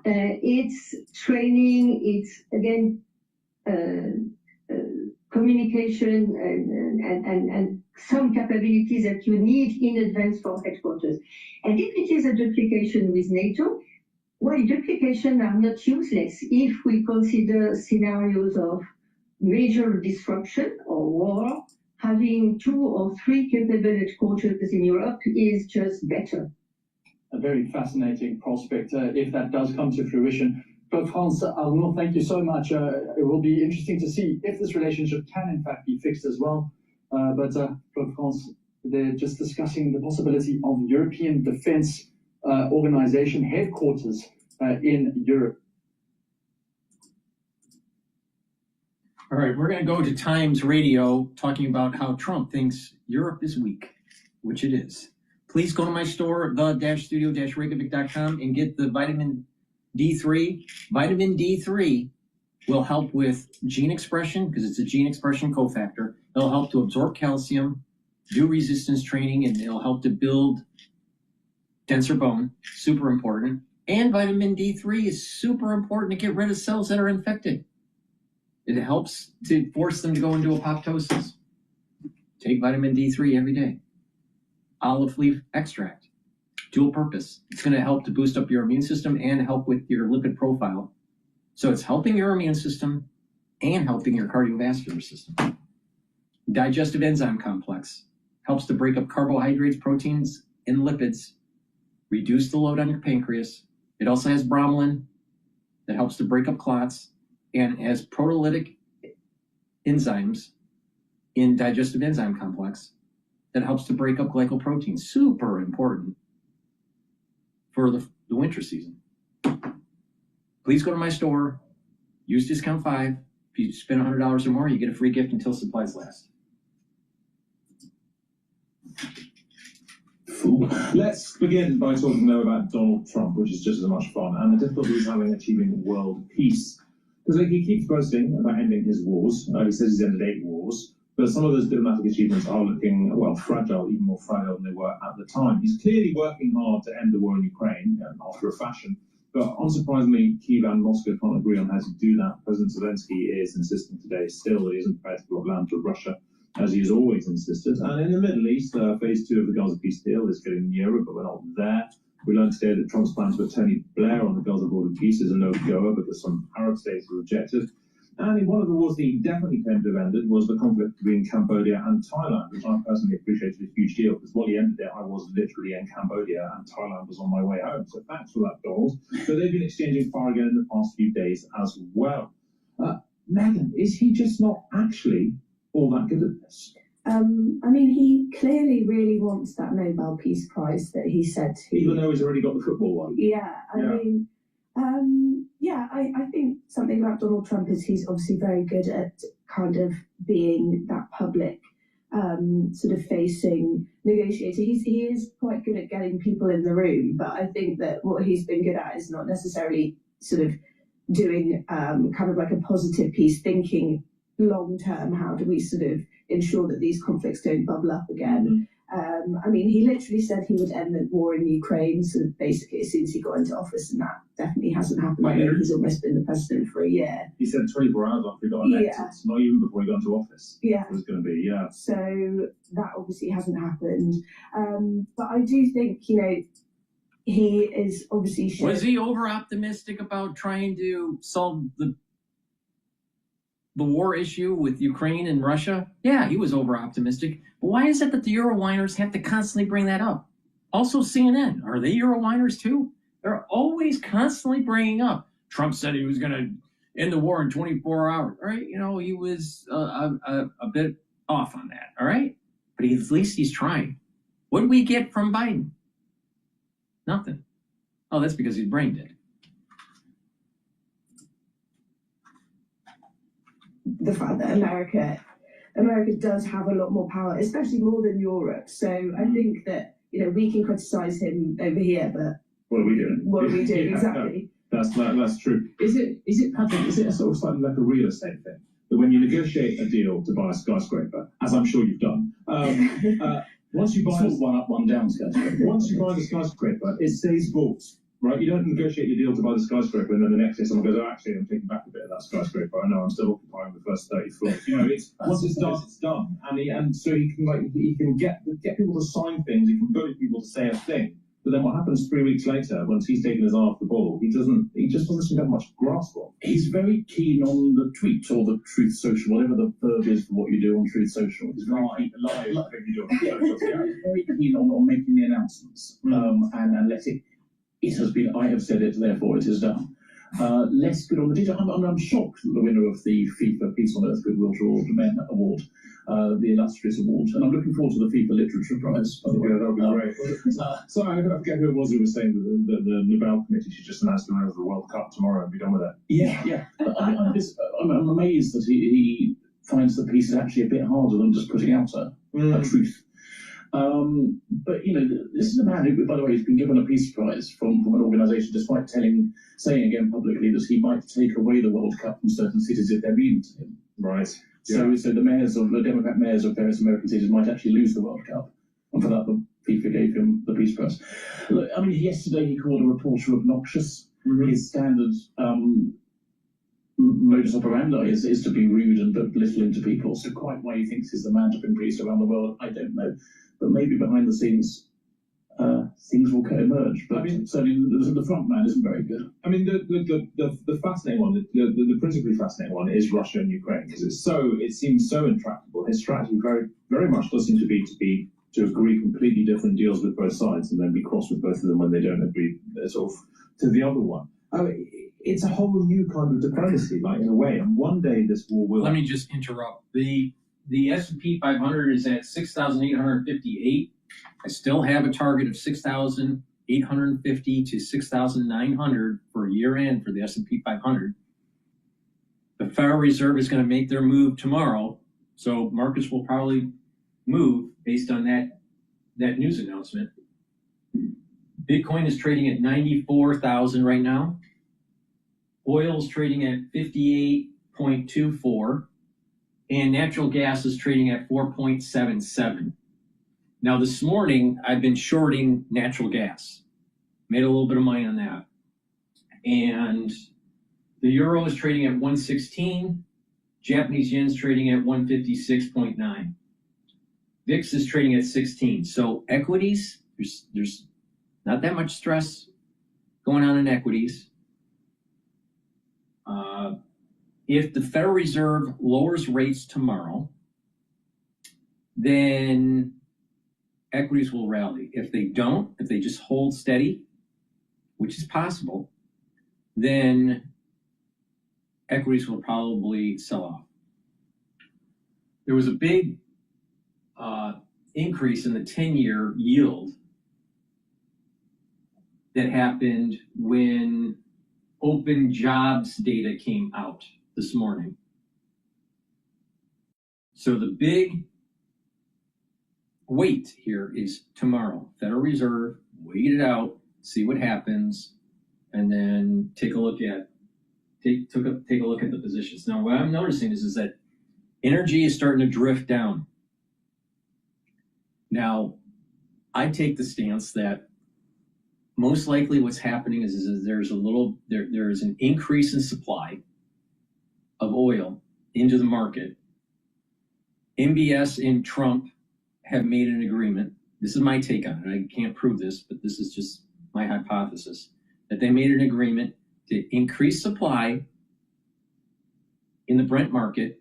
It's training, it's again communication and some capabilities that you need in advance for headquarters. And if it is a duplication with NATO, well, duplication are not useless if we consider scenarios of major disruption or war. Having 2 or 3 capable headquarters in Europe is just better. A very fascinating prospect if that does come to fruition. But France Arnaud, thank you so much. It will be interesting to see if this relationship can in fact be fixed as well. But France, they're just discussing the possibility of European Defence Organization headquarters in Europe. All right, we're going to go to Times Radio talking about how Trump thinks Europe is weak, which it is. Please go to my store, the-studio-reykjavik.com, and get the vitamin D3. Vitamin D3 will help with gene expression, because it's a gene expression cofactor. It'll help to absorb calcium, do resistance training, and it'll help to build denser bone, super important. And vitamin D3 is super important to get rid of cells that are infected. It helps to force them to go into apoptosis. Take vitamin D3 every day. Olive leaf extract, dual purpose. It's going to help to boost up your immune system and help with your lipid profile. So it's helping your immune system and helping your cardiovascular system. Digestive enzyme complex helps to break up carbohydrates, proteins, and lipids, reduce the load on your pancreas. It also has bromelain that helps to break up clots, and has proteolytic enzymes in digestive enzyme complex that helps to break up glycoproteins. Super important for the winter season. Please go to my store, use discount 5. If you spend $100 or more, you get a free gift until supplies last. Let's begin by talking now about Donald Trump, which is just as much fun, and the difficulty he's having achieving world peace. Because he keeps boasting about ending his wars. He says he's ended 8 wars. But some of those diplomatic achievements are looking, well, fragile, even more fragile than they were at the time. He's clearly working hard to end the war in Ukraine, after a fashion. But unsurprisingly, Kyiv and Moscow can't agree on how to do that. President Zelensky is insisting today still that he isn't prepared to give up land to Russia, as he has always insisted. And in the Middle East, phase 2 of the Gaza peace deal is getting nearer, but we're not there. We learned today that Trump's plans for Tony Blair on the Gaza border peace is a no-goer because some Arab states were rejected. And one of the wars that he definitely claimed to have ended was the conflict between Cambodia and Thailand, which I personally appreciated a huge deal, because while he ended it, I was literally in Cambodia and Thailand was on my way home. So thanks for that, Donald. So they've been exchanging fire again in the past few days as well. Megan, is he just not actually all that good at this? I mean, he clearly really wants that Nobel Peace Prize that he said he... Even though he's already got the football one. Yeah, I think something about Donald Trump is he's obviously very good at kind of being that public sort of facing negotiator. He is quite good at getting people in the room, but I think that what he's been good at is not necessarily sort of doing kind of like a positive peace, thinking long term, how do we sort of ensure that these conflicts don't bubble up again. I mean, he literally said he would end the war in Ukraine, so basically as soon as he got into office, and that definitely hasn't happened. I mean, he's almost been the president for a year. He said 24 hours after he got elected, not even before he got into office. Yeah. It was going to be, yeah. So that obviously hasn't happened. But I do think, you know, he is obviously... Was he over-optimistic about trying to solve the war issue with Ukraine and Russia? Yeah, he was over-optimistic. But why is it that the Eurowhiners have to constantly bring that up? Also CNN, are they Eurowhiners too? They're always constantly bringing up, Trump said he was going to end the war in 24 hours. All right, you know, he was a bit off on that, all right? But at least he's trying. What did we get from Biden? Nothing. Oh, that's because he's brain dead. The fact that America does have a lot more power, especially more than Europe. So I think that, you know, we can criticize him over here, but what are we doing? What are we doing? Yeah, exactly. That's true. Is it, Patrick, is it a sort of slightly like a real estate thing? That when you negotiate a deal to buy a skyscraper, as I'm sure you've done, once you buy one up, one down skyscraper. Once you buy the skyscraper, it stays bought. Right, you don't negotiate your deal to buy the skyscraper, and then the next day someone goes, "Oh, actually, I'm taking back a bit of that skyscraper. I know I'm still occupying the first 30 floors." You know, once it's done, it's done, and so he can get people to sign things. He can bully people to say a thing. But then what happens 3 weeks later, once he's taken his eye off the ball, he just doesn't seem to have much grasp on. He's very keen on the tweet or the Truth Social, whatever the verb is for what you do on Truth Social. He's very keen, very keen on making the announcements and let it. It has been, I have said it, therefore it is done. Less good on the detail. I'm shocked that the winner of the FIFA Peace on Earth Goodwill to Men Award, the illustrious award, and I'm looking forward to the FIFA Literature Prize, by the way. Yeah, that would be great. Sorry, I forget who it was who was saying that the Nobel Committee should just announce the winner of the World Cup tomorrow and be done with it. Yeah. I'm amazed that he finds that peace is actually a bit harder than just putting out a truth. But you know, this is a man who, by the way, has been given a peace prize from an organisation, despite saying again publicly that he might take away the World Cup from certain cities if they're mean to him. Right. So the Democrat mayors of various American cities might actually lose the World Cup, and for that the FIFA gave him the peace prize. Look, I mean, yesterday he called a reporter obnoxious. His standard modus operandi is to be rude and belittling to people. So quite why he thinks he's the man to bring peace around the world, I don't know. But maybe behind the scenes, things will emerge. But I mean, certainly the front man isn't very good. I mean, the fascinating one, the principally fascinating one is Russia and Ukraine, because it seems so intractable. His strategy very, very much does seem to be to agree completely different deals with both sides and then be cross with both of them when they don't agree sort of to the other one. I mean, it's a whole new kind of diplomacy, like in a way. And one day this war will. Let me just interrupt. The S&P 500 is at 6,858. I still have a target of 6,850 to 6,900 for year end for the S&P 500. The Federal Reserve is going to make their move tomorrow, so markets will probably move based on that news announcement. Bitcoin is trading at 94,000 right now. Oil is trading at 58.24. And natural gas is trading at 4.77. Now, this morning, I've been shorting natural gas. Made a little bit of money on that. And the euro is trading at 116. Japanese yen is trading at 156.9. VIX is trading at 16. So equities, there's not that much stress going on in equities. If the Federal Reserve lowers rates tomorrow, then equities will rally. If they don't, if they just hold steady, which is possible, then equities will probably sell off. There was a big increase in the 10-year yield that happened when open jobs data came out this morning. So the big wait here is tomorrow. Federal Reserve, wait it out, see what happens, and then take a look at the positions. Now, what I'm noticing is that energy is starting to drift down. Now, I take the stance that most likely what's happening is there's there's an increase in supply of oil into the market. MBS and Trump have made an agreement. This is my take on it. I can't prove this, but this is just my hypothesis, that they made an agreement to increase supply in the Brent market,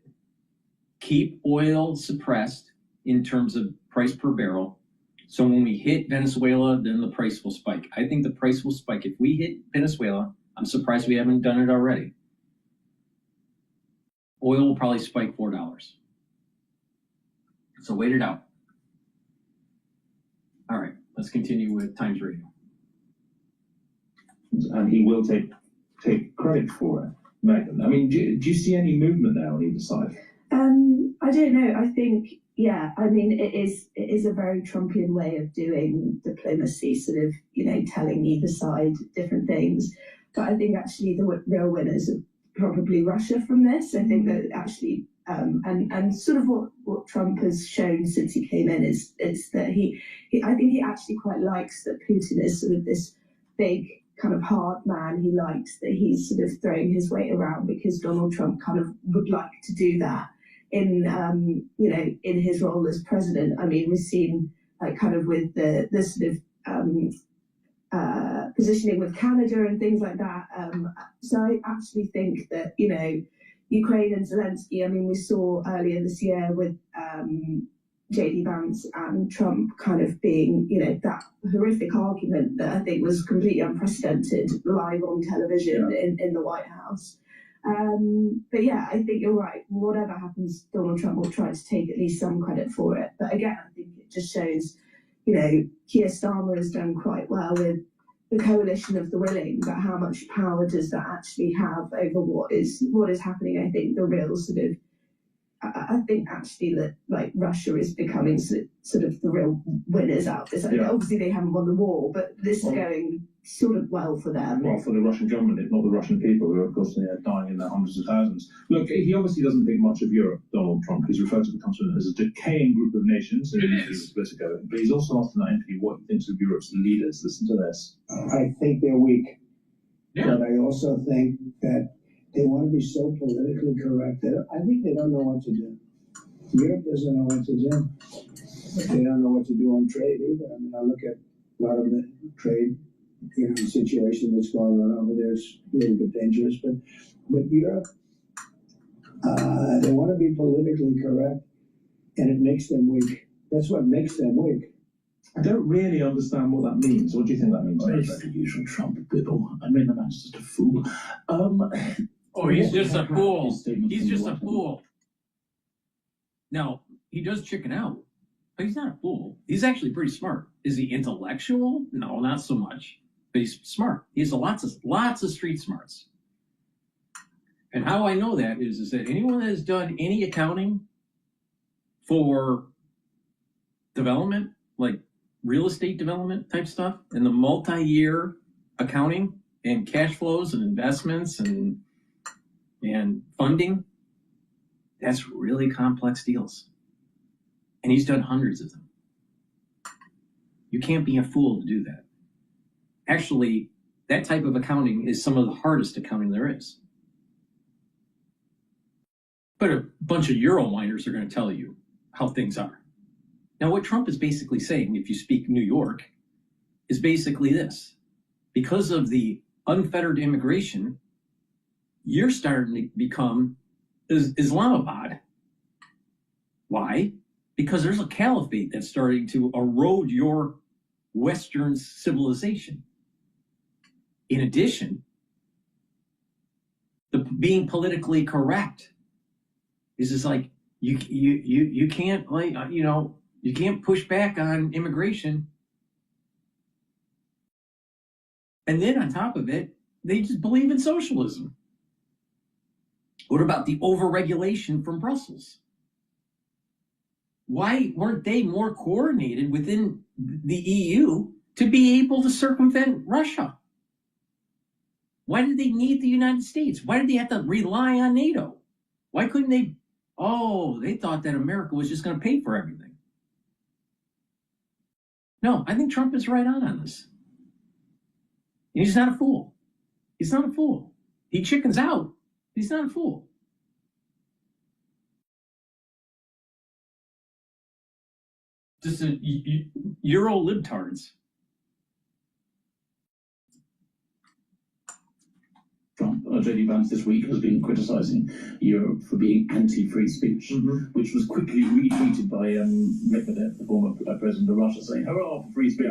keep oil suppressed in terms of price per barrel. So when we hit Venezuela, then the price will spike. I think the price will spike. If we hit Venezuela, I'm surprised we haven't done it already. Oil will probably spike $4. So wait it out. All right, let's continue with Times Radio. And he will take credit for it, Megan. I mean, do you see any movement there on either side? I don't know. I think, yeah, I mean, it is a very Trumpian way of doing diplomacy, sort of, telling either side different things. But I think actually the real winners are probably Russia from this. I think that actually, and sort of what Trump has shown since he came in is that I think he actually quite likes that Putin is sort of this big kind of hard man. He likes that he's sort of throwing his weight around, because Donald Trump kind of would like to do that in in his role as president. I mean, we've seen like kind of with the sort of positioning with Canada and things like that. So I actually think that Ukraine and Zelensky. I mean, we saw earlier this year with J.D. Vance and Trump kind of being, that horrific argument that I think was completely unprecedented live on television in the White House. But yeah, I think you're right. Whatever happens, Donald Trump will try to take at least some credit for it. But again, I think it just shows, Keir Starmer has done quite well with the coalition of the willing, but how much power does that actually have over what is happening? I think the real sort of, I think actually that like Russia is becoming sort of the real winners out of this. Obviously they haven't won the war, but this is going sort of well for them. Well, for the Russian government, if not the Russian people, who are, of course, dying in their hundreds of thousands. Look, he obviously doesn't think much of Europe, Donald Trump. He's referred to the continent as a decaying group of nations, and he's Politico. But he's also asked in that interview what he thinks of Europe's leaders. Listen to this. I think they're weak. Yeah. But I also think that they want to be so politically correct that I think they don't know what to do. Europe doesn't know what to do. They don't know what to do on trade either. I mean, I look at a lot of the trade, situation that's going on over there is a little bit dangerous. But Europe, they want to be politically correct, and it makes them weak. That's what makes them weak. I don't really understand what that means. What do you think that means? Well, it's like the usual Trump biddle. I mean, the man's just a fool. Oh, he's just a fool. He's just a fool. Now, he does chicken out, but he's not a fool. He's actually pretty smart. Is he intellectual? No, not so much. But he's smart. He has lots of street smarts. And how I know that is that anyone that has done any accounting for development, like real estate development type stuff, and the multi-year accounting and cash flows and investments and funding, that's really complex deals. And he's done hundreds of them. You can't be a fool to do that. Actually, that type of accounting is some of the hardest accounting there is. But a bunch of Euro miners are going to tell you how things are. Now, what Trump is basically saying, if you speak New York, is basically this. Because of the unfettered immigration, you're starting to become Islamabad. Why? Because there's a caliphate that's starting to erode your Western civilization. In addition, being politically correct is just like you can't you can't push back on immigration. And then on top of it, they just believe in socialism. What about the overregulation from Brussels? Why weren't they more coordinated within the EU to be able to circumvent Russia? Why did they need the United States? Why did they have to rely on NATO? Why couldn't they? Oh, they thought that America was just going to pay for everything. No, I think Trump is right on this. And he's not a fool. He's not a fool. He chickens out. He's not a fool. Just a Euro libtards. Trump, J.D. Vance this week has been criticising Europe for being anti-free speech, which was quickly retweeted by Medvedev, the former president of Russia, saying, hurrah for free speech.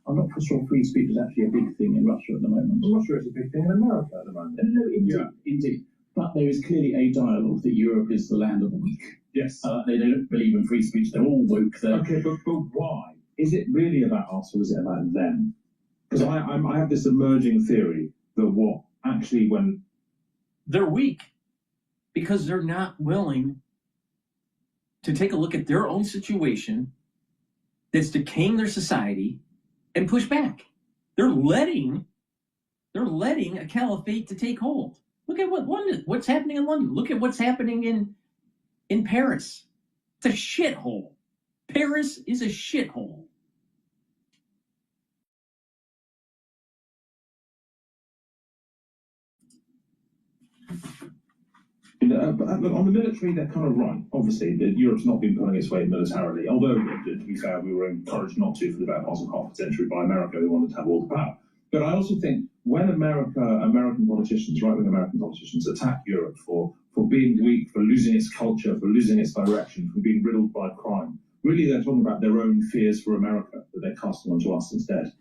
I'm not sure free speech is actually a big thing in Russia at the moment. Russia is a big thing in America at the moment. No, indeed. But there is clearly a dialogue that Europe is the land of the weak. Yes. They don't believe in free speech. They're all woke. Okay, but why? Is it really about us or is it about them? Because I have this emerging theory that when they're weak because they're not willing to take a look at their own situation that's decaying their society and push back. They're letting a caliphate to take hold. Look at what's happening in London. Look at what's happening in Paris. It's a shithole. Paris is a shithole. But on the military, they're kind of right. Obviously, Europe's not been pulling its weight militarily, although, to be fair, we were encouraged not to for the better part of half a century by America, who wanted to have all the power. But I also think when American politicians, right-wing American politicians, attack Europe for being weak, for losing its culture, for losing its direction, for being riddled by crime, really they're talking about their own fears for America that they're casting onto us instead.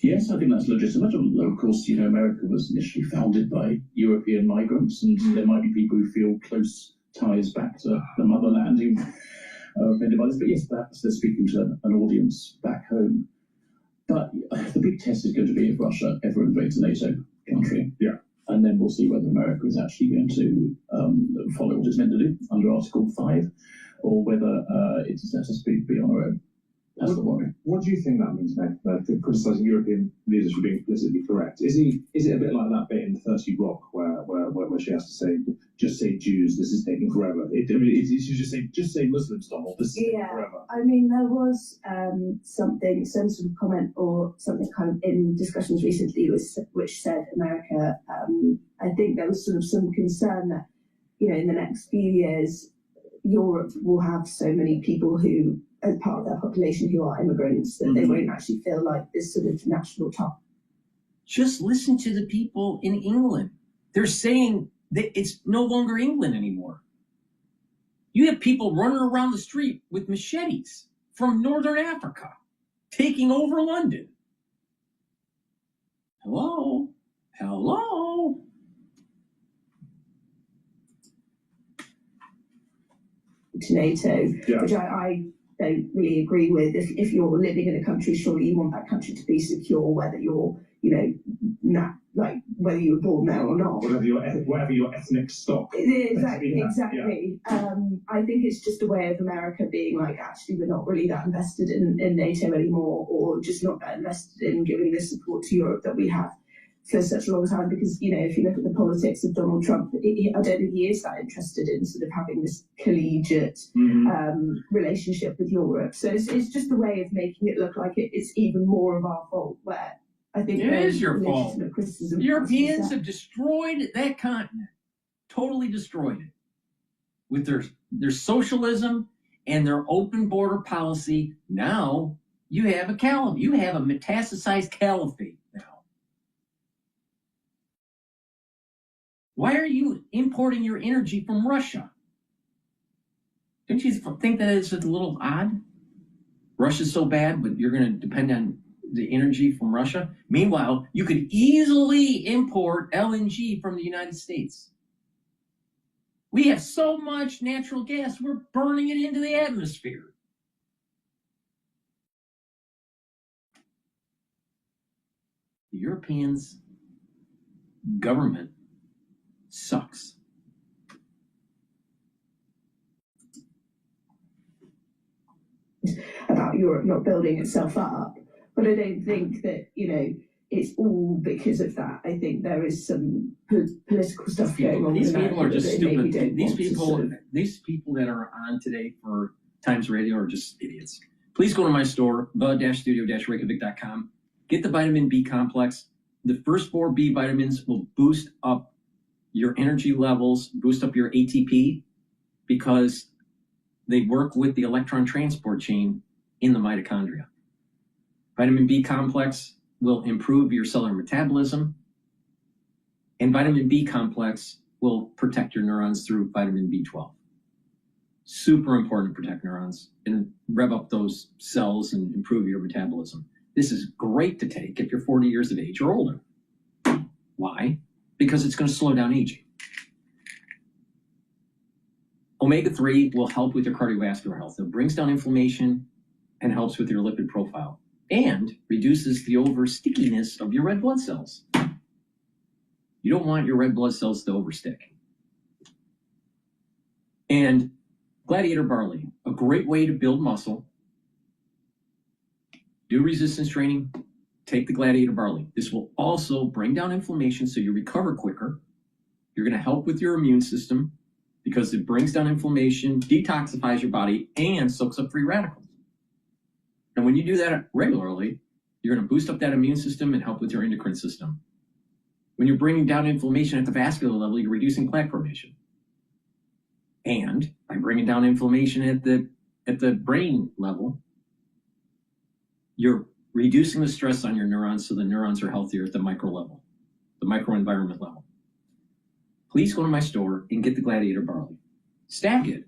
Yes, I think that's legitimate. Although, of course, America was initially founded by European migrants, and there might be people who feel close ties back to the motherland who are offended by this. But yes, perhaps they're speaking to an audience back home. But the big test is going to be if Russia ever invades a NATO country. Yeah. And then we'll see whether America is actually going to follow what it's meant to do under Article 5, or whether it's let us be on our own. That's the worry. What do you think that means, Meg? Criticising European leaders for being politically correct. Is it a bit like that bit in 30 Rock where she has to say, just say Jews, this is taking forever? Just say Muslims, Donald, this is taking forever. I mean, there was some sort of comment or something kind of in discussions recently which said America, I think there was sort of some concern that, in the next few years, Europe will have so many people who, as part of their population, who are immigrants, that they won't actually feel like this sort of national top. Just listen to the people in England. They're saying that it's no longer England anymore. You have people running around the street with machetes from Northern Africa, taking over London. Hello? To NATO, which I don't really agree with. If you're living in a country, surely you want that country to be secure, whether you're, whether you were born there or not. Whatever your ethnic stock. Exactly. I think it's just a way of America being like, actually, we're not really that invested in NATO anymore, or just not that invested in giving the support to Europe that we have for such a long time. Because, if you look at the politics of Donald Trump, I don't think he is that interested in sort of having this collegiate relationship with Europe. So it's just a way of making it look like it's even more of our fault, where I think it is your fault. The Europeans have destroyed that continent, totally destroyed it, with their socialism and their open border policy. Now you have a caliphate. You have a metastasized caliphate now. Why are you importing your energy from Russia? Don't you think that it's a little odd? Russia's so bad, but you're going to depend on the energy from Russia. Meanwhile, you could easily import LNG from the United States. We have so much natural gas, we're burning it into the atmosphere. The Europeans' government sucks. About Europe not building itself up. But I don't think that, it's all because of that. I think there is some political stuff going on. These people are just stupid. These people that are on today for Times Radio are just idiots. Please go to my store, the-studio-reykjavik.com. Get the vitamin B complex. The first 4 B vitamins will boost up your energy levels, boost up your ATP, because they work with the electron transport chain in the mitochondria. Vitamin B complex will improve your cellular metabolism, and vitamin B complex will protect your neurons through vitamin B12. Super important to protect neurons and rev up those cells and improve your metabolism. This is great to take if you're 40 years of age or older. Why? Because it's going to slow down aging. Omega-3 will help with your cardiovascular health. It brings down inflammation and helps with your lipid profile and reduces the over-stickiness of your red blood cells. You don't want your red blood cells to overstick. And Gladiator barley, a great way to build muscle. Do resistance training, take the Gladiator barley. This will also bring down inflammation so you recover quicker. You're going to help with your immune system because it brings down inflammation, detoxifies your body, and soaks up free radicals. And when you do that regularly, you're going to boost up that immune system and help with your endocrine system. When you're bringing down inflammation at the vascular level, you're reducing plaque formation. And by bringing down inflammation at the brain level, you're reducing the stress on your neurons so the neurons are healthier at the micro level, the microenvironment level. Please go to my store and get the Gladiator barley. Stack it.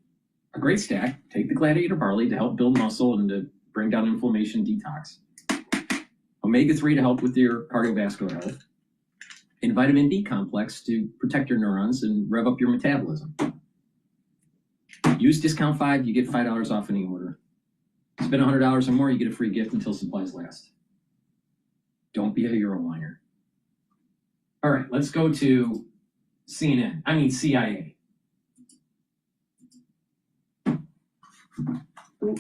A great stack. Take the Gladiator barley to help build muscle and to bring down inflammation detox. Omega-3 to help with your cardiovascular health. And vitamin B complex to protect your neurons and rev up your metabolism. Use discount 5, you get $5 off any order. Spend $100 or more, you get a free gift until supplies last. Don't be a Euroliner. All right, let's go to CIA.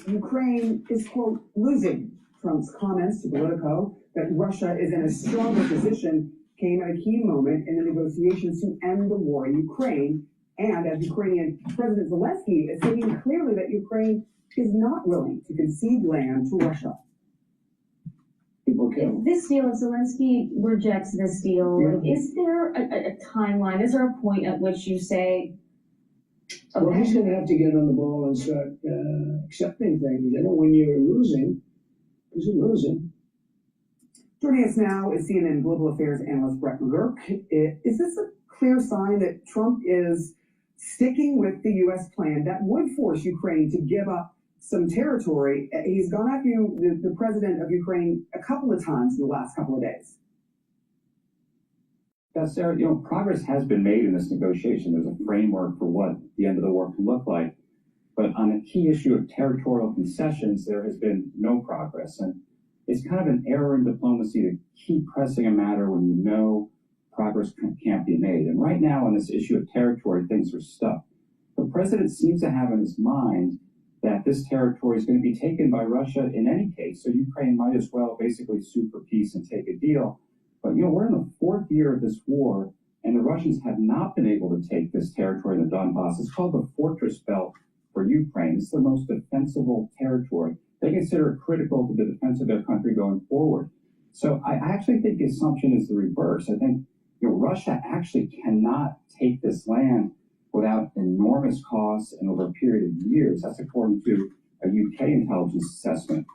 Ukraine is, quote, losing. Trump's comments to Politico that Russia is in a stronger position came at a key moment in the negotiations to end the war in Ukraine. And as Ukrainian President Zelensky is stating clearly that Ukraine is not willing to concede land to Russia. If this deal, if Zelensky rejects this deal, is there a timeline? Is there a point at which you say, okay, well, he's going to have to get on the ball and start accepting things. You know, when you're losing, because you're losing. Joining us now is CNN Global Affairs analyst Brett McGurk. Is this a clear sign that Trump is sticking with the U.S. plan that would force Ukraine to give up some territory? He's gone after the president of Ukraine a couple of times in the last couple of days. Yeah, Sarah, you know, progress has been made in this negotiation. There's a framework for what the end of the war can look like. But on the key issue of territorial concessions, there has been no progress. And it's kind of an error in diplomacy to keep pressing a matter when you know progress can't be made. And right now on this issue of territory, things are stuck. The president seems to have in his mind that this territory is going to be taken by Russia in any case. So Ukraine might as well basically sue for peace and take a deal. But, you know, we're in the 4th year of this war, and the Russians have not been able to take this territory in the Donbass. It's called the Fortress Belt for Ukraine. It's the most defensible territory. They consider it critical to the defense of their country going forward. So I actually think the assumption is the reverse. I think, you know, Russia actually cannot take this land without enormous costs and over a period of years. That's according to a UK intelligence assessment.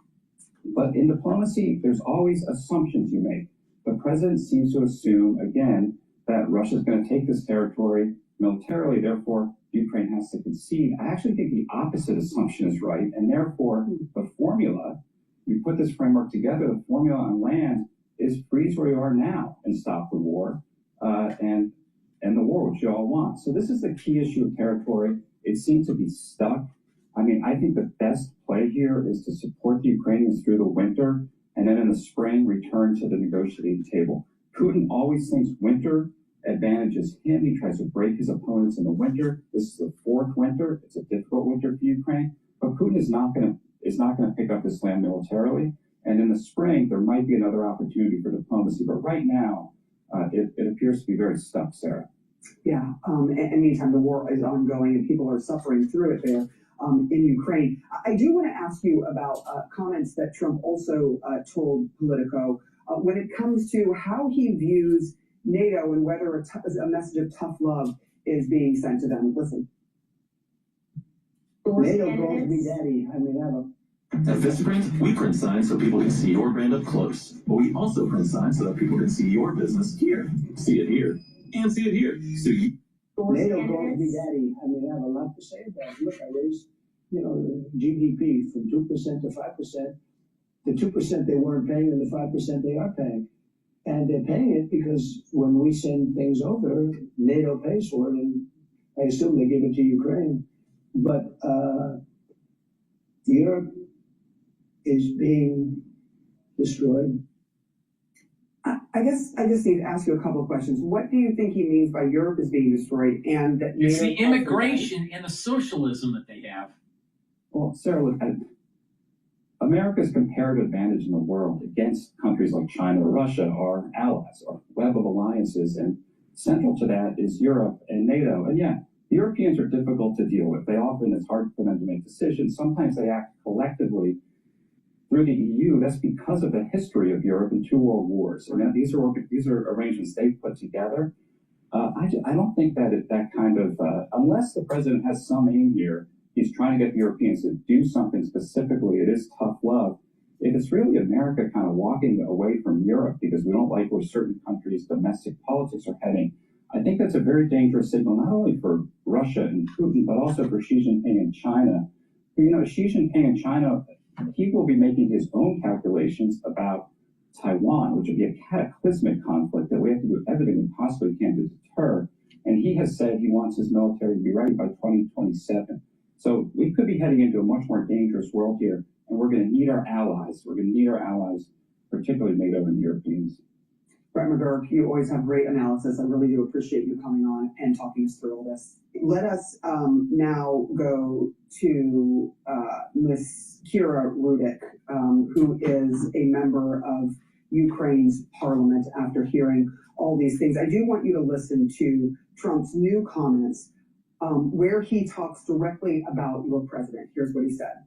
But in diplomacy, there's always assumptions you make. The president seems to assume, again, that Russia's going to take this territory militarily, therefore Ukraine has to concede. I actually think the opposite assumption is right, and therefore the formula, you put this framework together, the formula on land is freeze where you are now and stop the war, and the war, which you all want. So this is the key issue of territory. It seems to be stuck. I mean, I think the best play here is to support the Ukrainians through the winter, and then in the spring, return to the negotiating table. Putin always thinks winter advantages him. He tries to break his opponents in the winter. This is the 4th winter. It's a difficult winter for Ukraine, but Putin is not going to pick up this land militarily. And in the spring, there might be another opportunity for diplomacy. But right now, it appears to be very stuck, Sarah. Yeah, and meantime, the war is ongoing and people are suffering through it there. in Ukraine. I do want to ask you about comments that Trump also told Politico when it comes to how he views NATO and whether a message of tough love is being sent to them. Listen. NATO calls me daddy. I mean, I have a At VistaPrint, we print signs so people can see your brand up close. But we also print signs so that people can see your business here, see it here, and see it here. So you NATO calls me daddy. I mean, I have a lot to say about it. Look, I raised, the GDP from 2% to 5%. The 2% they weren't paying and the 5% they are paying. And they're paying it because when we send things over, NATO pays for it, and I assume they give it to Ukraine. But Europe is being destroyed. I guess I just need to ask you a couple of questions. What do you think he means by Europe is being destroyed and that it's the immigration and the socialism that they have? Well, Sarah, look, America's comparative advantage in the world against countries like China or Russia are allies, or web of alliances, and central to that is Europe and NATO. And yeah, the Europeans are difficult to deal with. It's hard for them to make decisions. Sometimes they act collectively through the EU. That's because of the history of Europe and 2 world wars. And these are arrangements they've put together. I don't think that kind of, unless the president has some aim here, he's trying to get the Europeans to do something specifically. It is tough love. If it's really America kind of walking away from Europe because we don't like where certain countries' domestic politics are heading, I think that's a very dangerous signal, not only for Russia and Putin, but also for Xi Jinping in China. Xi Jinping in China, he will be making his own calculations about Taiwan, which would be a cataclysmic conflict that we have to do everything we possibly can to deter. And he has said he wants his military to be ready by 2027. So we could be heading into a much more dangerous world here, and we're going to need our allies. We're going to need our allies, particularly NATO and the Europeans. Brett McGurk, you always have great analysis. I really do appreciate you coming on and talking us through all this. Let us now go to Ms. Kira Rudik, who is a member of Ukraine's parliament after hearing all these things. I do want you to listen to Trump's new comments where he talks directly about your president. Here's what he said.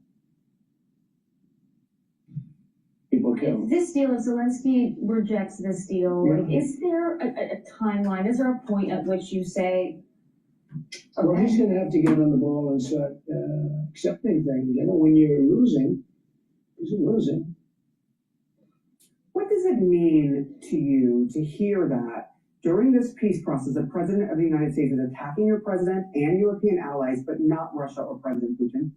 If this deal, if Zelensky rejects this deal, is there a timeline? Is there a point at which you say, okay. Well, he's going to have to get on the ball and start accepting things. When you're losing, he's losing. What does it mean to you to hear that during this peace process, the president of the United States is attacking your president and European allies, but not Russia or President Putin?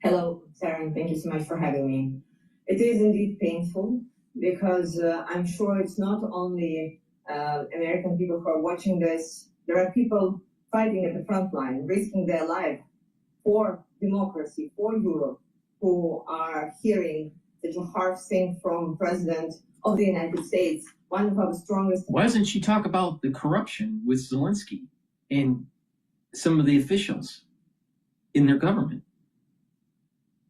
Hello, Sarah, and thank you so much for having me. It is indeed painful because I'm sure it's not only American people who are watching this. There are people fighting at the front line, risking their life for democracy, for Europe, who are hearing such a harsh thing from President of the United States, one of our strongest. Why doesn't she talk about the corruption with Zelensky and some of the officials in their government?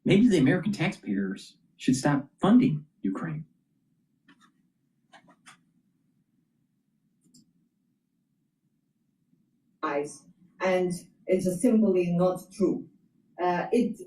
Maybe the American taxpayers should stop funding Ukraine. And it's just simply not true. It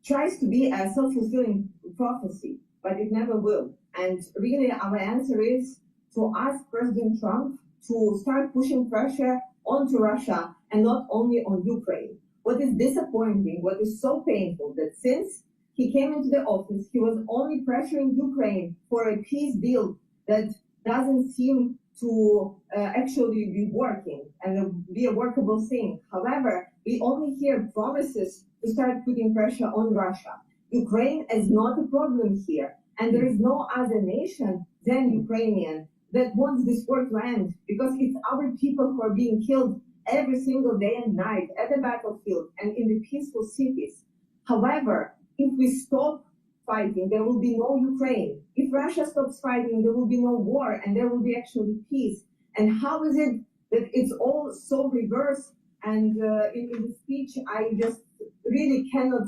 tries to be a self-fulfilling prophecy, but it never will. And really our answer is to ask President Trump to start pushing pressure onto Russia and not only on Ukraine. What is disappointing, what is so painful, that since he came into the office, he was only pressuring Ukraine for a peace deal that doesn't seem to actually be working and be a workable thing. However, we only hear promises to start putting pressure on Russia. Ukraine is not a problem here, and there is no other nation than Ukrainian that wants this war to end, because it's our people who are being killed every single day and night at the battlefield and in the peaceful cities. However, if we stop fighting, there will be no Ukraine. If Russia stops fighting, there will be no war and there will be actually peace. And how is it that it's all so reversed? And in the speech, I just really cannot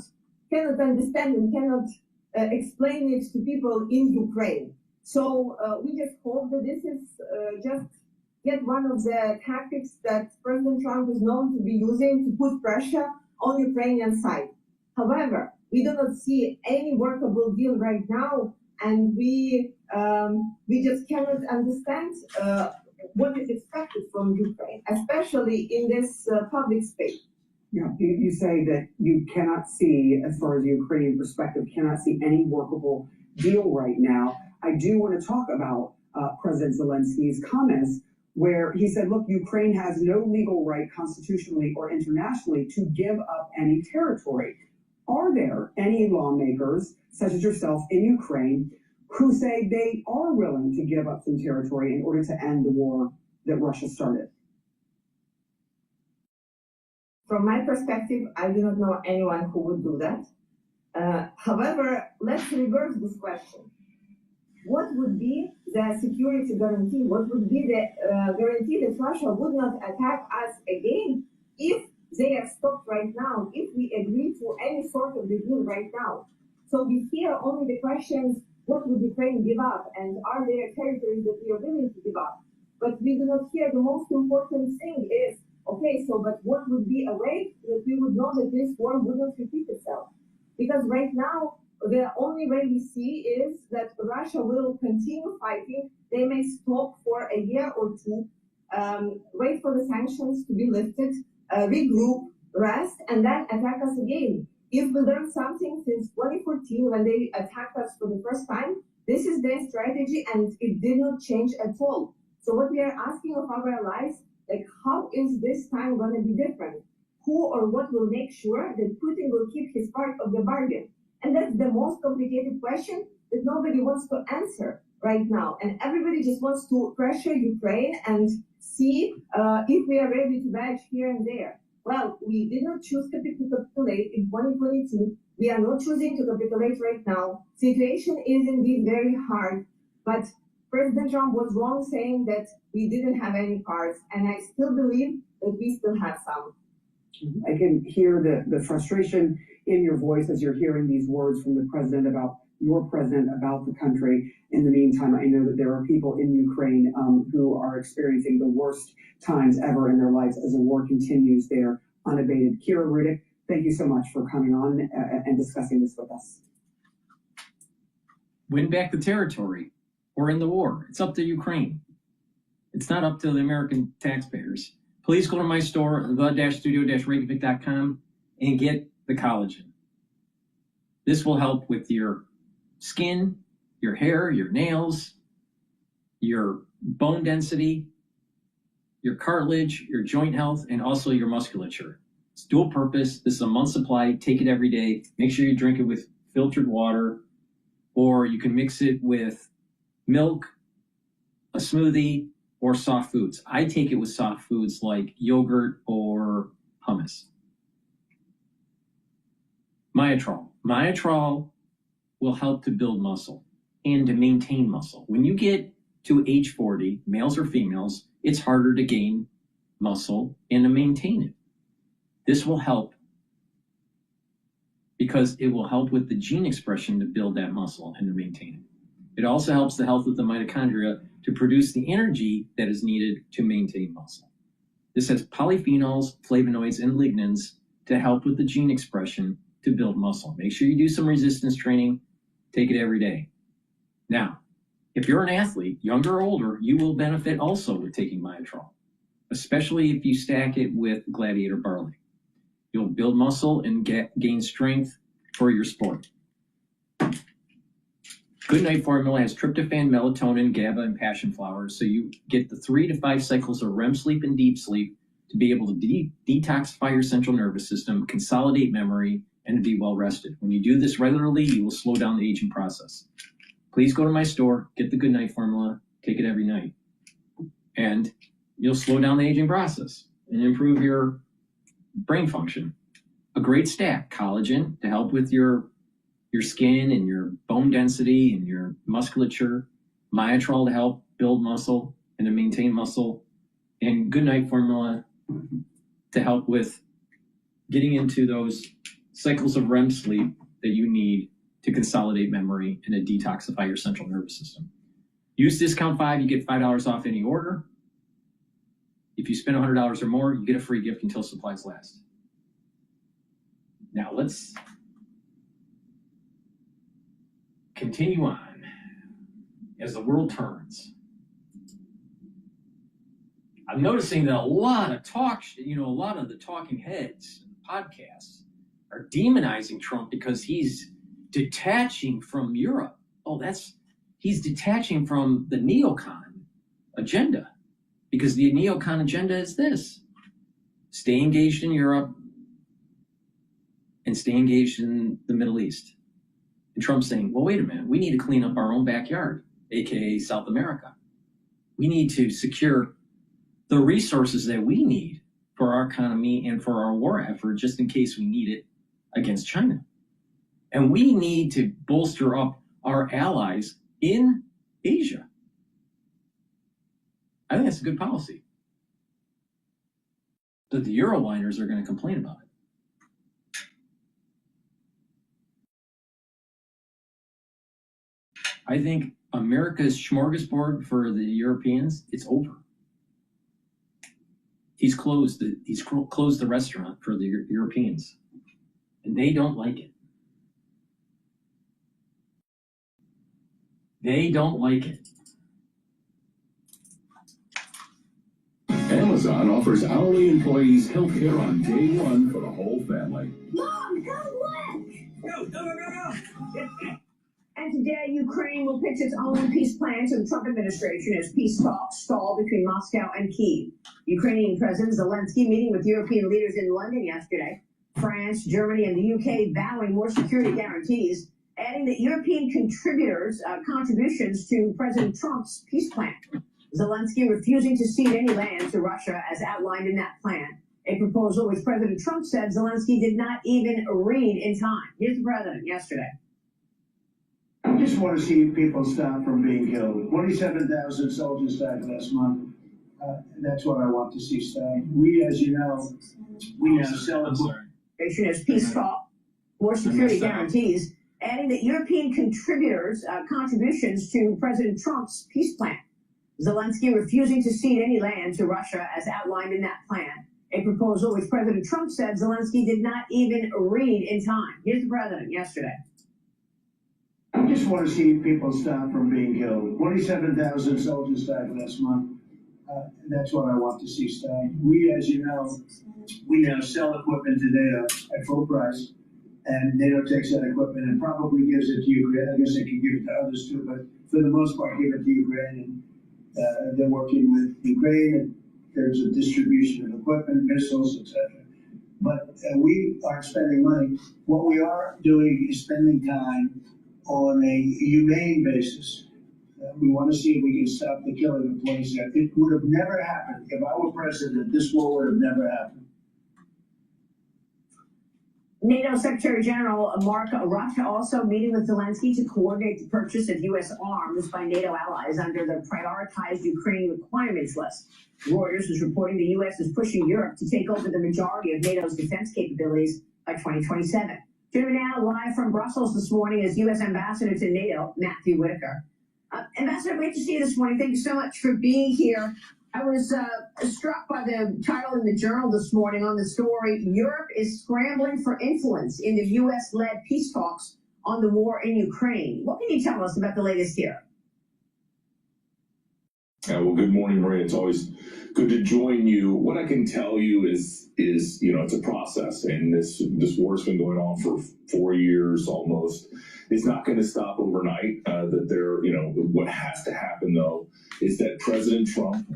understand and cannot explain it to people in Ukraine. So we just hope that this is just yet one of the tactics that President Trump is known to be using to put pressure on Ukrainian side. However, we do not see any workable deal right now, and we just cannot understand what is expected from Ukraine, especially in this public space. Yeah, you say that you cannot see, as far as the Ukrainian perspective, cannot see any workable deal right now. I do want to talk about President Zelensky's comments where he said, look, Ukraine has no legal right constitutionally or internationally to give up any territory. Are there any lawmakers, such as yourself in Ukraine, who say they are willing to give up some territory in order to end the war that Russia started? From my perspective, I do not know anyone who would do that. However, let's reverse this question. What would be the security guarantee? What would be the guarantee that Russia would not attack us again if they are stopped right now, if we agree to any sort of deal right now? So we hear only the questions, what would Ukraine give up, and are there territories that we are willing to give up? But we do not hear the most important thing is, okay, so but what would be a way that we would know that this war would not repeat itself? Because right now, the only way we see is that Russia will continue fighting. They may stop for a year or two, wait for the sanctions to be lifted, regroup, rest, and then attack us again. If we learned something since 2014 when they attacked us for the first time, this is their strategy and it did not change at all. So what we are asking of our allies, like how is this time going to be different? Who or what will make sure that Putin will keep his part of the bargain? And that's the most complicated question that nobody wants to answer right now. And everybody just wants to pressure Ukraine and see if we are ready to badge here and there. Well, we did not choose to capitulate in 2022. We are not choosing to capitulate right now. Situation is indeed very hard, but President Trump was wrong saying that we didn't have any cards, and I still believe that we still have some. I can hear the frustration in your voice as you're hearing these words from the president about your president, about the country. In the meantime, I know that there are people in Ukraine who are experiencing the worst times ever in their lives as the war continues there unabated. Kira Rudik, thank you so much for coming on and discussing this with us. Win back the territory or end the war. It's up to Ukraine. It's not up to the American taxpayers. Please go to my store, the-studio-reykjavik.com, and get the collagen. This will help with your skin, your hair, your nails, your bone density, your cartilage, your joint health, and also your musculature. It's dual purpose. This is a month supply. Take it every day. Make sure you drink it with filtered water, or you can mix it with milk, a smoothie, or soft foods. I take it with soft foods like yogurt or hummus. Myotrol. Myotrol will help to build muscle and to maintain muscle. When you get to age 40, males or females, it's harder to gain muscle and to maintain it. This will help because it will help with the gene expression to build that muscle and to maintain it. It also helps the health of the mitochondria to produce the energy that is needed to maintain muscle. This has polyphenols, flavonoids, and lignans to help with the gene expression to build muscle. Make sure you do some resistance training. Take it every day. Now, if you're an athlete, younger or older, you will benefit also with taking Myotrol, especially if you stack it with Gladiator Barley. You'll build muscle and gain strength for your sport. Good Night Formula has tryptophan, melatonin, GABA, and passion flowers, so you get the 3 to 5 cycles of REM sleep and deep sleep to be able to detoxify your central nervous system, consolidate memory, and to be well rested. When you do this regularly, you will slow down the aging process. Please go to my store, get the Good Night Formula, take it every night, and you'll slow down the aging process and improve your brain function. A great stack, collagen to help with your skin and your bone density and your musculature, Myotrol to help build muscle and to maintain muscle, and Good Night Formula to help with getting into those cycles of REM sleep that you need to consolidate memory and to detoxify your central nervous system. Use discount 5, you get $5 off any order. If you spend $100 or more, you get a free gift until supplies last. Now let's continue on as the world turns. I'm noticing that a lot of a lot of the talking heads, podcasts, are demonizing Trump because he's detaching from Europe. He's detaching from the neocon agenda, because the neocon agenda is this: stay engaged in Europe and stay engaged in the Middle East. And Trump's saying, well, wait a minute, we need to clean up our own backyard, aka South America. We need to secure the resources that we need for our economy and for our war effort, just in case we need it against China. And we need to bolster up our allies in Asia. I think that's a good policy. But the Euroliners are going to complain about it. I think America's smorgasbord for the Europeans, it's over. He's closed the restaurant for the Europeans, and they don't like it. They don't like it. Amazon offers hourly employees health care on day one for the whole family. Mom, go left! No. And today, Ukraine will pitch its own peace plan to the Trump administration as peace talks stall between Moscow and Kyiv. Ukrainian President Zelensky meeting with European leaders in London yesterday. France, Germany, and the UK vowing more security guarantees, adding that European contributions to President Trump's peace plan. Zelensky refusing to cede any land to Russia as outlined in that plan, a proposal which President Trump said Zelensky did not even read in time. Here's the president yesterday. I just want to see people stop from being killed. 27,000 soldiers died last month. That's what I want to see stop. We, as you know, we now sell it. As peace talk, more security guarantees, adding that European contributions to President Trump's peace plan. Zelensky refusing to cede any land to Russia as outlined in that plan, a proposal which President Trump said Zelensky did not even read in time. Here's the president yesterday. I just want to see people stop from being killed. 27,000 soldiers died last month. That's what I want to see stop. We, as you know, we now sell equipment to NATO at full price, and NATO takes that equipment and probably gives it to Ukraine. I guess they can give it to others too, but for the most part, give it to Ukraine. And they're working with Ukraine in terms of distribution of equipment, missiles, etc. But we aren't spending money. What we are doing is spending time on a humane basis. We want to see if we can stop the killing of 27. It would have never happened. If I were president, this war would have never happened. NATO Secretary General Mark Rutte also meeting with Zelensky to coordinate the purchase of U.S. arms by NATO allies under the prioritized Ukraine requirements list. Reuters is reporting the U.S. is pushing Europe to take over the majority of NATO's defense capabilities by 2027. Joining now live from Brussels this morning is U.S. Ambassador to NATO, Matthew Whitaker. Ambassador, great to see you this morning. Thank you so much for being here. I was struck by the title in the Journal this morning on the story, Europe is scrambling for influence in the U.S.-led peace talks on the war in Ukraine. What can you tell us about the latest here? Well, good morning, Maria. It's always good to join you. What I can tell you is it's a process, and this war's been going on for 4 years almost. It's not going to stop overnight. What has to happen though is that President Trump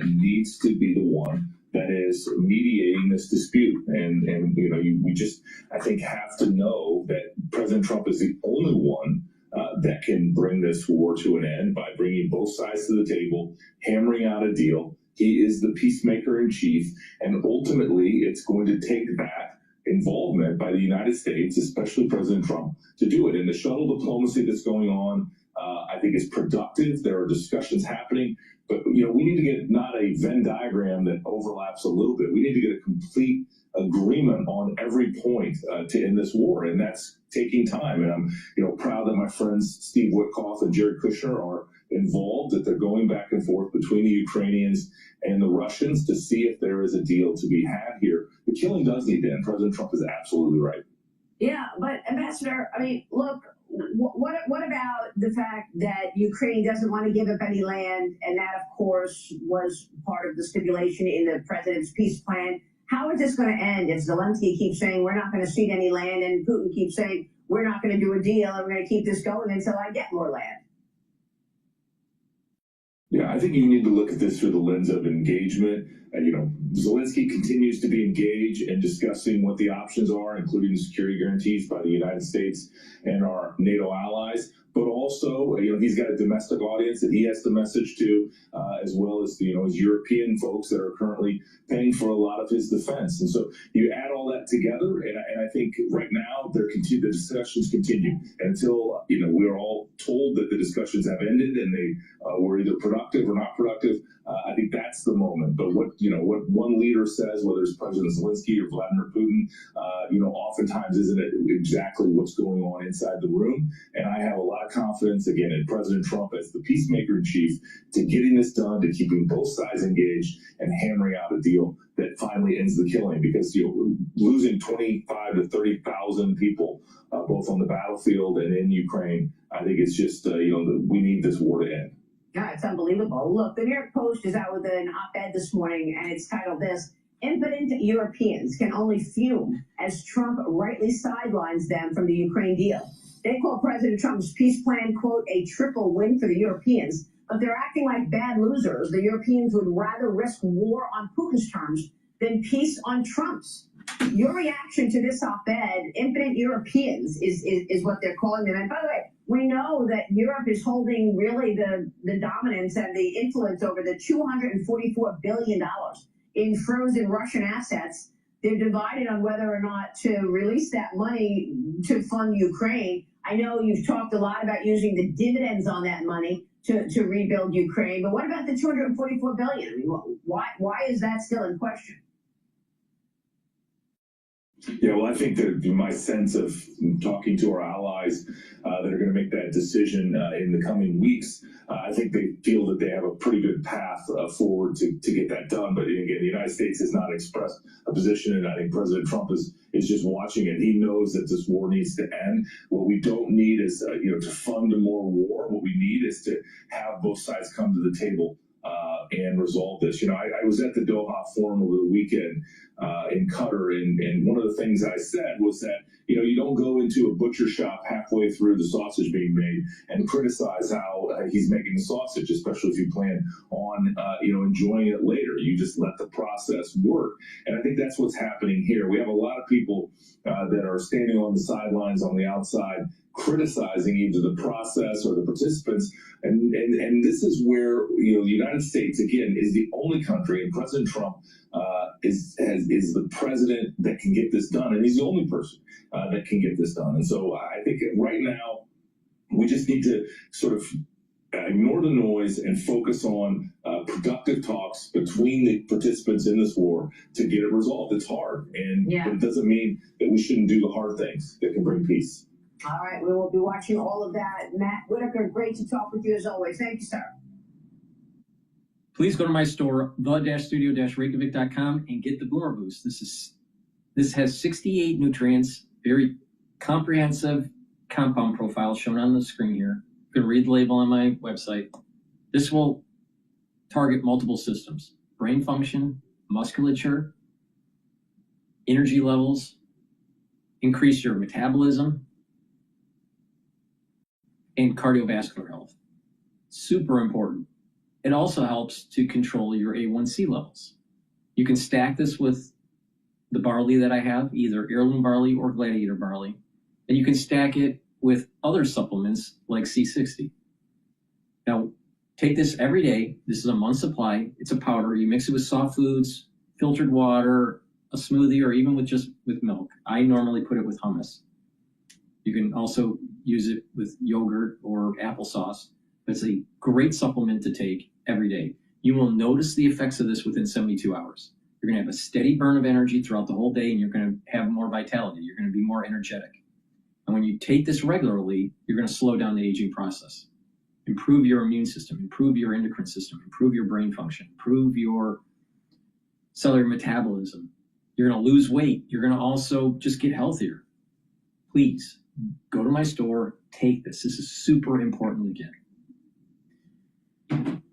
needs to be the one that is mediating this dispute, and we just I think have to know that President Trump is the only one that can bring this war to an end by bringing both sides to the table, hammering out a deal. He is the peacemaker in chief, and ultimately it's going to take that involvement by the United States, especially President Trump, to do it. And the shuttle diplomacy that's going on, I think is productive. There are discussions happening, but we need to get not a Venn diagram that overlaps a little bit. We need to get a complete agreement on every point to end this war, and that's taking time. And I'm proud that my friends Steve Witkoff and Jared Kushner are involved, that they're going back and forth between the Ukrainians and the Russians to see if there is a deal to be had here. The killing does need to end. President Trump is absolutely right. Yeah, but Ambassador, I mean, look, what about the fact that Ukraine doesn't want to give up any land, and that, of course, was part of the stipulation in the president's peace plan? How is this going to end if Zelensky keeps saying we're not going to cede any land, and Putin keeps saying we're not going to do a deal, and we're going to keep this going until I get more land? Yeah, I think you need to look at this through the lens of engagement. Zelensky continues to be engaged in discussing what the options are, including security guarantees by the United States and our NATO allies. But also, he's got a domestic audience that he has to message to, as well as, his European folks that are currently paying for a lot of his defense. And so you add all that together, and I think right now the discussions continue until, we're all told that the discussions have ended and they were either productive or not productive. I think that's the moment. But what one leader says, whether it's President Zelensky or Vladimir Putin, oftentimes isn't it exactly what's going on inside the room. And I have a lot of confidence, again, in President Trump as the peacemaker in chief to getting this done, to keeping both sides engaged and hammering out a deal that finally ends the killing. Because losing 25 to 30,000 people, both on the battlefield and in Ukraine, I think it's just we need this war to end. Yeah, it's unbelievable. Look, the New York Post is out with an op-ed this morning, and it's titled this: "Impotent Europeans can only fume as Trump rightly sidelines them from the Ukraine deal." They call President Trump's peace plan, quote, "a triple win for the Europeans," but they're acting like bad losers. The Europeans would rather risk war on Putin's terms than peace on Trump's. Your reaction to this op-ed, impotent Europeans, is what they're calling them. And by the way, we know that Europe is holding really the dominance and the influence over the $244 billion in frozen Russian assets. They're divided on whether or not to release that money to fund Ukraine. I know you've talked a lot about using the dividends on that money to rebuild Ukraine, but what about the $244 billion? I mean, why is that still in question? Yeah, well, I think that my sense of talking to our allies that are going to make that decision in the coming weeks, I think they feel that they have a pretty good path forward to get that done. But again, the United States has not expressed a position, and I think President Trump is just watching it. He knows that this war needs to end. What we don't need is to fund more war. What we need is to have both sides come to the table and resolve this. I was at the Doha Forum over the weekend in Qatar, and one of the things I said was that, you don't go into a butcher shop halfway through the sausage being made and criticize how he's making the sausage, especially if you plan on, enjoying it later. You just let the process work. And I think that's what's happening here. We have a lot of people that are standing on the sidelines on the outside criticizing either the process or the participants, and this is where the United States again is the only country, and President Trump is the president that can get this done, and he's the only person that can get this done. And so I think right now we just need to sort of ignore the noise and focus on productive talks between the participants in this war to get it resolved. It's hard, and it doesn't mean that we shouldn't do the hard things that can bring peace. All right, we will be watching all of that. Matt Whitaker, great to talk with you as always. Thank you, sir. Please go to my store, the-studio-reykjavik.com, and get the Boomer Boost. This has 68 nutrients, very comprehensive compound profile shown on the screen here. You can read the label on my website. This will target multiple systems: brain function, musculature, energy levels, increase your metabolism, and cardiovascular health. Super important. It also helps to control your A1C levels. You can stack this with the barley that I have, either heirloom barley or gladiator barley, and you can stack it with other supplements like C60. Now, take this every day. This is a month's supply. It's a powder. You mix it with soft foods, filtered water, a smoothie, or even with milk. I normally put it with hummus. You can also use it with yogurt or applesauce. It's a great supplement to take every day. You will notice the effects of this within 72 hours. You're going to have a steady burn of energy throughout the whole day, and you're going to have more vitality. You're going to be more energetic. And when you take this regularly, you're going to slow down the aging process. improve your immune system, improve your endocrine system, improve your brain function, improve your cellular metabolism. You're going to lose weight. You're going to also just get healthier. Please go to my store, take this. This is super important to get.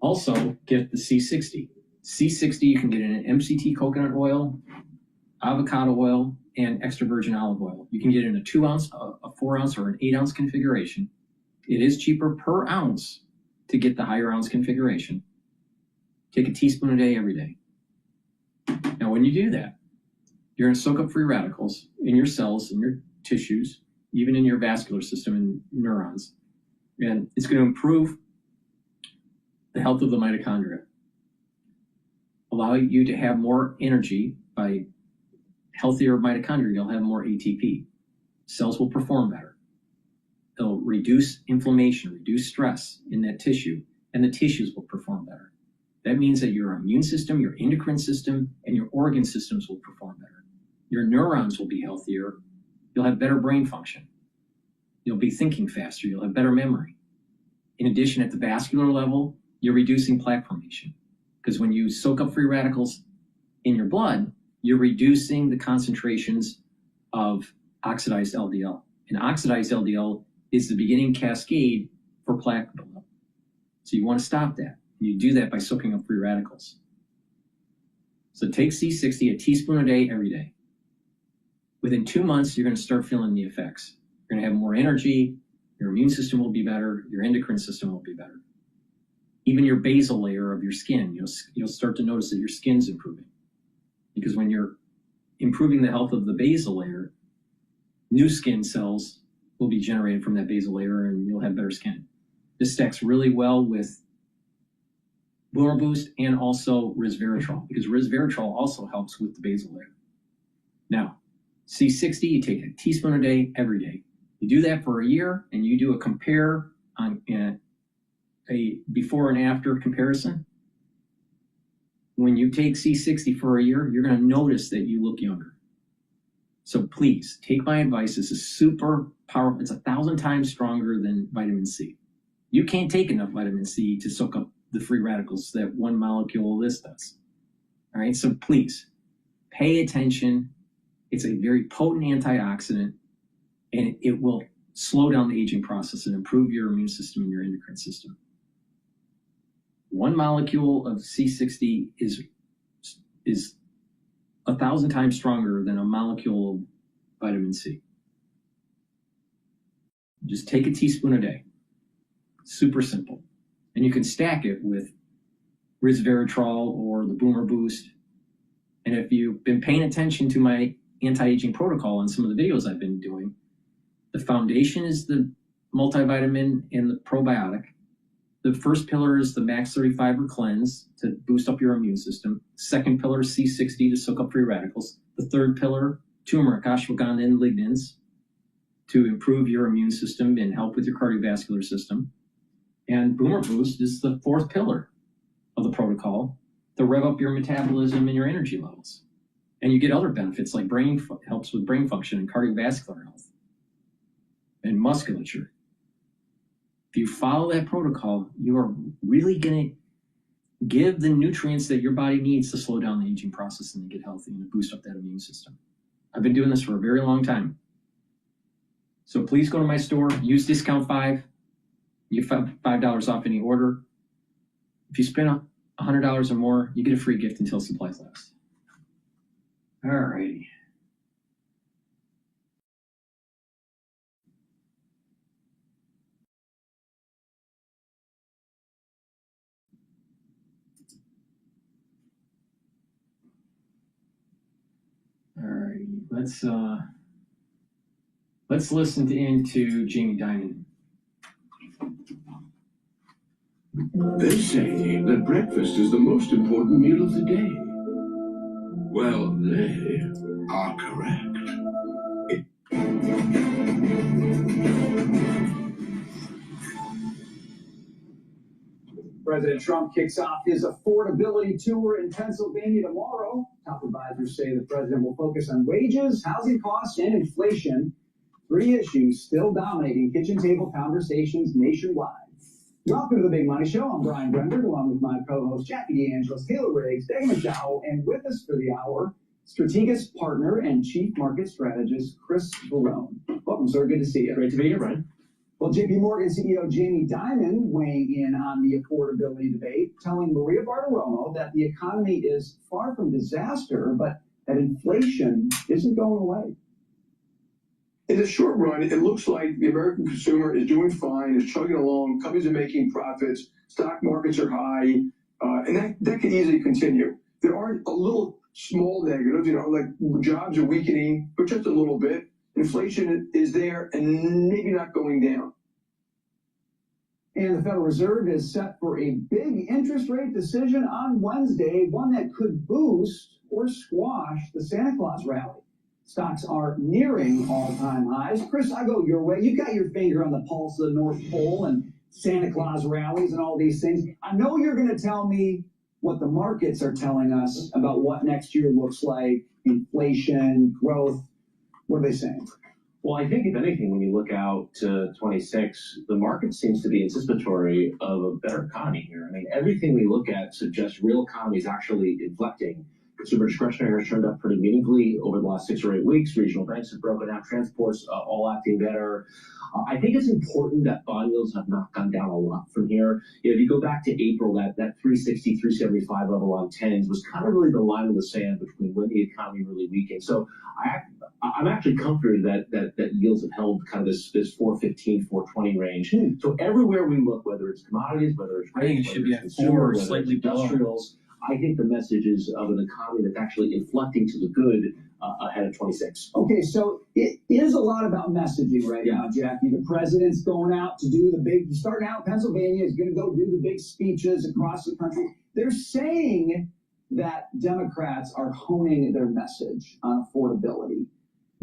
Also, get the C60. C60 you can get in an MCT coconut oil, avocado oil, and extra virgin olive oil. You can get it in a 2 ounce, a 4 ounce, or an 8 ounce configuration. It is cheaper per ounce to get the higher ounce configuration. Take a teaspoon a day every day. Now, when you do that, you're going to soak up free radicals in your cells, in your tissues, even in your vascular system and neurons. And it's going to improve the health of the mitochondria, allow you to have more energy. By healthier mitochondria, you'll have more ATP. Cells will perform better. It'll reduce inflammation, reduce stress in that tissue, and the tissues will perform better. That means that your immune system, your endocrine system, and your organ systems will perform better. Your neurons will be healthier. You'll have better brain function. You'll be thinking faster. You'll have better memory. In addition, at the vascular level, you're reducing plaque formation. Because when you soak up free radicals in your blood, you're reducing the concentrations of oxidized LDL. And oxidized LDL is the beginning cascade for plaque buildup. So you want to stop that. You do that by soaking up free radicals. So take C60, a teaspoon a day, every day. Within 2 months, you're going to start feeling the effects. You're going to have more energy, your immune system will be better, your endocrine system will be better. Even your basal layer of your skin, you'll start to notice that your skin's improving. Because when you're improving the health of the basal layer, new skin cells will be generated from that basal layer and you'll have better skin. This stacks really well with Boomer Boost and also resveratrol, because resveratrol also helps with the basal layer. Now, C60, you take a teaspoon a day, every day. You do that for a year, and you do a compare on a before and after comparison. When you take C60 for a year, you're going to notice that you look younger. So please, take my advice. This is super powerful. It's 1,000 times stronger than vitamin C. You can't take enough vitamin C to soak up the free radicals that one molecule of this does. All right, so please, pay attention. It's a very potent antioxidant, and it will slow down the aging process and improve your immune system and your endocrine system. One molecule of C60 is 1,000 times stronger than a molecule of vitamin C. Just take a teaspoon a day. Super simple. And you can stack it with resveratrol or the Boomer Boost. And if you've been paying attention to my anti-aging protocol and some of the videos I've been doing, the foundation is the multivitamin and the probiotic. The first pillar is the Max 30 Fiber Cleanse to boost up your immune system. Second pillar is C60 to soak up free radicals. The third pillar, turmeric, ashwagandha, and lignans to improve your immune system and help with your cardiovascular system. And Boomer Boost is the fourth pillar of the protocol to rev up your metabolism and your energy levels. And you get other benefits like helps with brain function and cardiovascular health and musculature. If you follow that protocol, you are really going to give the nutrients that your body needs to slow down the aging process and to get healthy and to boost up that immune system. I've been doing this for a very long time. So please go to my store, use discount 5. You get $5 off any order. If you spend $100 or more, you get a free gift until supplies last. All righty. All right, let's listen into Jamie Dimon. They say that breakfast is the most important meal of the day. Well, they are correct. President Trump kicks off his affordability tour in Pennsylvania tomorrow. Top advisors say the president will focus on wages, housing costs, and inflation. 3 issues still dominating kitchen table conversations nationwide. Welcome to the Big Money Show. I'm Brian Brender, along with my co-host Jackie DeAngelis, Taylor Riggs, David McDowell, and with us for the hour, Strategas partner and chief market strategist Chris Barone. Welcome, sir. Good to see you. Great to be here, Brian. Well, JP Morgan CEO Jamie Dimon weighing in on the affordability debate, telling Maria Bartiromo that the economy is far from disaster, but that inflation isn't going away. In the short run, it looks like the American consumer is doing fine, is chugging along, companies are making profits, stock markets are high, and that could easily continue. There are a little small negatives, like jobs are weakening, but just a little bit. Inflation is there and maybe not going down. And the Federal Reserve is set for a big interest rate decision on Wednesday, one that could boost or squash the Santa Claus rally. Stocks are nearing all-time highs. Chris, I go your way. You've got your finger on the pulse of the North Pole and Santa Claus rallies and all these things. I know you're going to tell me what the markets are telling us about what next year looks like, inflation, growth. What are they saying? Well, I think if anything, when you look out to 26, the market seems to be anticipatory of a better economy here. I mean, everything we look at suggests real economy is actually inflecting. Consumer discretionary has turned up pretty meaningfully over the last 6 or 8 weeks. Regional banks have broken out. Transport's all acting better. I think it's important that bond yields have not gone down a lot from here. If you go back to April, that 360, 375 level on 10s was kind of really the line in the sand between when the economy really weakened. So I'm actually comforted that yields have held kind of this 415, 420 range. So everywhere we look, whether it's commodities, whether it's rates, whether it's consumer, whether it's industrials, I think the message is of an economy that's actually inflecting to the good ahead of 26. Okay, so it is a lot about messaging right now, Jackie. The president's going out to do the big, starting out in Pennsylvania, is going to go do the big speeches across the country. They're saying that Democrats are honing their message on affordability.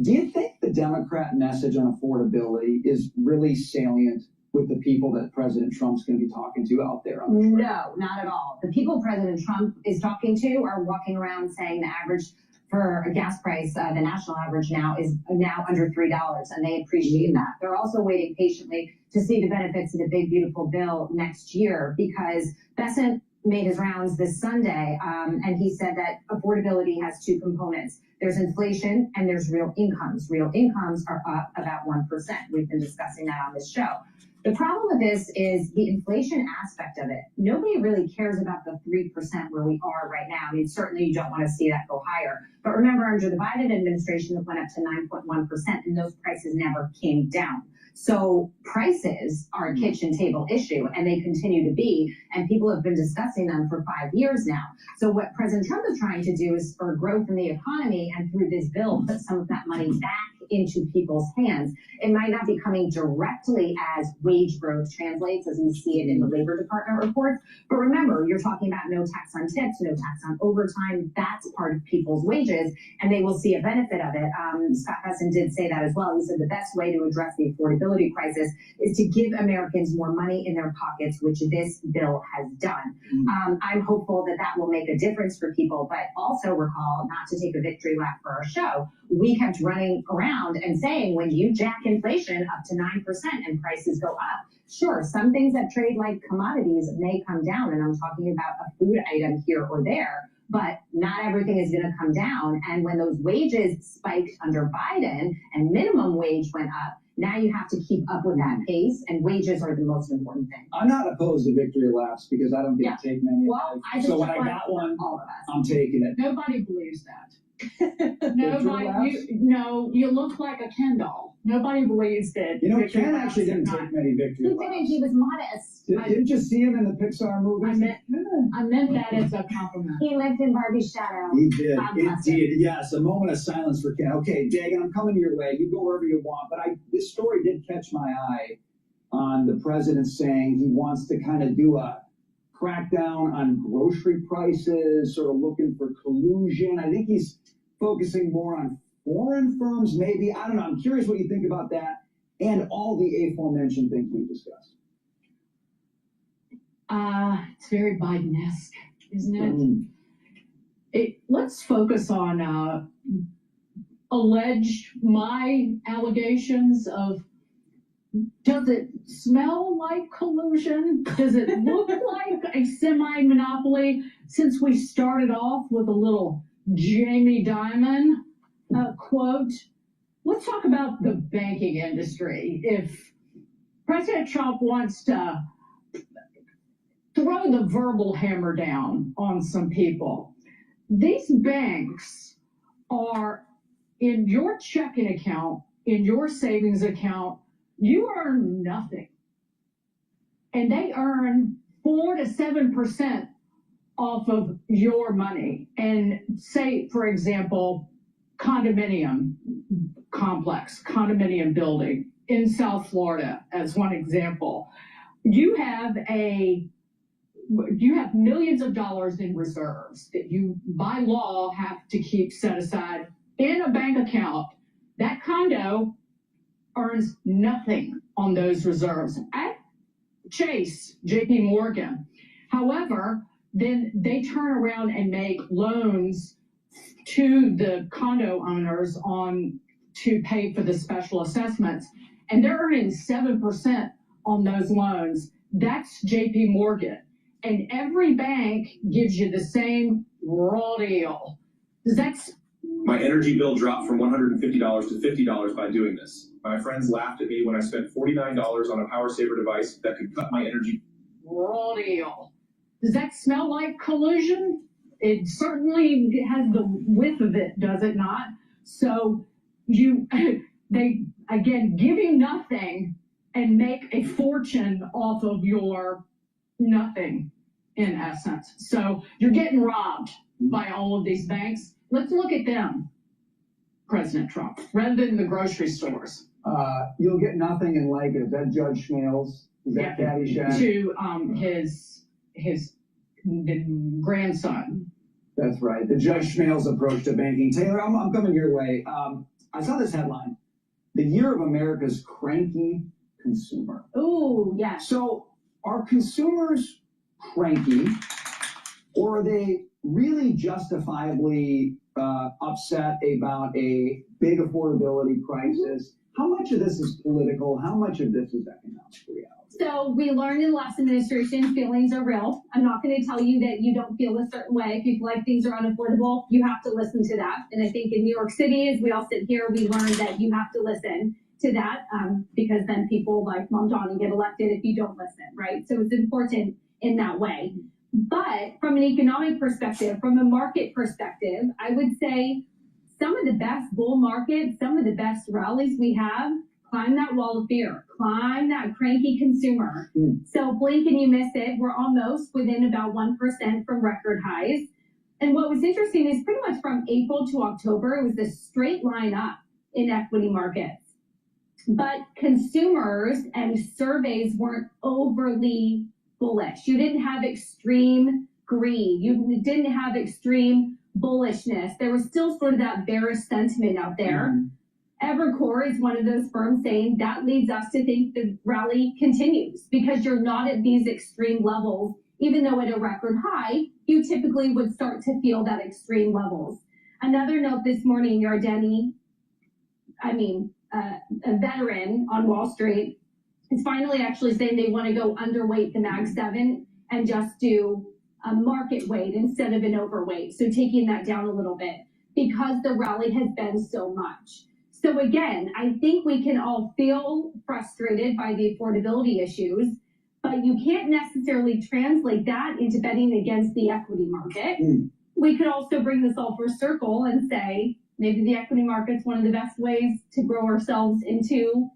Do you think the Democrat message on affordability is really salient with the people that President Trump's going to be talking to out there? No, not at all. The people President Trump is talking to are walking around saying the average for a gas price, the national average now is now under $3, and they appreciate that. They're also waiting patiently to see the benefits of the big, beautiful bill next year, because Bessent made his rounds this Sunday, and he said that affordability has two components. There's inflation and there's real incomes. Real incomes are up about 1%. We've been discussing that on this show. The problem with this is the inflation aspect of it. Nobody really cares about the 3% where we are right now. I mean, certainly you don't want to see that go higher. But remember, under the Biden administration, it went up to 9.1%, and those prices never came down. So prices are a kitchen table issue, and they continue to be, and people have been discussing them for 5 years now. So what President Trump is trying to do is spur growth in the economy, and through this bill, put some of that money back into people's hands. It might not be coming directly as wage growth translates, as we see it in the Labor Department reports. But remember, you're talking about no tax on tips, no tax on overtime. That's part of people's wages, and they will see a benefit of it. Scott Bessent did say that as well. He said the best way to address the affordability crisis is to give Americans more money in their pockets, which this bill has done. I'm hopeful that that will make a difference for people, but also recall, not to take a victory lap for our show, we kept running around and saying, when you jack inflation up to 9% and prices go up, sure, some things that trade like commodities may come down, and I'm talking about a food item here or there, but not everything is going to come down. And when those wages spiked under Biden and minimum wage went up, now you have to keep up with that pace, and wages are the most important thing. I'm not opposed to victory laps because I don't get to take many. Well, I just so when I got one, all of us. I'm taking it. Nobody believes that. You look like a Ken doll. Nobody believes that. You know, Ken actually didn't take many victory laps. He didn't. He was modest. Didn't you see him in the Pixar movies? I meant that as a compliment. He lived in Barbie's shadow. He did. Indeed. Yes, a moment of silence for Ken. Okay, Dagan, I'm coming your way. You go wherever you want. But this story did catch my eye on the president saying he wants to kind of do a crackdown on grocery prices, sort of looking for collusion. I think he's focusing more on foreign firms, maybe. I don't know. I'm curious what you think about that and all the aforementioned things we've discussed. It's very Biden-esque, isn't it? Let's focus on my allegations of Does it smell like collusion? Does it look like a semi-monopoly? Since we started off with a little Jamie Dimon quote, let's talk about the banking industry. If President Trump wants to throw the verbal hammer down on some people, these banks are in your checking account, in your savings account, you earn nothing. And they earn 4 to 7% off of your money. And say, for example, condominium complex, condominium building in South Florida, as one example. You have millions of dollars in reserves that you, by law, have to keep set aside in a bank account. That condo earns nothing on those reserves at Chase, JP Morgan. However, then they turn around and make loans to the condo owners to pay for the special assessments, and they're earning 7% on those loans. That's JP Morgan. And every bank gives you the same raw deal. My energy bill dropped from $150 to $50 by doing this. My friends laughed at me when I spent $49 on a power saver device that could cut my energy. Raw deal. Does that smell like collusion? It certainly has the whiff of it, does it not? So they, again, give you nothing and make a fortune off of your nothing, in essence. So you're getting robbed by all of these banks. Let's look at them, President Trump, rather than the grocery stores. You'll get nothing in like, is that Judge Schmales? Is that Caddyshack? To his grandson. That's right. The Judge Schmales approach to banking. Taylor, I'm coming your way. I saw this headline. The year of America's cranky consumer. Ooh, yeah. So are consumers cranky, or are they really justifiably upset about a big affordability crisis? How much of this is political? How much of this is economic reality? So we learned in the last administration, feelings are real. I'm not going to tell you that you don't feel a certain way. If you feel like things are unaffordable, you have to listen to that. And I think in New York City, as we all sit here, we learned that you have to listen to that because then people like Mom Johnny get elected if you don't listen, right? So it's important in that way. But from an economic perspective, from a market perspective, I would say some of the best bull markets, some of the best rallies we have, climb that wall of fear, climb that cranky consumer. So blink and you miss it. We're almost within about 1% from record highs. And what was interesting is pretty much from April to October, it was a straight line up in equity markets. But consumers and surveys weren't overly bullish. You didn't have extreme greed. You didn't have extreme bullishness. There was still sort of that bearish sentiment out there. Evercore is one of those firms saying that leads us to think the rally continues because you're not at these extreme levels. Even though at a record high, you typically would start to feel that extreme levels. Another note this morning, Yardeni, a veteran on Wall Street, is finally actually saying they want to go underweight the Mag 7 and just do a market weight instead of an overweight. So taking that down a little bit because the rally has been so much. So again, I think we can all feel frustrated by the affordability issues, but you can't necessarily translate that into betting against the equity market. We could also bring this all full circle and say, maybe the equity market's one of the best ways to grow ourselves into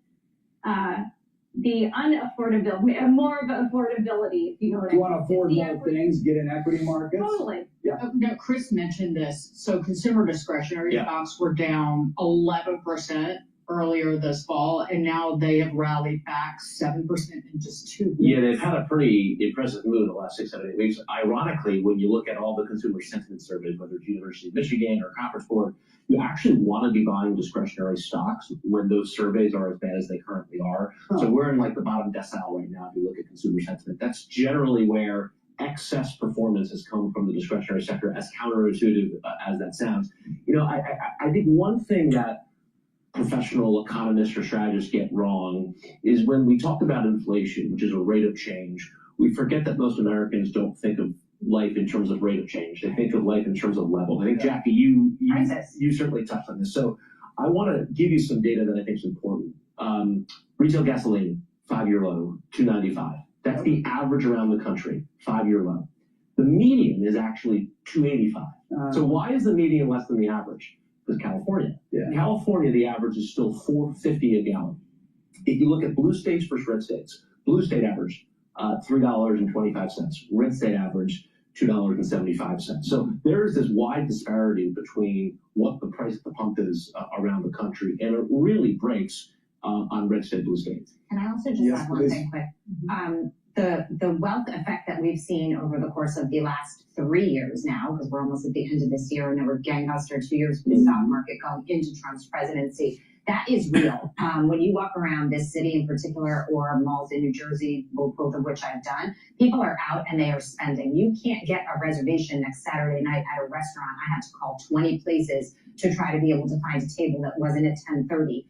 the unaffordability, more of affordability, if you know what I mean. You want to afford more things, get in equity markets? Totally. Yeah. Now, Chris mentioned this. So consumer discretionary stocks were down 11% earlier this fall, and now they have rallied back 7% in just 2 weeks. Yeah, they've had a pretty impressive move the last 6, 7, 8 weeks. Ironically, when you look at all the consumer sentiment surveys, whether it's University of Michigan or Conference Board, you actually want to be buying discretionary stocks when those surveys are as bad as they currently are. So we're in like the bottom decile right now if you look at consumer sentiment. That's generally where excess performance has come from the discretionary sector, as counterintuitive as that sounds. You know, I think one thing that professional economists or strategists get wrong is when we talk about inflation, which is a rate of change, we forget that most Americans don't think of life in terms of rate of change. They think of life in terms of level. I think, Jackie, you certainly touched on this. So I want to give you some data that I think is important. Retail gasoline, 5-year low, $2.95. That's the average around the country, 5-year low. The median is actually $2.85. So why is the median less than the average? Because California. California, the average is still $4.50 a gallon. If you look at blue states versus red states, blue state average, $3.25. Red state average, $2.75. So there is this wide disparity between what the price at the pump is around the country, and it really breaks on red state, blue states. Can I also just add one thing quick? The wealth effect that we've seen over the course of the last 3 years now, because we're almost at the end of this year, and there were gangbuster 2 years for the stock market going into Trump's presidency. That is real. When you walk around this city in particular, or malls in New Jersey, both of which I've done, people are out and they are spending. You can't get a reservation next Saturday night at a restaurant. I had to call 20 places to try to be able to find a table that wasn't at 10:30.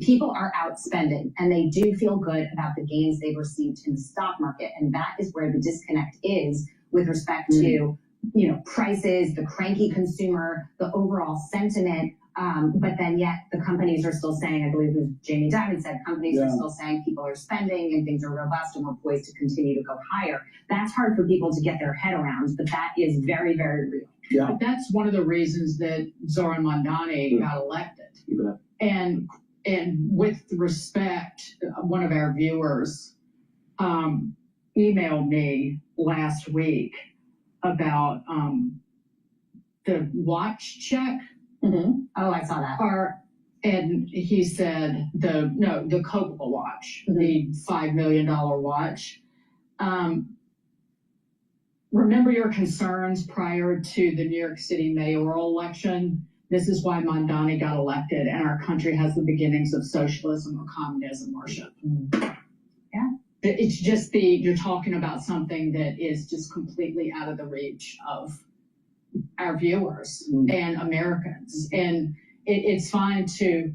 People are out spending, and they do feel good about the gains they've received in the stock market. And that is where the disconnect is with respect to, prices, the cranky consumer, the overall sentiment. But then yet the companies are still saying, I believe it was Jamie Dimon said, companies are still saying people are spending and things are robust and we're poised to continue to go higher. That's hard for people to get their head around, but that is very, very real. Yeah. But that's one of the reasons that Zoran Mondani got elected. And with respect, one of our viewers emailed me last week about the watch check. Mm-hmm. Oh, I saw that. And he said the Coca watch, the $5 million watch. Remember your concerns prior to the New York City mayoral election. This is why Mondani got elected, and our country has the beginnings of socialism or communism worship. Yeah. It's just you're talking about something that is just completely out of the reach of our viewers and Americans. And it's fine to,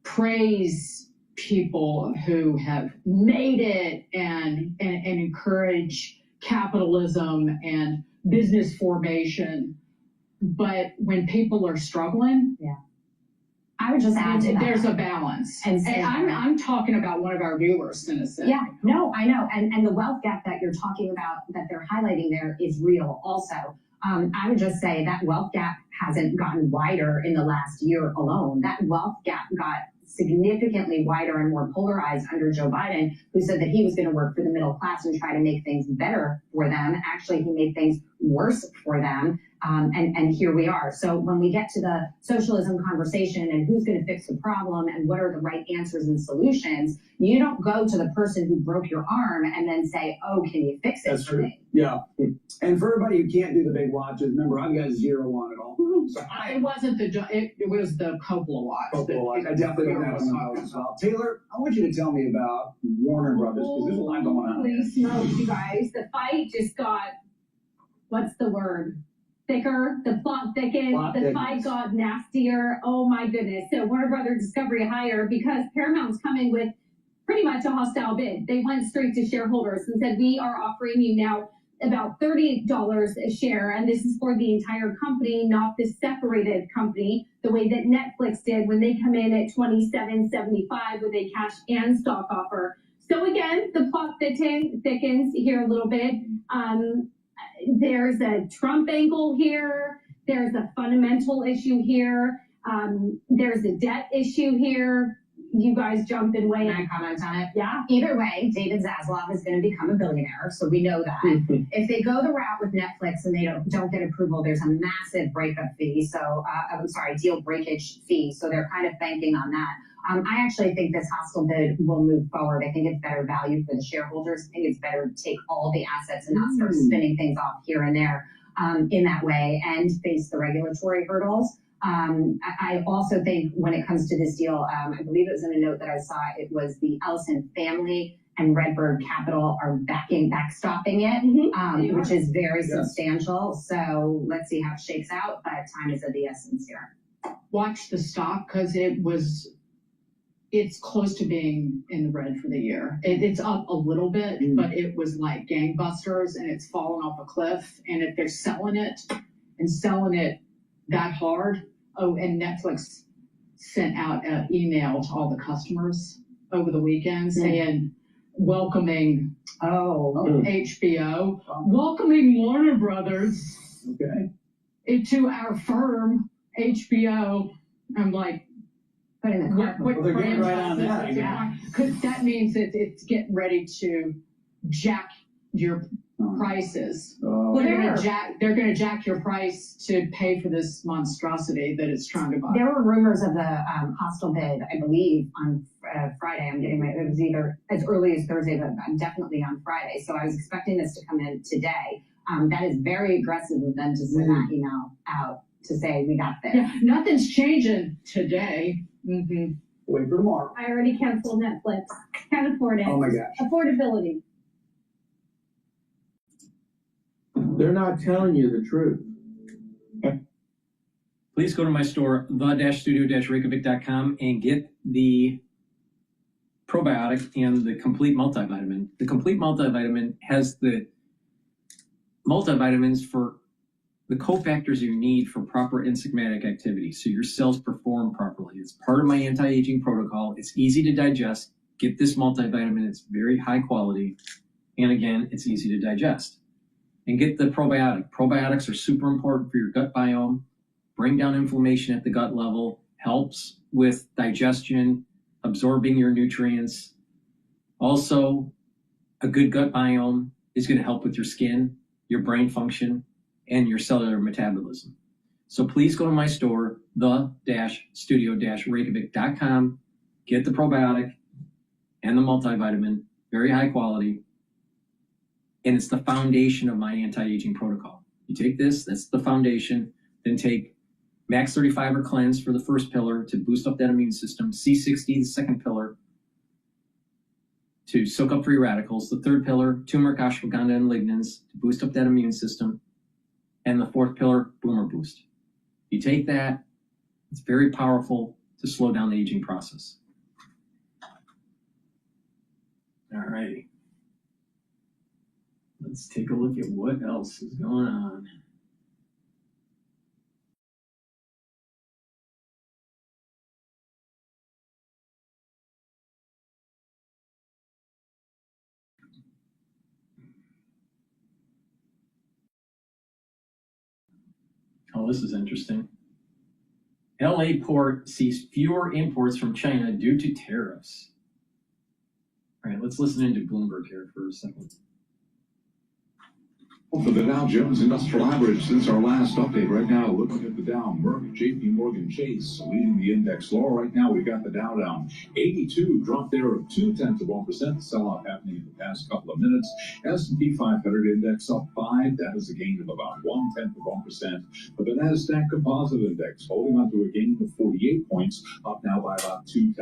praise people who have made it and encourage capitalism and business formation. But when people are struggling, I would just add to that. There's a balance. And I'm talking about one of our viewers, Citizen. Yeah, no, I know. And the wealth gap that you're talking about, that they're highlighting there, is real also. I would just say that wealth gap hasn't gotten wider in the last year alone. That wealth gap got significantly wider and more polarized under Joe Biden, who said that he was going to work for the middle class and try to make things better for them. Actually, he made things worse for them. And here we are. So when we get to the socialism conversation and who's going to fix the problem and what are the right answers and solutions, you don't go to the person who broke your arm and then say, oh, can you fix it for me? Yeah. And for everybody who can't do the big watches, remember, I've got 0 on it all. So it wasn't it was the Coppola watch. Coppola watch. I definitely don't have one of those as well. Taylor, I want you to tell me about Warner Brothers, because there's a lot going on. Holy smokes, you guys. The fight just got, what's the word? Thicker, the plot thickened, the fight got nastier. Oh my goodness. So Warner Brothers Discovery higher, because Paramount's coming with pretty much a hostile bid. They went straight to shareholders and said, we are offering you now about $30 a share, and this is for the entire company, not the separated company, the way that Netflix did when they come in at $27.75 with a cash and stock offer. So again, the plot thickens here a little bit. There's a Trump angle here. There's a fundamental issue here. There's a debt issue here. You guys jump in way. Can I comment on it? Yeah. Either way, David Zaslav is going to become a billionaire, so we know that. If they go the route with Netflix and they don't get approval, there's a massive breakup fee. So, deal breakage fee. So they're kind of banking on that. I actually think this hostile bid will move forward. I think it's better value for the shareholders. I think it's better to take all the assets and not start spinning things off here and there in that way and face the regulatory hurdles. I also think when it comes to this deal, I believe it was in a note that I saw, it was the Ellison family and Redbird Capital are backstopping it, which is very substantial. So let's see how it shakes out, but time is of the essence here. watch the stock because it's close to being in the red for the year. It's up a little bit, but it was like gangbusters and it's fallen off a cliff. And if they're selling it that hard, and Netflix sent out an email to all the customers over the weekend saying, welcoming HBO, welcoming Warner Brothers into our firm, HBO. I'm like, putting the what they're getting right on that. Because that means that it's getting ready to jack your prices. They're gonna jack your price to pay for this monstrosity that it's trying to buy. There were rumors of the hostile bid, I believe, on Friday. It was either as early as Thursday, but definitely on Friday. So I was expecting this to come in today. That is very aggressive of them to send that email out to say we got this. Yeah, nothing's changing today. Mm-hmm. Wait for tomorrow. I already canceled Netflix. Can't afford it. Oh my gosh. Affordability. They're not telling you the truth. Please go to my store, the-studio-reykjavik.com, and get the probiotic and the complete multivitamin. The complete multivitamin has the multivitamins for the cofactors you need for proper enzymatic activity, so your cells perform properly. It's part of my anti-aging protocol. It's easy to digest. Get this multivitamin. It's very high quality. And again, it's easy to digest. And get the probiotic. Probiotics are super important for your gut biome, bring down inflammation at the gut level, helps with digestion, absorbing your nutrients. Also, a good gut biome is going to help with your skin, your brain function, and your cellular metabolism. So please go to my store, the-studio-reykjavik.com, get the probiotic and the multivitamin, very high quality, and it's the foundation of my anti-aging protocol. You take this, that's the foundation, then take Max 35 or Cleanse for the first pillar to boost up that immune system, C60, the second pillar, to soak up free radicals, the third pillar, turmeric, ashwagandha, and lignans to boost up that immune system, and the fourth pillar, Boomer Boost. You take that, it's very powerful to slow down the aging process. All righty. Let's take a look at what else is going on. Oh, this is interesting. LA port sees fewer imports from China due to tariffs. All right, let's listen into Bloomberg here for a second. For the Dow Jones Industrial Average since our last update, right now looking at the Dow, Merck, JP Morgan Chase leading the index lower. Right now we've got the Dow down 82, drop there of 0.2%, sell-off happening in the past couple of minutes. S&P 500 index up 5, that is a gain of about 0.1%. But the Nasdaq Composite Index holding on to a gain of 48 points, up now by about 0.2%.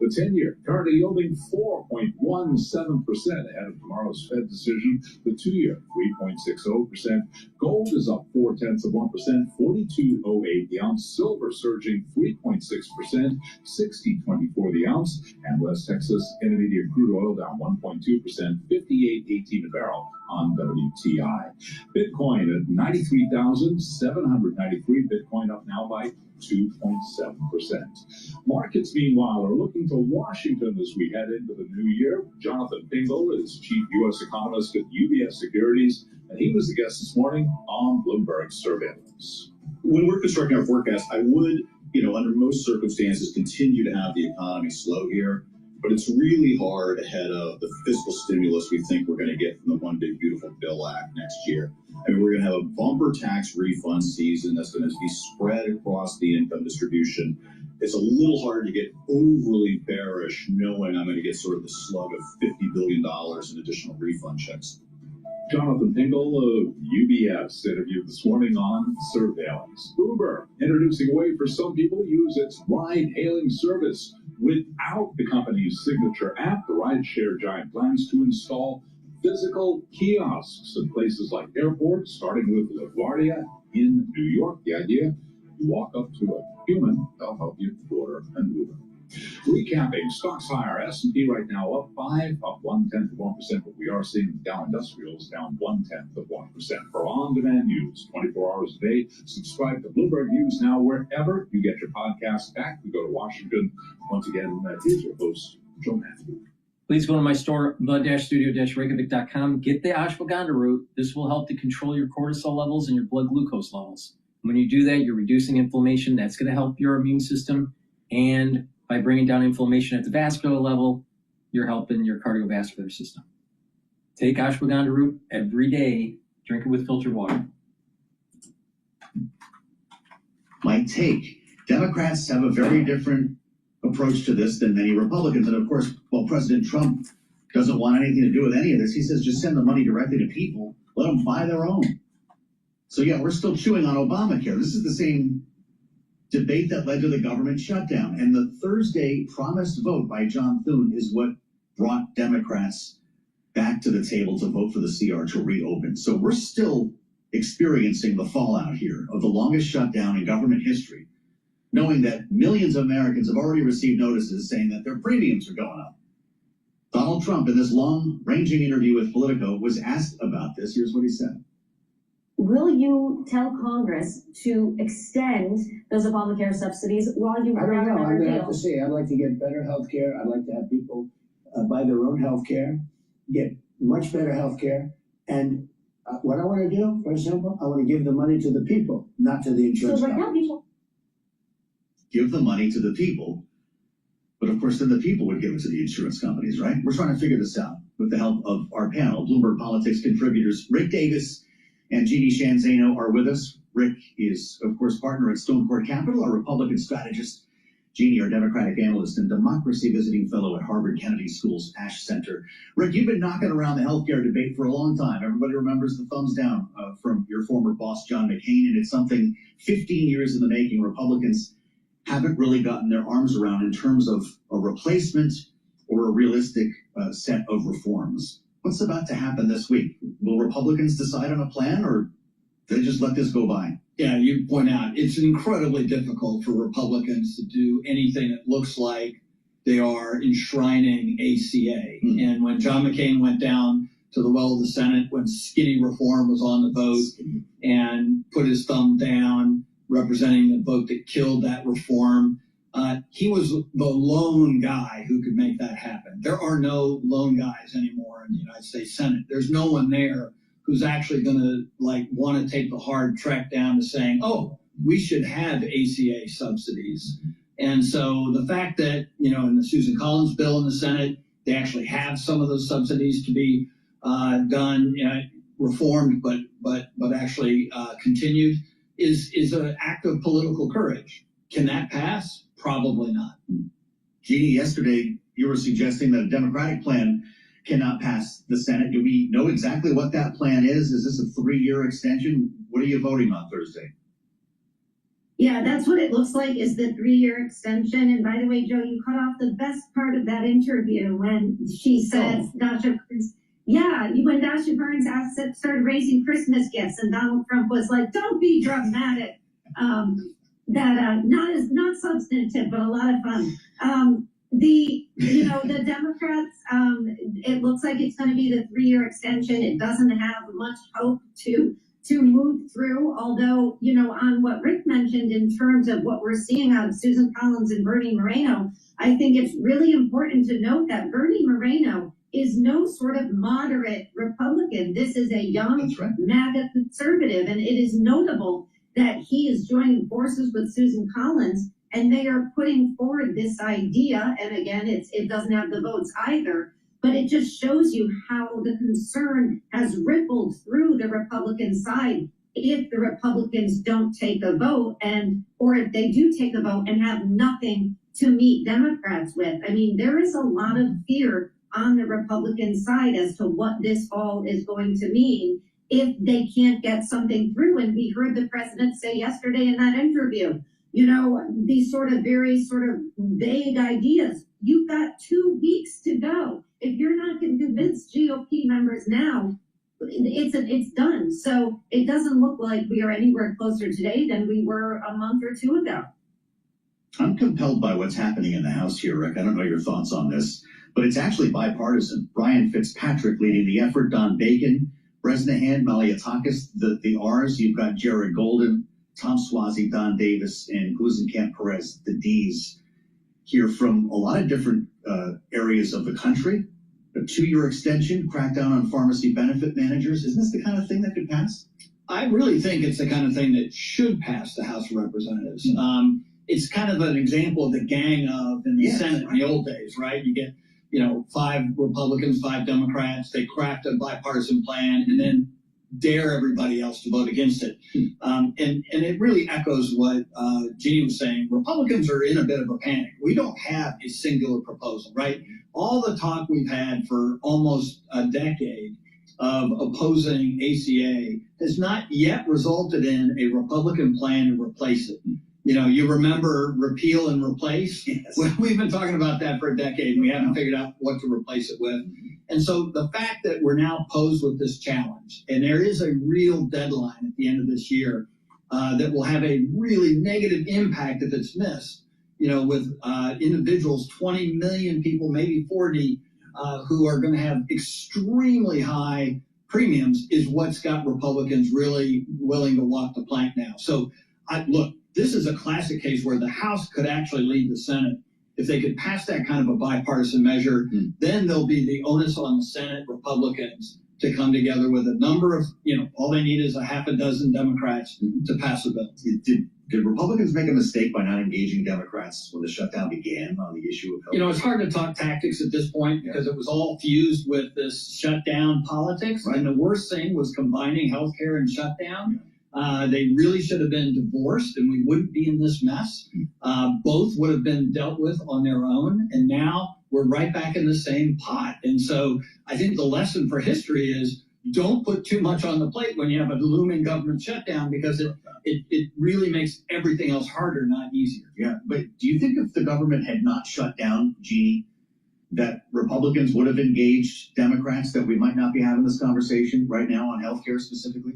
The 10-year currently yielding 4.17% ahead of tomorrow's Fed decision. The 2-year, 3.60%. Gold is up 0.4%, 42.08 the ounce. Silver surging 3.6%, 60.24 the ounce. And West Texas Intermediate crude oil down 1.2%, 58.18 a barrel on WTI. Bitcoin at 93,793. Bitcoin up now by 2.7%. Markets, meanwhile, are looking to Washington as we head into the new year. Jonathan Pingle is chief U.S. economist at UBS Securities, and he was the guest this morning on Bloomberg Surveillance. When we're constructing our forecast, I would, under most circumstances, continue to have the economy slow here. But it's really hard ahead of the fiscal stimulus we think we're going to get from the One Big Beautiful Bill Act next year. I mean, we're going to have a bumper tax refund season that's going to be spread across the income distribution. It's a little hard to get overly bearish knowing I'm going to get sort of the slug of $50 billion in additional refund checks. Jonathan Pingle of UBS interviewed this morning on surveillance. Uber introducing a way for some people to use its ride-hailing service without the company's signature app. The rideshare giant plans to install physical kiosks in places like airports, starting with LaGuardia in New York. The idea, You walk up to a human, they'll help you order and Uber. Recapping, stocks higher. S&P right now up 5, up 0.1%, but we are seeing the Dow Industrials down 0.1%. For on-demand news, 24 hours a day, subscribe to Bloomberg News now wherever you get your podcast. Back, we go to Washington. Once again, here's your host, Joe Matthew. Please go to my store, the-studio-reykjavik.com. Get the ashwagandha root. This will help to control your cortisol levels and your blood glucose levels. When you do that, you're reducing inflammation. That's going to help your immune system. And by bringing down inflammation at the vascular level, you're helping your cardiovascular system. Take ashwagandha root every day. Drink it with filtered water. My take. Democrats have a very different approach to this than many Republicans. And of course, while President Trump doesn't want anything to do with any of this, he says just send the money directly to people. Let them buy their own. So yeah, we're still chewing on Obamacare. This is the same debate that led to the government shutdown. And the Thursday promised vote by John Thune is what brought Democrats back to the table to vote for the CR to reopen. So we're still experiencing the fallout here of the longest shutdown in government history, knowing that millions of Americans have already received notices saying that their premiums are going up. Donald Trump, in this long-ranging interview with Politico, was asked about this. Here's what he said. Will you tell Congress to extend those Obamacare subsidies while you I don't know. I'm going to have to deal? say, I'd like to get better health care. I'd like to have people buy their own health care, get much better health care. And what I want to do, for example, I want to give the money to the people, not to the insurance So right now, companies. people. Give the money to the people, but of course then the people would give it to the insurance companies, right? We're trying to figure this out with the help of our panel. Bloomberg Politics contributors Rick Davis and Jeannie Shanzano are with us. Rick is, of course, partner at Stone Court Capital, our Republican strategist. Jeannie, our Democratic analyst and democracy visiting fellow at Harvard Kennedy School's Ash Center. Rick, you've been knocking around the healthcare debate for a long time. Everybody remembers the thumbs down from your former boss, John McCain, and it's something 15 years in the making. Republicans haven't really gotten their arms around in terms of a replacement or a realistic set of reforms. What's about to happen this week? Will Republicans decide on a plan, or do they just let this go by? Yeah, you point out it's incredibly difficult for Republicans to do anything that looks like they are enshrining ACA. And when John McCain went down to the well of the Senate, when skinny reform was on the vote and put his thumb down, representing the vote that killed that reform, he was the lone guy who could make that happen. There are no lone guys anymore in the United States Senate. There's no one there who's actually going to want to take the hard trek down to saying, oh, we should have ACA subsidies. And so the fact that, in the Susan Collins bill in the Senate, they actually have some of those subsidies to be done, reformed, but actually continued is an act of political courage. Can that pass? Probably not. Jeannie, yesterday you were suggesting that a Democratic plan cannot pass the Senate. Do we know exactly what that plan is? Is this a 3-year extension? What are you voting on Thursday? Yeah, that's what it looks like, is the 3-year extension. And by the way, Joe, you cut off the best part of that interview when she said, Dasha Burns, when Dasha Burns started raising Christmas gifts, and Donald Trump was like, don't be dramatic. Not substantive, but a lot of fun. The Democrats, it looks like it's going to be the 3-year extension. It doesn't have much hope to move through, although, on what Rick mentioned in terms of what we're seeing out of Susan Collins and Bernie Moreno, I think it's really important to note that Bernie Moreno is no sort of moderate Republican. This is a young MAGA conservative, and it is notable that he is joining forces with Susan Collins, and they are putting forward this idea. And again, it doesn't have the votes either, but it just shows you how the concern has rippled through the Republican side if the Republicans don't take a vote, or if they do take a vote and have nothing to meet Democrats with. I mean, there is a lot of fear on the Republican side as to what this all is going to mean if they can't get something through. And we heard the president say yesterday in that interview, these sort of very sort of vague ideas. You've got 2 weeks to go. If you're not going to convince GOP members now, it's done. So it doesn't look like we are anywhere closer today than we were a month or two ago. I'm compelled by what's happening in the House here, Rick. I don't know your thoughts on this, but it's actually bipartisan. Brian Fitzpatrick leading the effort, Don Bacon, Bresnahan, Malliotakis, the R's. You've got Jared Golden, Tom Suozzi, Don Davis, and Glusenkamp Perez, the D's, here from a lot of different areas of the country. A 2-year extension, crackdown on pharmacy benefit managers. Isn't this the kind of thing that could pass? I really think it's the kind of thing that should pass the House of Representatives. It's kind of an example of the gang of in the Senate in the old days, right? You get, 5 Republicans, 5 Democrats. They craft a bipartisan plan and then dare everybody else to vote against it. And it really echoes what Jeannie was saying. Republicans are in a bit of a panic. We don't have a singular proposal, right? All the talk we've had for almost a decade of opposing ACA has not yet resulted in a Republican plan to replace it. You remember repeal and replace? Yes. Well, we've been talking about that for a decade, and we haven't figured out what to replace it with. And so the fact that we're now posed with this challenge, and there is a real deadline at the end of this year that will have a really negative impact if it's missed, with individuals, 20 million people, maybe 40, who are going to have extremely high premiums, is what's got Republicans really willing to walk the plank now. So, look, this is a classic case where the House could actually lead the Senate. If they could pass that kind of a bipartisan measure, then there'll be the onus on the Senate Republicans to come together with a number of, all they need is a half a dozen Democrats to pass a bill. Did Republicans make a mistake by not engaging Democrats when the shutdown began on the issue of health? It's hard to talk tactics at this point because it was all fused with this shutdown politics. Right. And the worst thing was combining healthcare and shutdown. They really should have been divorced and we wouldn't be in this mess. Both would have been dealt with on their own. And now we're right back in the same pot. And so I think the lesson for history is don't put too much on the plate when you have a looming government shutdown because it really makes everything else harder, not easier. Yeah, but do you think if the government had not shut down, Jeannie, that Republicans would have engaged Democrats, that we might not be having this conversation right now on healthcare specifically?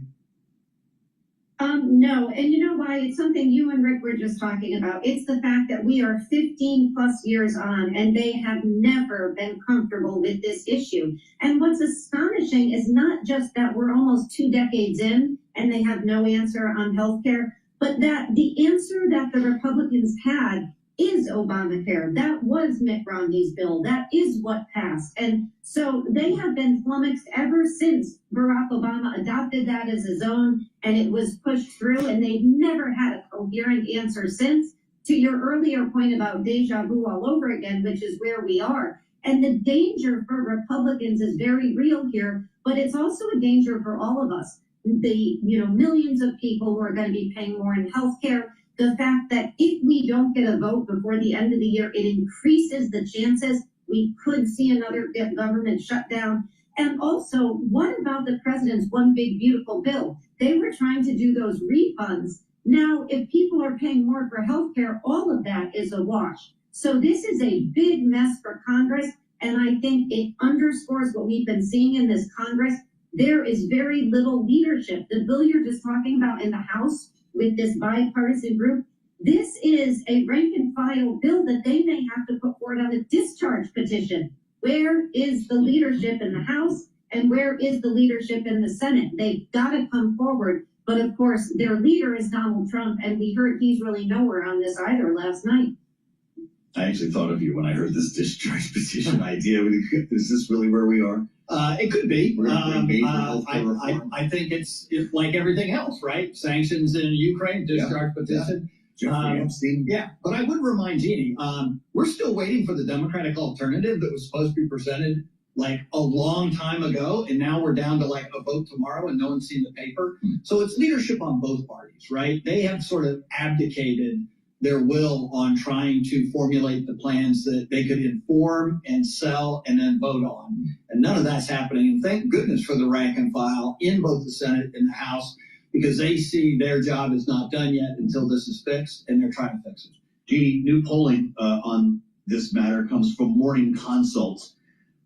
No, and you know why? It's something you and Rick were just talking about. It's the fact that we are 15 plus years on and they have never been comfortable with this issue. And what's astonishing is not just that we're almost 2 decades in and they have no answer on healthcare, but that the answer that the Republicans had is Obamacare. That was Mitt Romney's bill. That is what passed. And so they have been flummoxed ever since Barack Obama adopted that as his own and it was pushed through, and they've never had a coherent answer since. To your earlier point about deja vu all over again, which is where we are. And the danger for Republicans is very real here, but it's also a danger for all of us. The millions of people who are going to be paying more in healthcare. The fact that if we don't get a vote before the end of the year, it increases the chances we could see another government shutdown. And also, what about the president's one big beautiful bill? They were trying to do those refunds. Now, if people are paying more for healthcare, all of that is a wash. So this is a big mess for Congress. And I think it underscores what we've been seeing in this Congress. There is very little leadership. The bill you're just talking about in the House with this bipartisan group, this is a rank and file bill that they may have to put forward on a discharge petition. Where is the leadership in the House and where is the leadership in the Senate? They've got to come forward. But of course, their leader is Donald Trump, and we heard he's really nowhere on this either last night. I actually thought of you when I heard this discharge petition idea. Is this really where we are? It could be. I think it's like everything else, right? Sanctions in Ukraine, discharge petition. Yeah. But I would remind Jeannie, we're still waiting for the Democratic alternative that was supposed to be presented like a long time ago, and now we're down to like a vote tomorrow and no one's seen the paper. So it's leadership on both parties, right? They have sort of abdicated their will on trying to formulate the plans that they could inform and sell and then vote on. And none of that's happening. And thank goodness for the rank and file in both the Senate and the House, because they see their job is not done yet until this is fixed, and they're trying to fix it. Jeannie, new polling on this matter comes from Morning Consult.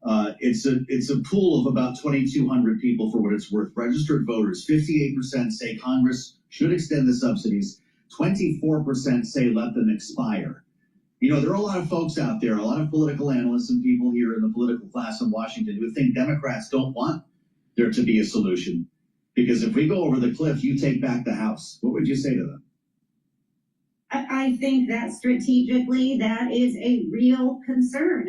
It's a pool of about 2,200 people for what it's worth. Registered voters, 58% say Congress should extend the subsidies. 24% say let them expire. You know, there are a lot of folks out there, a lot of political analysts and people here in the political class in Washington who think Democrats don't want there to be a solution. Because if we go over the cliff, you take back the House. What would you say to them? I think that strategically, that is a real concern.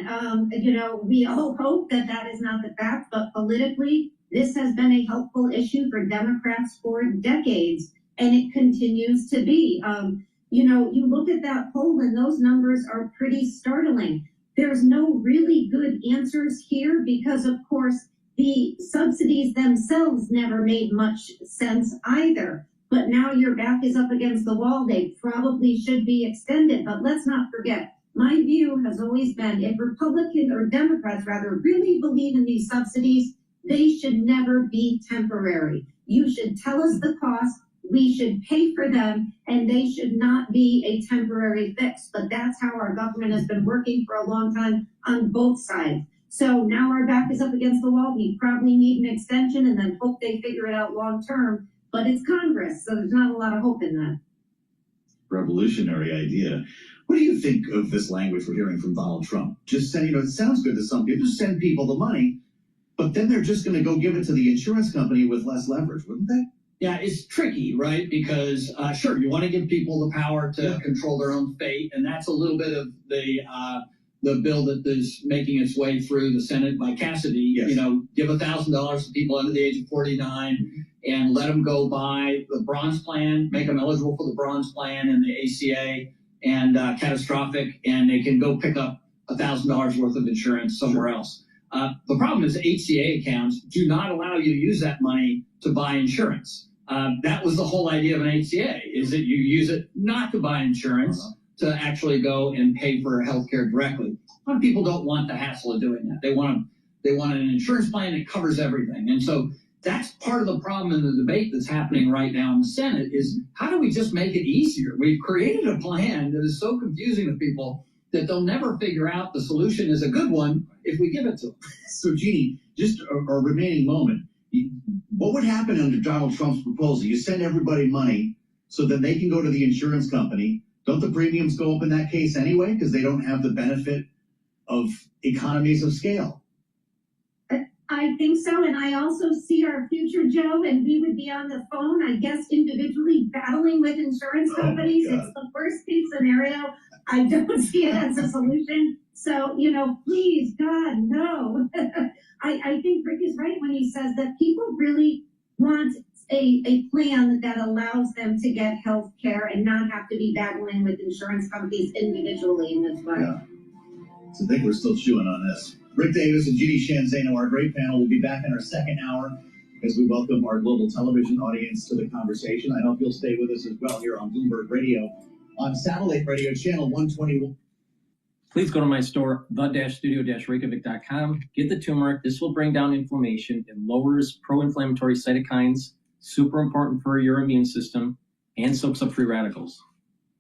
You know, we all hope that that is not the fact, but politically, this has been a helpful issue for Democrats for decades, and it continues to be. You know, you look at that poll and those numbers are pretty startling. There's no really good answers here because, of course, the subsidies themselves never made much sense either. But now your back is up against the wall. They probably should be extended. But let's not forget, my view has always been if Republicans or Democrats rather really believe in these subsidies, they should never be temporary. You should tell us the cost. We should pay for them, and they should not be a temporary fix. But that's how our government has been working for a long time on both sides. So now our back is up against the wall. We probably need an extension and then hope they figure it out long term. But it's Congress, so there's not a lot of hope in that. Revolutionary idea. What do you think of this language we're hearing from Donald Trump? Just saying, you know, it sounds good to some people. Just send people the money, but then they're just going to go give it to the insurance company with less leverage, wouldn't they? Yeah, it's tricky, right? Because sure, you want to give people the power to control their own fate, and that's a little bit of the bill that is making its way through the Senate by Cassidy. Yes. You know, give $1,000 to people under the age of 49 and let them go buy the bronze plan, make them eligible for the bronze plan and the ACA and catastrophic, and they can go pick up $1,000 worth of insurance somewhere else. The problem is HCA accounts do not allow you to use that money to buy insurance. That was the whole idea of an HCA, is that you use it not to buy insurance, to actually go and pay for healthcare directly. A lot of people don't want the hassle of doing that. They want an insurance plan that covers everything. And so that's part of the problem in the debate that's happening right now in the Senate is how do we just make it easier? We've created a plan that is so confusing to people that they'll never figure out the solution is a good one if we give it to them. So, Jeannie, just a remaining moment. What would happen under Donald Trump's proposal? You send everybody money so then they can go to the insurance company. Don't the premiums go up in that case anyway because they don't have the benefit of economies of scale? I think so, and I also see our future, Joe, and we would be on the phone, I guess, individually battling with insurance companies. It's the worst case scenario. I don't see it as a solution. So, you know, please, God, no. I think Rick is right when he says that people really want a plan that allows them to get health care and not have to be battling with insurance companies individually in this way. Yeah. So I think we're still chewing on this. Rick Davis and Jeannie Shanzano, our great panel, will be back in our second hour as we welcome our global television audience to the conversation. I hope you'll stay with us as well here on Bloomberg Radio, on satellite radio channel 121. Please go to my store, the-studio-reykjavik.com. Get the turmeric. This will bring down inflammation. It lowers pro-inflammatory cytokines, super important for your immune system, and soaks up free radicals.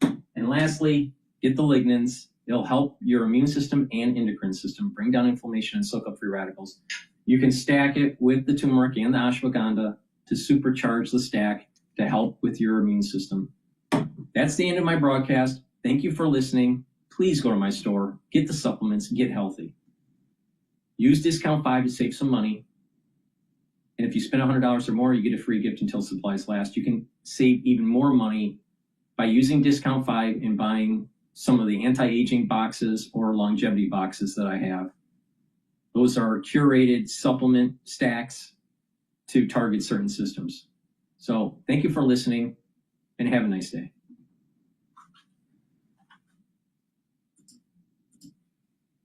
And lastly, get the lignans. It'll help your immune system and endocrine system, bring down inflammation and soak up free radicals. You can stack it with the turmeric and the ashwagandha to supercharge the stack to help with your immune system. That's the end of my broadcast. Thank you for listening. Please go to my store, get the supplements, get healthy. Use discount 5 to save some money. And if you spend $100 or more, you get a free gift until supplies last. You can save even more money by using discount 5 and buying some of the anti-aging boxes or longevity boxes that I have. Those are curated supplement stacks to target certain systems. So thank you for listening and have a nice day.